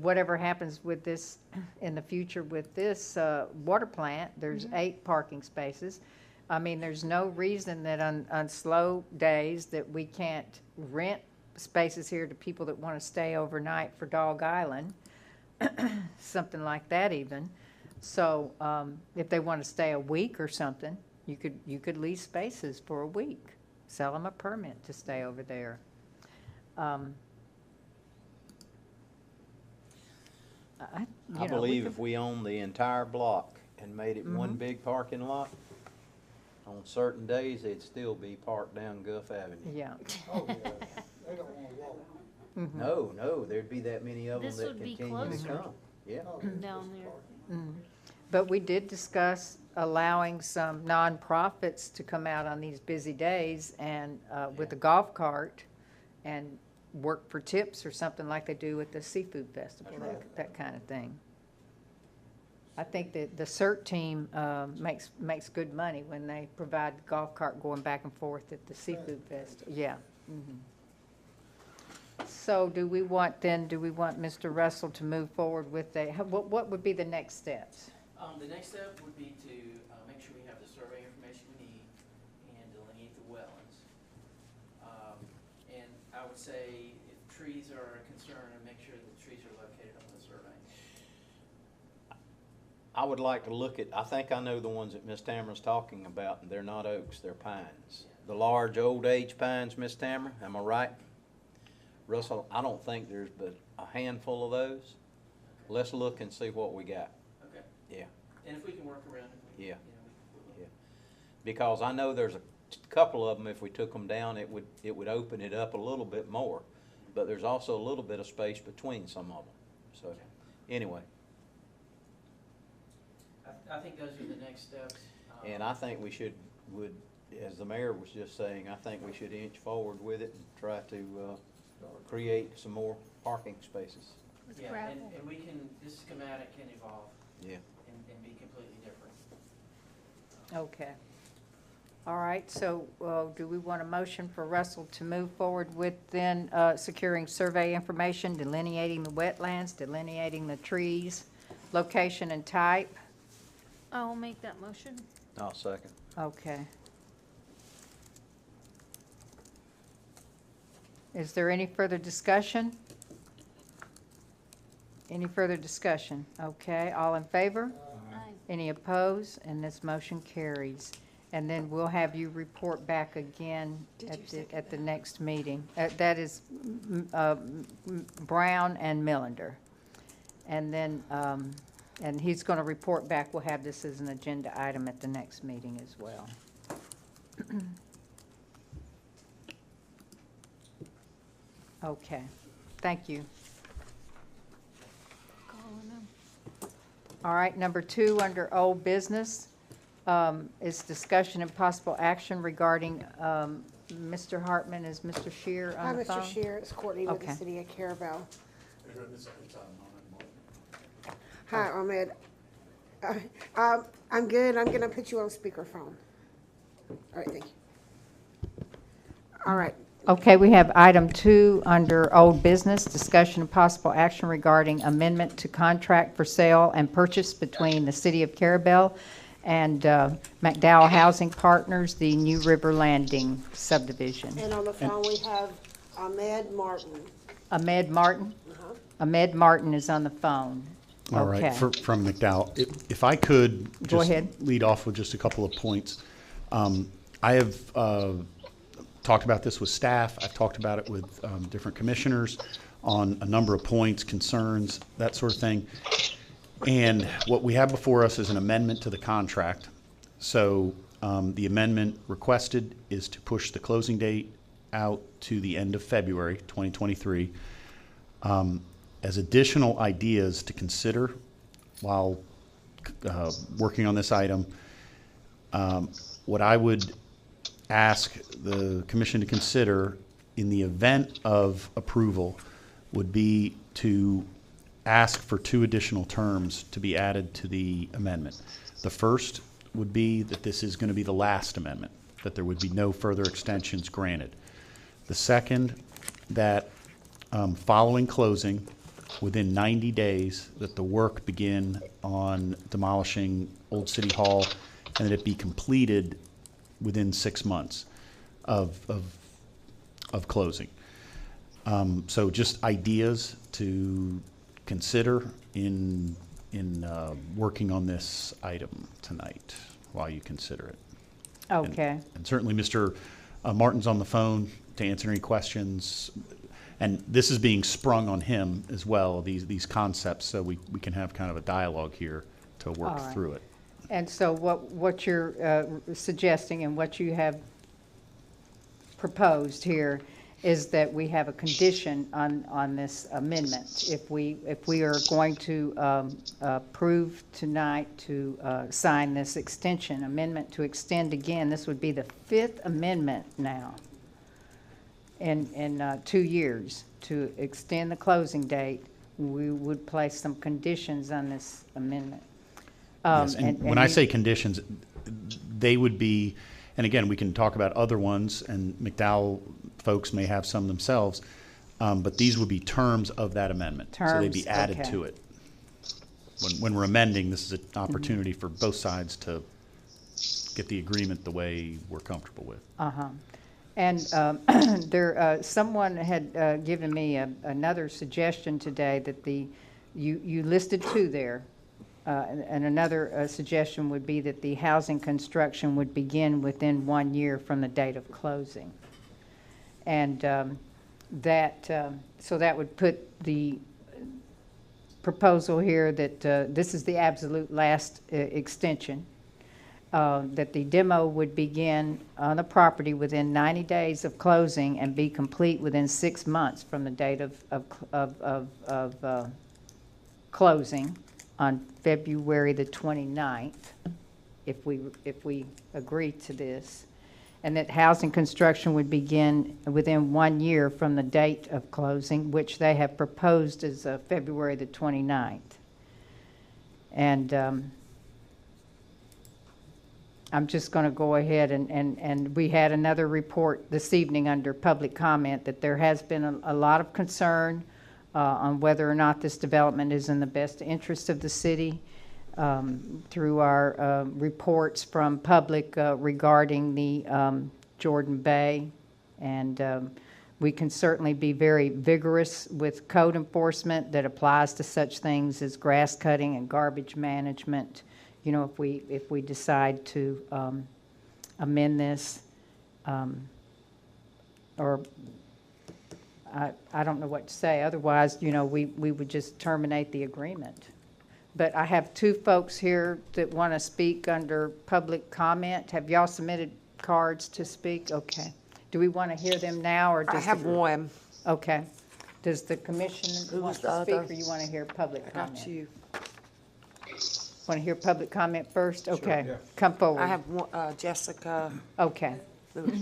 whatever happens with this in the future with this water plant. There's 8 parking spaces. I mean, there's no reason that on slow days that we can't rent spaces here to people that want to stay overnight for Dog Island, something like that even. So if they want to stay a week or something, you could lease spaces for a week, sell them a permit to stay over there. I believe if we owned the entire block and made it one big parking lot, on certain days, they'd still be parked down Guff Avenue. Yeah. Oh, yeah, they don't wanna walk. No, there'd be that many of them This that would be continue to closer. come. Yeah. Oh, there's Down just there. parking. But we did discuss allowing some nonprofits to come out on these busy days and with a golf cart and work for tips or something like they do with the seafood festival, that kind of thing. I think that the CERT team makes good money when they provide the golf cart going back and forth at the seafood festival. Yeah. So do we want Mr. Russell to move forward with what would be the next steps? The next step would be to make sure we have the survey information we need and delineate the wetlands. And I would say if trees are a concern, and make sure the trees are located on the survey. I would like to look at, I think I know the ones that Miss Tamara's talking about, and they're not oaks, they're pines. The large old age pines, Miss Tamara, am I right? Russell, I don't think there's but a handful of those. Let's look and see what we got. Okay. Yeah. And if we can work around it, we, Yeah. you know, we will. Yeah. Because I know there's a couple of them, if we took them down, it would open it up a little bit more. But there's also a little bit of space between some of them. So, anyway. I think those are the next steps. And I think we would, as the mayor was just saying, I think we should inch forward with it and try to create some more parking spaces. Yeah, and we can, this schematic can evolve. Yeah. And be completely different. Okay. All right, so do we want a motion for Russell to move forward with then securing survey information, delineating the wetlands, delineating the trees, location and type? I'll make that motion. I'll second. Okay. Is there any further discussion? Any further discussion? Okay, all in favor? Aye. Any opposed? And this motion carries. And then we'll have you report back again at the next meeting. That is Brown and Millender. And then, and he's going to report back. We'll have this as an agenda item at the next meeting as well. Okay, thank you. Calling him. All right, number 2 under old business is discussion and possible action regarding Mr. Hartman. Is Mr. Shear Hi, on the phone? Mr. Shear, it's Courtney with the Okay. city of Carrabelle. Hi, Ahmed. I'm good. I'm gonna put you on speakerphone. All right, thank you. All right. Okay, we have item 2 under old business, discussion and possible action regarding amendment to contract for sale and purchase between the city of Carabelle and McDowell Housing Partners, the New River Landing subdivision. And on the phone, we have Ahmed Martin. Ahmed Martin? Ahmed Martin is on the phone. All right, Okay. from McDowell. If I could Go just ahead. lead off with just a couple of points. I have talked about this with staff. I've talked about it with different commissioners on a number of points, concerns, that sort of thing. And what we have before us is an amendment to the contract. So the amendment requested is to push the closing date out to the end of February 2023. As additional ideas to consider while working on this item, what I would ask the commission to consider in the event of approval would be to ask for 2 additional terms to be added to the amendment. The first would be that this is going to be the last amendment, that there would be no further extensions granted. The second, that following closing, within 90 days, that the work begin on demolishing Old City Hall and that it be completed within 6 months of closing. So just ideas to consider in working on this item tonight while you consider it. Okay. And certainly Mr. Martin's on the phone to answer any questions. And this is being sprung on him as well, these concepts, so we can have kind of a dialogue here to work through it. And so what you're suggesting and what you have proposed here is that we have a condition on this amendment. If we are going to approve tonight to sign this extension amendment to extend again, this would be the 5th amendment now in 2 years to extend the closing date. We would place some conditions on this amendment. Yes, and when I say conditions, they would be, and again, we can talk about other ones, and McDowell folks may have some themselves, but these would be terms of that amendment. So they'd be added to it. When we're amending, this is an opportunity for both sides to get the agreement the way we're comfortable with. Uh-huh. And someone had given me another suggestion today that you listed 2 there. And another suggestion would be that the housing construction would begin within 1 year from the date of closing. And so that would put the proposal here that this is the absolute last extension, that the demo would begin on the property within 90 days of closing and be complete within 6 months from the date of closing on February the 29th, if we agree to this, and that housing construction would begin within 1 year from the date of closing, which they have proposed as February the 29th. And I'm just going to go ahead and we had another report this evening under public comment that there has been a lot of concern on whether or not this development is in the best interest of the city through our reports from public regarding the Jordan Bay. And we can certainly be very vigorous with code enforcement that applies to such things as grass cutting and garbage management. You know, if we decide to amend this, or I don't know what to say. Otherwise, you know, we would just terminate the agreement. But I have 2 folks here that want to speak under public comment. Have y'all submitted cards to speak? Okay. Do we want to hear them now, or does I have one. Okay. Does the commission want to speak, or you want to hear public comment? Got you. Want to hear public comment first? Okay. yeah. Come forward. I have one, Jessica. Okay. Lewis.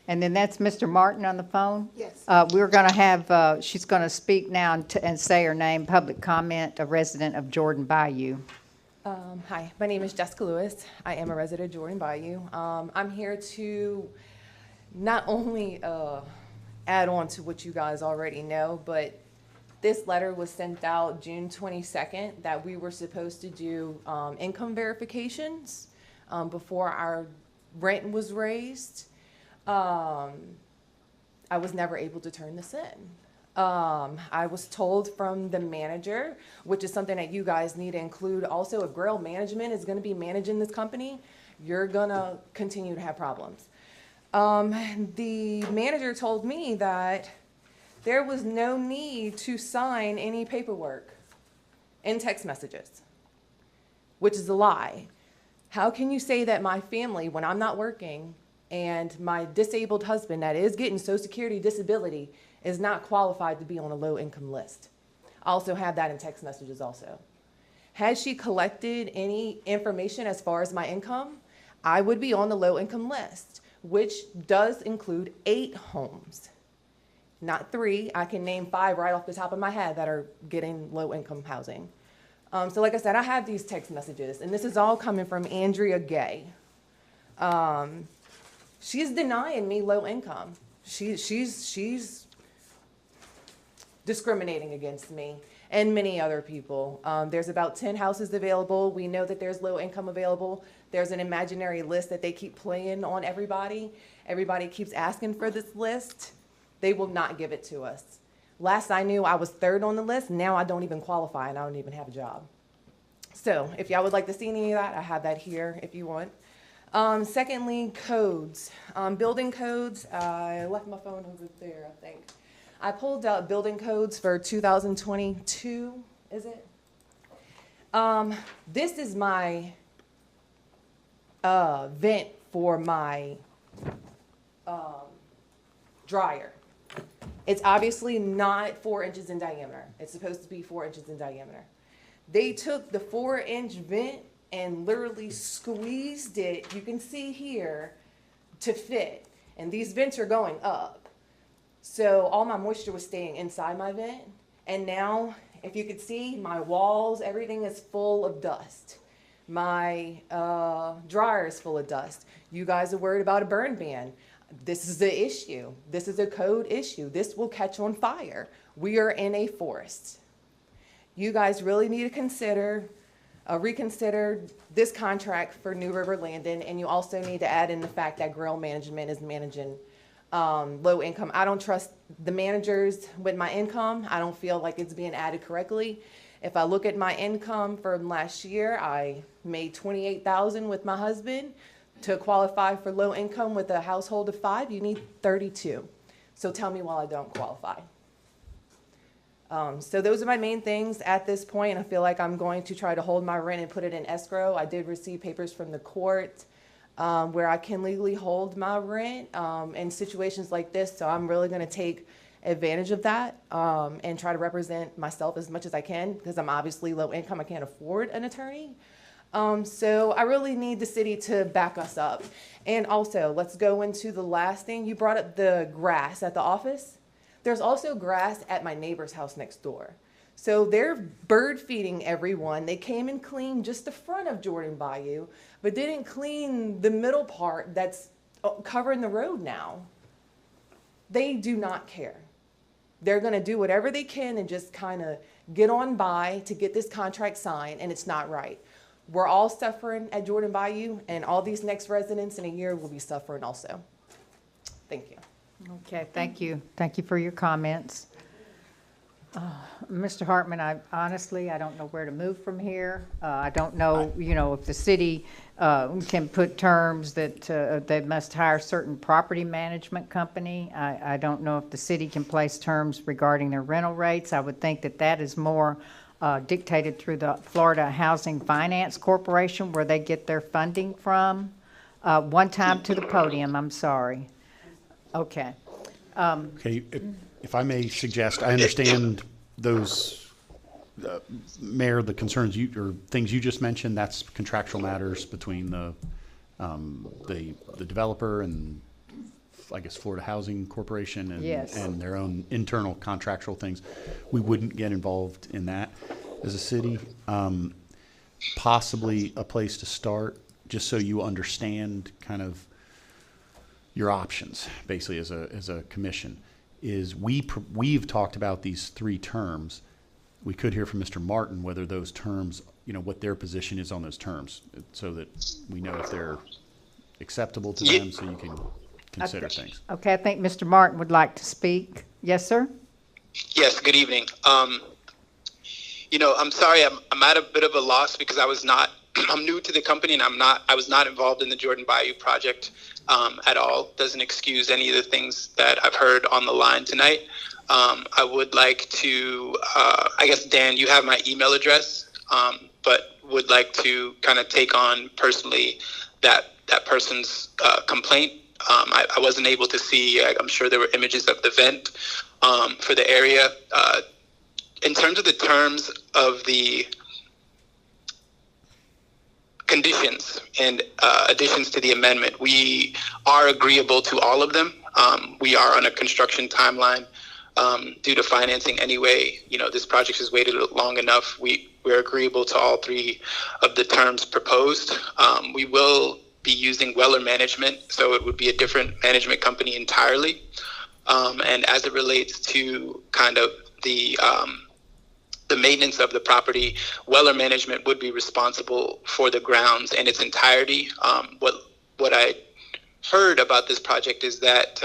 And then that's Mr. Martin on the phone? Yes. We're going to have, she's going to speak now and say her name, public comment, a resident of Jordan Bayou. Hi, my name is Jessica Lewis. I am a resident of Jordan Bayou. I'm here to not only add on to what you guys already know, but this letter was sent out June 22nd that we were supposed to do income verifications before our rent was raised. I was never able to turn this in. I was told from the manager, which is something that you guys need to include also, if Grail Management is going to be managing this company, you're going to continue to have problems. The manager told me that there was no need to sign any paperwork in text messages, which is a lie. How can you say that my family, when I'm not working, and my disabled husband that is getting Social Security disability is not qualified to be on a low-income list? I also have that in text messages also. Had she collected any information as far as my income, I would be on the low-income list, which does include 8 homes, not 3. I can name 5 right off the top of my head that are getting low-income housing. So like I said, I have these text messages, and this is all coming from Andrea Gay. She's denying me low income. She's discriminating against me and many other people. There's about 10 houses available. We know that there's low income available. There's an imaginary list that they keep playing on everybody. Everybody keeps asking for this list. They will not give it to us. Last I knew, I was 3rd on the list. Now I don't even qualify, and I don't even have a job. So if y'all would like to see any of that, I have that here if you want. Secondly, codes. Building codes, I left my phone over there, I think. I pulled out building codes for 2022, is it? This is my vent for my dryer. It's obviously not 4 inches in diameter. It's supposed to be 4 inches in diameter. They took the 4-inch vent and literally squeezed it, you can see here, to fit. And these vents are going up. So all my moisture was staying inside my vent. And now, if you could see, my walls, everything is full of dust. My dryer is full of dust. You guys are worried about a burn ban. This is the issue. This is a code issue. This will catch on fire. We are in a forest. You guys really need to reconsider this contract for New River Landing, and you also need to add in the fact that Grail Management is managing low income. I don't trust the managers with my income. I don't feel like it's being added correctly. If I look at my income from last year, I made $28,000 with my husband. To qualify for low income with a household of 5, you need 32. So tell me why I don't qualify. So those are my main things at this point. I feel like I'm going to try to hold my rent and put it in escrow. I did receive papers from the court where I can legally hold my rent in situations like this. So I'm really going to take advantage of that and try to represent myself as much as I can, because I'm obviously low income. I can't afford an attorney. So I really need the city to back us up. And also, let's go into the last thing. You brought up the grass at the office. There's also grass at my neighbor's house next door. So they're bird feeding everyone. They came and cleaned just the front of Jordan Bayou, but didn't clean the middle part that's covering the road now. They do not care. They're going to do whatever they can and just kind of get on by to get this contract signed, and it's not right. We're all suffering at Jordan Bayou, and all these next residents in a year will be suffering also. Thank you. Okay, thank you. Thank you for your comments. Mr. Hartman, I don't know where to move from here. I don't know, if the city can put terms that they must hire a certain property management company. I don't know if the city can place terms regarding their rental rates. I would think that that is more dictated through the Florida Housing Finance Corporation, where they get their funding from. One time to the podium, I'm sorry. Okay. Okay, if I may suggest, I understand those, Mayor, the concerns or things you just mentioned. That's contractual matters between the developer and, I guess, Florida Housing Corporation and, yes, and their own internal contractual things. We wouldn't get involved in that as a city. Possibly a place to start, just so you understand kind of your options, basically, as a commission, is we've talked about these 3 terms. We could hear from Mr. Martin whether those terms, what their position is on those terms, so that we know if they're acceptable to them, so you can consider things. Okay, I think Mr. Martin would like to speak. Yes, sir? Yes, good evening. I'm sorry, I'm at a bit of a loss because I'm new to the company and I was not involved in the Jordan Bayou project at all. Doesn't excuse any of the things that I've heard on the line tonight. I would like to, I guess, Dan, you have my email address, but would like to kind of take on personally that person's complaint. I wasn't able to see, I'm sure there were images of the vent for the area. In terms of the terms of the conditions and additions to the amendment, we are agreeable to all of them. We are on a construction timeline due to financing anyway. This project has waited long enough. We're agreeable to all three of the terms proposed. We will be using Weller Management, so it would be a different management company entirely. And as it relates to kind of the maintenance of the property, Weller Management would be responsible for the grounds in its entirety. What I heard about this project is that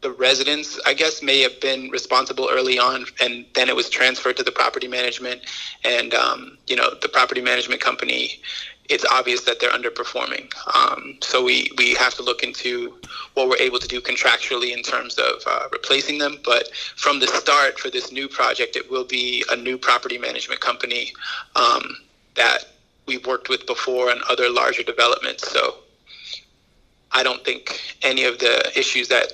the residents, I guess, may have been responsible early on, and then it was transferred to the property management. And the property management company, it's obvious that they're underperforming. So we have to look into what we're able to do contractually in terms of replacing them. But from the start for this new project, it will be a new property management company that we've worked with before on other larger developments. So I don't think any of the issues that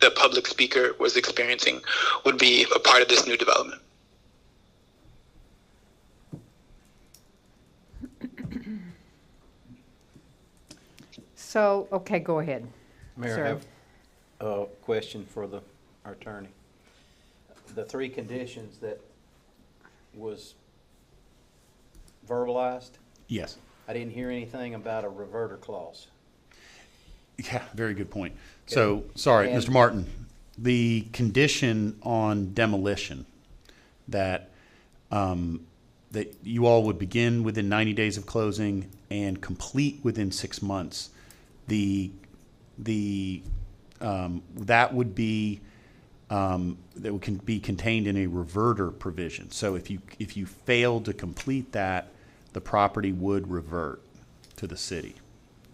the public speaker was experiencing would be a part of this new development. So, okay, go ahead. Mayor, sir. I have a question for our attorney. The three conditions that was verbalized, Yes. I didn't hear anything about a reverter clause. Yeah, very good point. So, sorry, And- Mr. Martin, the condition on demolition that that you all would begin within 90 days of closing and complete within 6 months, that would be that can be contained in a reverter provision. So if you fail to complete that, the property would revert to the city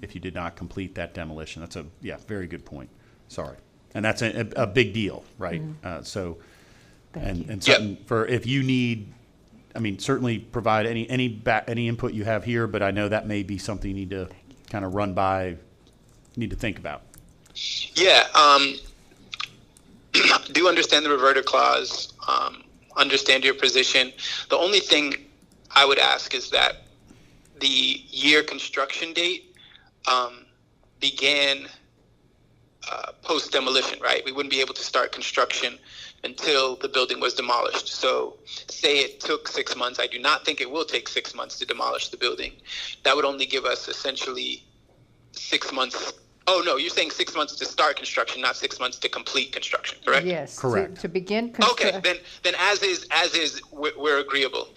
if you did not complete that demolition. That's very good point. Sorry. And that's a big deal, right? Mm-hmm. And something for if you need, certainly provide any input you have here, but I know that may be something you need to kind of need to think about. Yeah, do understand the reverter clause, understand your position. The only thing I would ask is that the year construction date began post-demolition, right? We wouldn't be able to start construction until the building was demolished. So say it took 6 months. I do not think it will take 6 months to demolish the building. That would only give us essentially 6 months. Oh, no, you're saying 6 months to start construction, not 6 months to complete construction, correct? Yes. Correct. To begin Okay, construction. then as is, we're agreeable.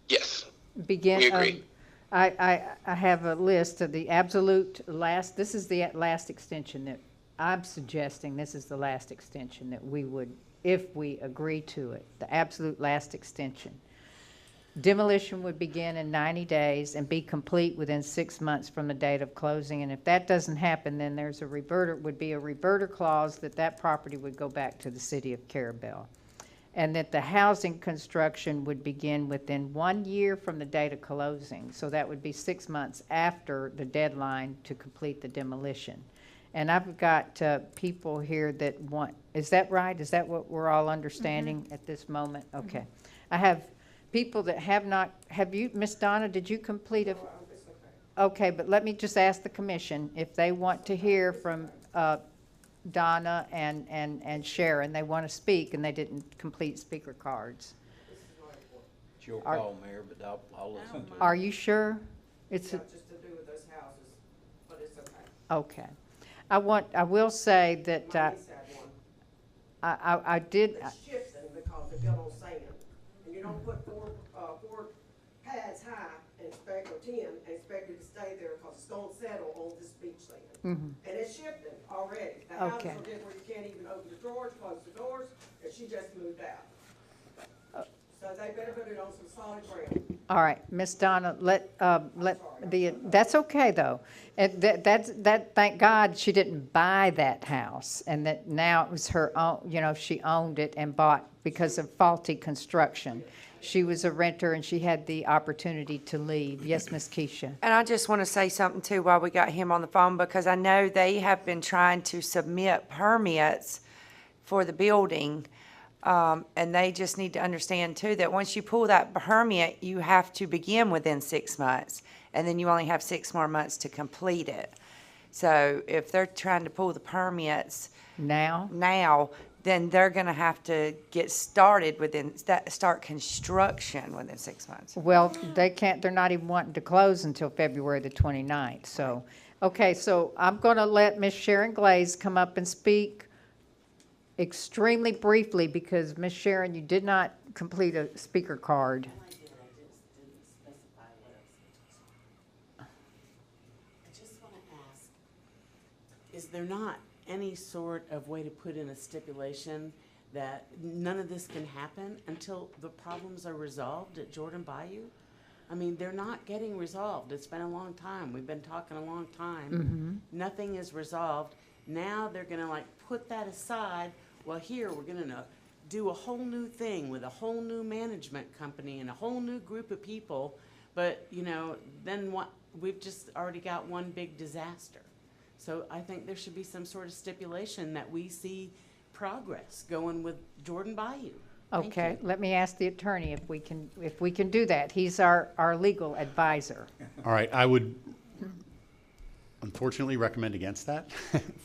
Yes. Begin. We agree. I have a list of the absolute last, this is the last extension that I'm suggesting, this is the last extension that we would, if we agree to it, the absolute last extension. Demolition would begin in 90 days and be complete within 6 months from the date of closing. And if that doesn't happen, then there's would be a reverter clause that property would go back to the city of Carrabelle. And that the housing construction would begin within 1 year from the date of closing. So that would be 6 months after the deadline to complete the demolition. And I've got people here that want, is that right? Is that what we're all understanding at this moment? Okay. I have people that have not, Miss Donna, did you complete a? Okay, but let me just ask the commission if they want to hear from Donna and Sharon, they want to speak and they didn't complete speaker cards. It's your call, Mayor, but I'll listen to it. Are you sure? It's Just to do with those houses, but it's okay. okay. I will say that My niece had one. I did. It's shifting because they built on sand. And you don't put four pads high and expect, or 10, and expect it to stay there because it's going to settle on this beach sand. Mhm. And it's shifting already. The houses Okay. are getting where you can't even open drawers, closed the doors, and she just moved out. So they better put it on some solid ground. All right, Miss Donna, that's okay, though. And thank God she didn't buy that house, and that now it was her own, she owned it and bought because of faulty construction. She was a renter, and she had the opportunity to leave. Yes, Miss Keisha? And I just want to say something, too, while we got him on the phone, because I know they have been trying to submit permits for the building. And they just need to understand too that once you pull that permit, you have to begin within 6 months, and then you only have 6 more months to complete it. So if they're trying to pull the permits now, then they're going to have to get started start construction within 6 months. Well, they're not even wanting to close until February the 29th. So, okay, so I'm going to let Miss Sharon Glaze come up and speak extremely briefly, because Miss Sharon, you did not complete a speaker card. I just want to ask, is there not any sort of way to put in a stipulation that none of this can happen until the problems are resolved at Jordan Bayou? I mean, they're not getting resolved. It's been a long time. We've been talking a long time. Nothing is resolved. Now they're going to put that aside. Well, here we're going to do a whole new thing with a whole new management company and a whole new group of people. But, then we've just already got one big disaster. So I think there should be some sort of stipulation that we see progress going with Jordan Bayou. Okay, let me ask the attorney if we can do that. He's our legal advisor. All right, I would unfortunately recommend against that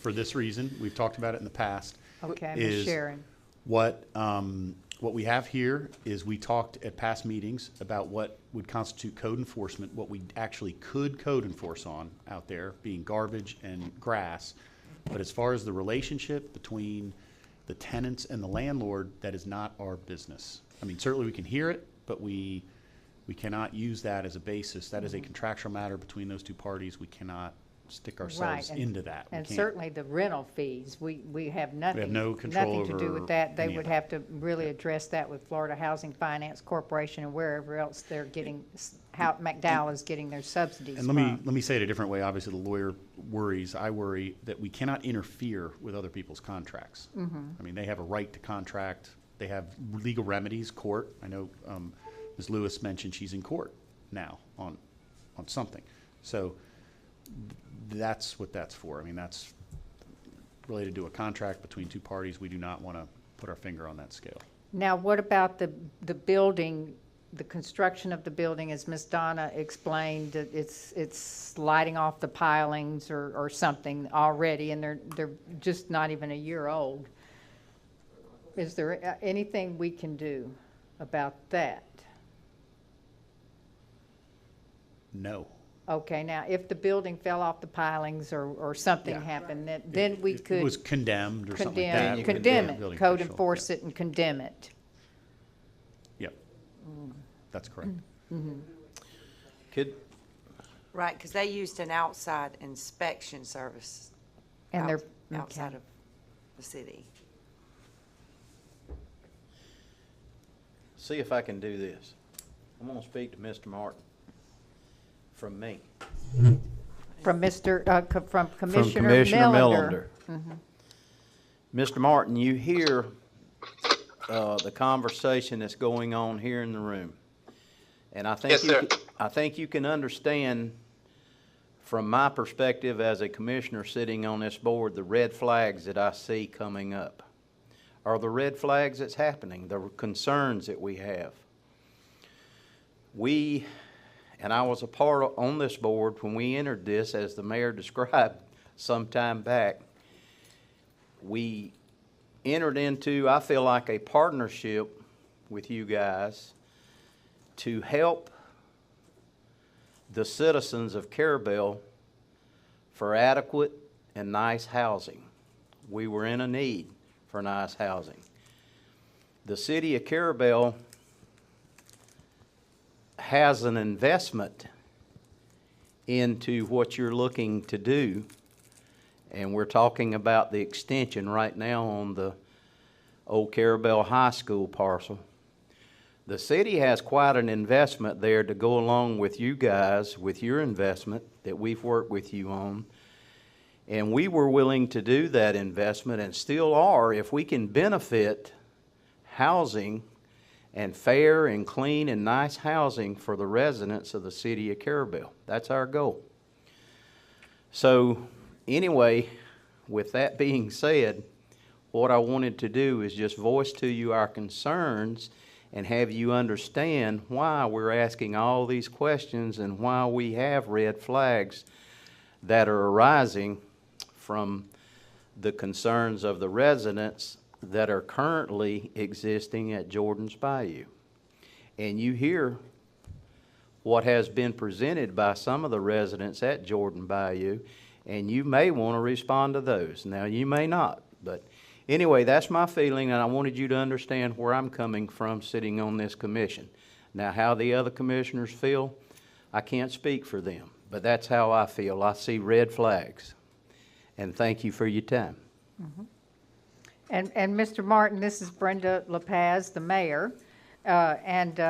for this reason. We've talked about it in the past. Okay, Ms. Sharon. What we have here is we talked at past meetings about what would constitute code enforcement, what we actually could code enforce on out there, being garbage and grass. But as far as the relationship between the tenants and the landlord, that is not our business. I mean, certainly we can hear it, but we cannot use that as a basis. That is a contractual matter between those two parties. We cannot stick ourselves into that. And certainly the rental fees, we have nothing. We have no control nothing to do over with that. They any of would that. have to really address that with Florida Housing Finance Corporation and wherever else they're getting, how McDowell is getting their subsidies And let me say it a different way. Obviously, the lawyer worries. I worry that we cannot interfere with other people's contracts. I mean, they have a right to contract. They have legal remedies, court. I know Ms. Lewis mentioned she's in court now on something. So that's what that's for. I mean, that's related to a contract between two parties. We do not want to put our finger on that scale. Now, what about the building, the construction of the building, as Ms. Donna explained, that it's sliding off the pilings or something already, and they're just not even a year old. Is there anything we can do about that? No. Okay, now, if the building fell off the pilings or something happened, then we could. It was condemned or something like that. Condemn it, Building code official, enforce it and condemn it. Yep. That's correct. Right, because they used an outside inspection service. And they're outside of the city. See if I can do this. I'm gonna speak to Mr. Martin from me. From from Commissioner Millender. Mhm. Mr. Martin, you hear the conversation that's going on here in the room. And I think you can understand from my perspective as a commissioner sitting on this board, the red flags that I see coming up are the red flags that's happening, the concerns that we have. And I was a part on this board when we entered this, as the mayor described some time back. We entered into, I feel like, a partnership with you guys to help the citizens of Carrabelle for adequate and nice housing. We were in a need for nice housing. The city of Carrabelle has an investment into what you're looking to do, and we're talking about the extension right now on the old Carabelle High School parcel. The city has quite an investment there to go along with you guys, with your investment that we've worked with you on. And we were willing to do that investment and still are if we can benefit housing and fair and clean and nice housing for the residents of the city of Carabelle. That's our goal. So anyway, with that being said, what I wanted to do is just voice to you our concerns and have you understand why we're asking all these questions and why we have red flags that are arising from the concerns of the residents that are currently existing at Jordan's Bayou. And you hear what has been presented by some of the residents at Jordan Bayou, and you may want to respond to those. Now, you may not, but anyway, that's my feeling, and I wanted you to understand where I'm coming from sitting on this commission. Now, how the other commissioners feel, I can't speak for them, but that's how I feel. I see red flags. And thank you for your time. Mm-hmm. And Mr. Martin, this is Brenda LaPaz, the mayor, and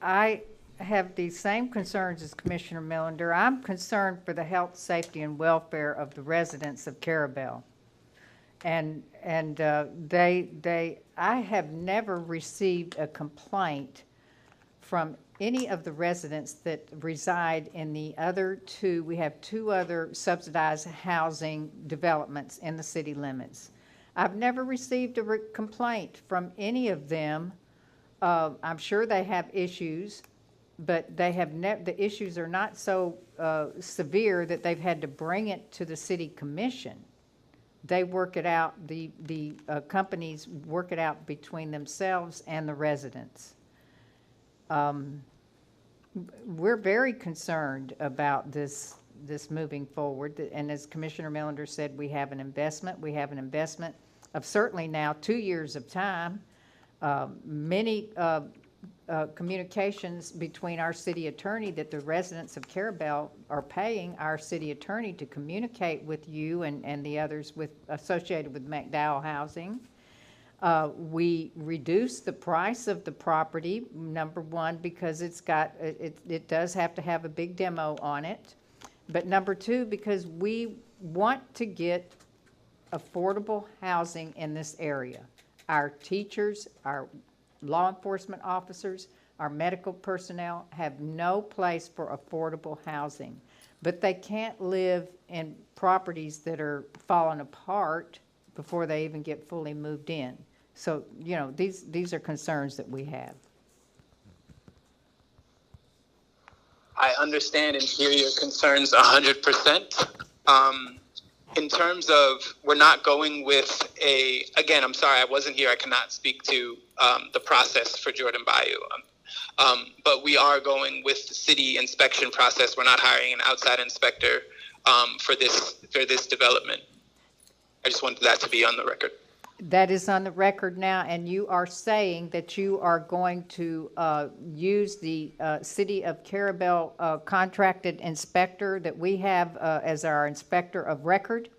I have the same concerns as Commissioner Millender. I'm concerned for the health, safety, and welfare of the residents of Carabelle. And I have never received a complaint from any of the residents that reside in the other two. We have two other subsidized housing developments in the city limits. I've never received a complaint from any of them. I'm sure they have issues, but they have the issues are not so severe that they've had to bring it to the city commission. They work it out, the companies work it out between themselves and the residents. We're very concerned about this moving forward. And as Commissioner Millender said, we have an investment. We have an investment of certainly now 2 years of time. Many communications between our city attorney that the residents of Carabelle are paying our city attorney to communicate with you and the others associated with McDowell Housing. We reduced the price of the property, number one, because it does have to have a big demo on it. But number two, because we want to get affordable housing in this area. Our teachers, our law enforcement officers, our medical personnel have no place for affordable housing. But they can't live in properties that are falling apart before they even get fully moved in. So, you know, these are concerns that we have. I understand and hear your concerns 100%. In terms of, we're not going with again, I'm sorry, I wasn't here. I cannot speak to the process for Jordan Bayou. But we are going with the city inspection process. We're not hiring an outside inspector for this development. I just wanted that to be on the record. That is on the record now, and you are saying that you are going to use the City of Carabelle contracted inspector that we have as our inspector of record?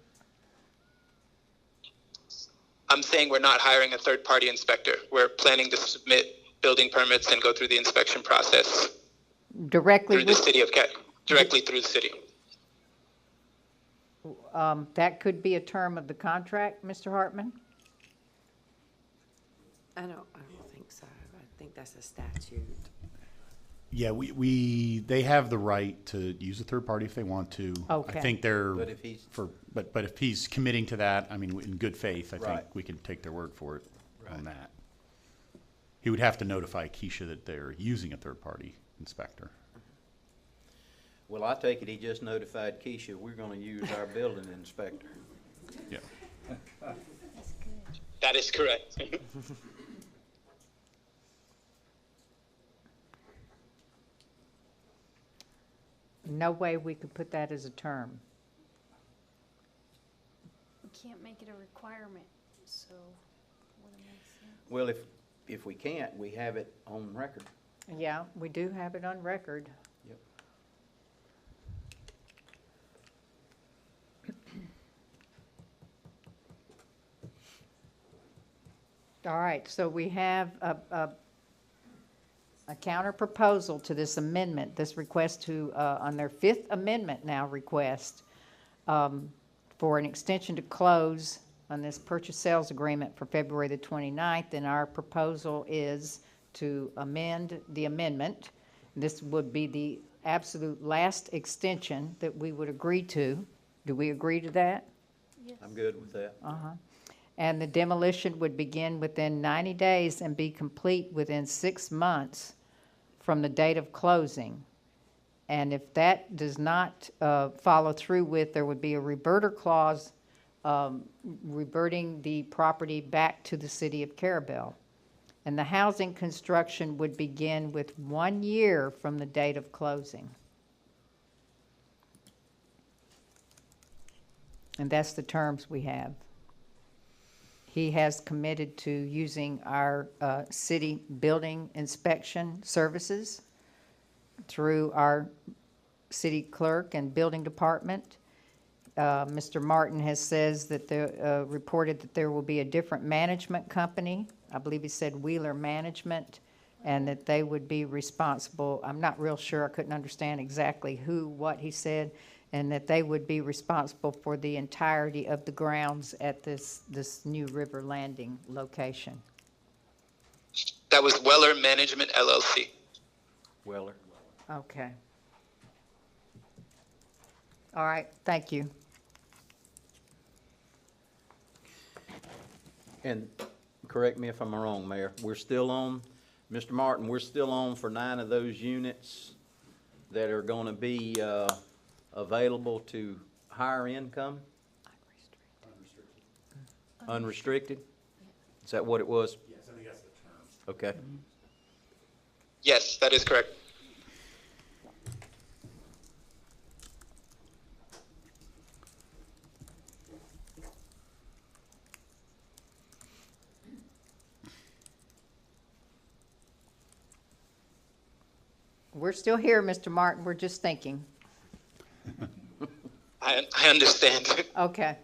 I'm saying we're not hiring a third-party inspector. We're planning to submit building permits and go through the inspection process Directly through the city of directly through the city. That could be a term of the contract, Mr. Hartman? I don't think so. I think that's a statute. Yeah, they have the right to use a third party if they want to. Okay. I think they're, But if he's- but if he's committing to that, I mean, in good faith, I Right. think we can take their word for it on that. He would have to notify Keisha that they're using a third party inspector. Well, I take it he just notified Keisha we're going to use our building inspector. Yeah. That is correct. No way we could put that as a term. We can't make it a requirement, so wouldn't make sense. Well, if we can't, we have it on record. Yeah, we do have it on record. Yep. All right, so we have a counter proposal to this amendment, this request to, on their fifth amendment now request, for an extension to close on this purchase sales agreement for February the 29th, and our proposal is to amend the amendment. This would be the absolute last extension that we would agree to. Do we agree to that? I'm good with that. Uh-huh. And the demolition would begin within 90 days and be complete within 6 months from the date of closing. And if that does not follow through with, there would be a reverter clause reverting the property back to the city of Carrabelle. And the housing construction would begin with 1 year from the date of closing. And that's the terms we have. He has committed to using our city building inspection services through our city clerk and building department. Mr. Martin has reported that there will be a different management company. I believe he said Wheeler Management, and that they would be responsible. I'm not real sure. I couldn't understand exactly what he said, and that they would be responsible for the entirety of the grounds at this new river landing location. That was Weller Management LLC. Weller. Okay. All right, thank you. And correct me if I'm wrong, Mayor, we're still on, Mr. Martin, we're still on for 9 of those units that are going to be available to higher income? Unrestricted? Is that what it was? Yes, I think that's the term. Okay. Yes, that is correct. We're still here, Mr. Martin. We're just thinking. I understand. Okay.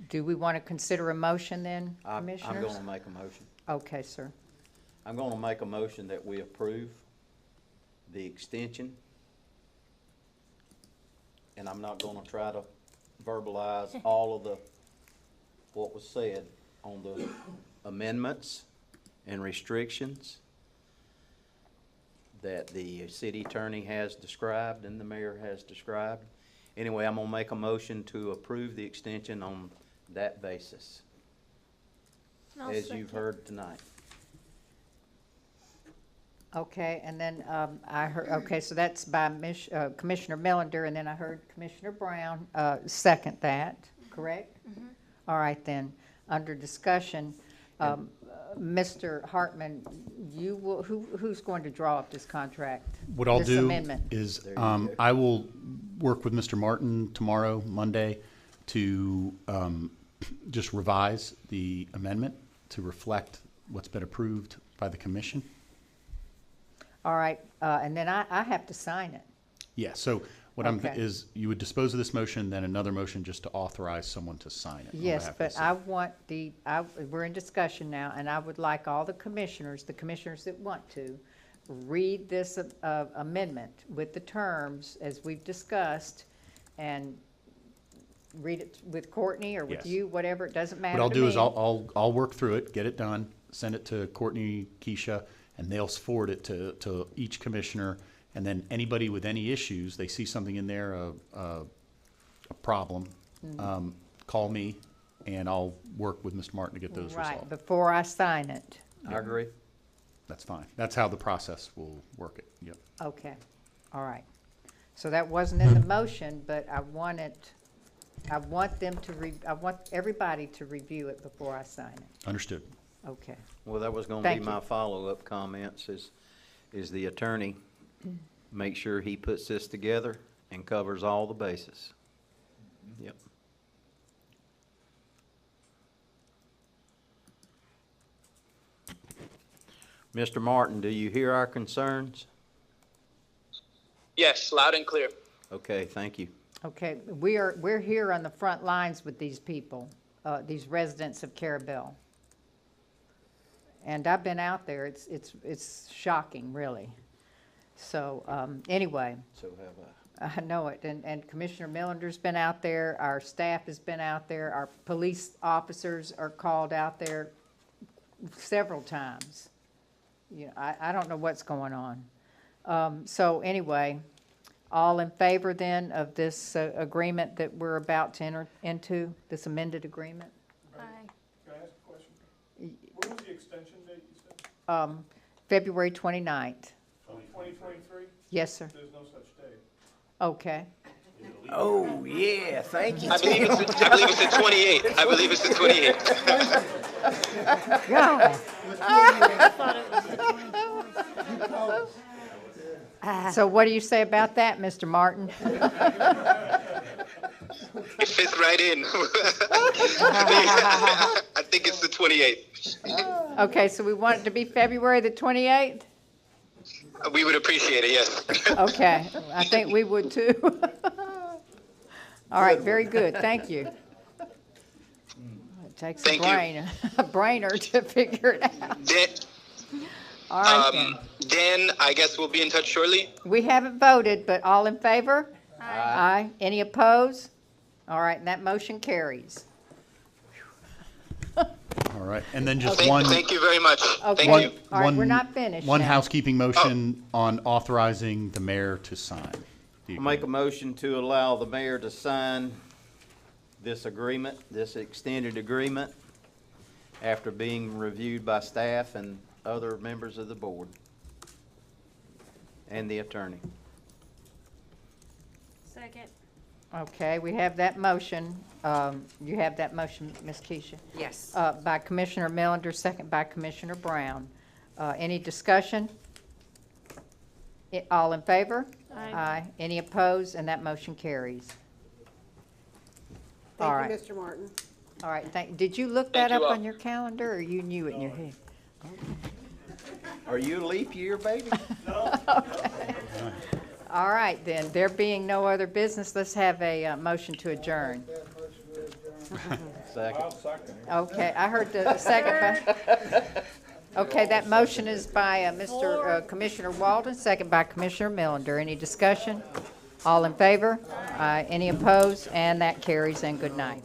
Do we want to consider a motion then, Commissioners? I'm going to make a motion. Okay, sir. I'm going to make a motion that we approve the extension. And I'm not going to try to verbalize all of what was said on the amendments and restrictions that the city attorney has described and the mayor has described. Anyway, I'm going to make a motion to approve the extension on that basis, as you've heard tonight. Okay, and then I heard, okay, so that's by Commissioner Melander, and then I heard Commissioner Brown second that, correct? Mm-hmm. All right, then, under discussion, Mr. Hartman, you will, who's going to draw up this contract? What I'll this do amendment? is I will work with Mr. Martin tomorrow, Monday, to just revise the amendment to reflect what's been approved by the commission. All right, and then I have to sign it. Yeah, so what Okay. is you would dispose of this motion, then another motion just to authorize someone to sign it. on Yes, behalf of but the I city. want we're in discussion now, and I would like all the commissioners that want to, read this amendment with the terms as we've discussed, and read it with Courtney or with Yes. you, whatever, it doesn't matter What I'll to do me. is I'll work through it, get it done, send it to Courtney, Keisha, and they'll forward it to each commissioner. And then anybody with any issues, they see something in there, a problem, call me, and I'll work with Mr. Martin to get those Right, resolved. before I sign it. I agree. That's fine. That's how the process will work it, yep. Okay, all right. So that wasn't in the motion, but I want everybody to review it before I sign it. Understood. Okay. Well, that was going to be Thank you. my follow-up comments is the attorney make sure he puts this together and covers all the bases. Yep. Mr. Martin, do you hear our concerns? Yes, loud and clear. Okay, thank you. Okay, we're here on the front lines with these people, these residents of Carabelle. And I've been out there. It's shocking, really. So, anyway. So have I. I know it, and Commissioner Millender's been out there, our staff has been out there, our police officers are called out there several times. You know, I don't know what's going on. So anyway, all in favor then of this agreement that we're about to enter into, this amended agreement? Aye. Can I ask a question? When was the extension date you said? February 29th. 2023? Yes, sir. There's no such day. Okay. Oh, yeah, thank you. I believe it's the 28th. I believe it's the 28th. Yeah. So what do you say about that, Mr. Martin? It fits right in. I think it's the 28th. Okay, so we want it to be February the 28th? We would appreciate it, yes. Okay, I think we would too. All right, very good, thank you. It takes Thank you. a brainer to figure it out. All right, then. Dan, I guess we'll be in touch shortly. We haven't voted, but all in favor? Aye. Any opposed? All right, and that motion carries. All right, and then just Thank you very much. Okay. Thank you. All right, we're not finished One now. housekeeping motion on authorizing the mayor to sign. I'll make a motion to allow the mayor to sign this agreement, this extended agreement, after being reviewed by staff and other members of the board and the attorney. Second. Okay, we have that motion. You have that motion, Ms. Keisha? Yes. By Commissioner Millender, second by Commissioner Brown. Any discussion? All in favor? Aye. Any opposed? And that motion carries. All right. Thank you, Mr. Martin. All right, did you look that Thank up you all. on your calendar, or you knew it in your head? Are you a leap year, baby? All right, then, there being no other business, let's have a motion to adjourn. Second. Okay, I heard the second by, okay, that motion is by Mr. Commissioner Walden, second by Commissioner Millender. Any discussion? All in favor? Any opposed? And that carries, and good night.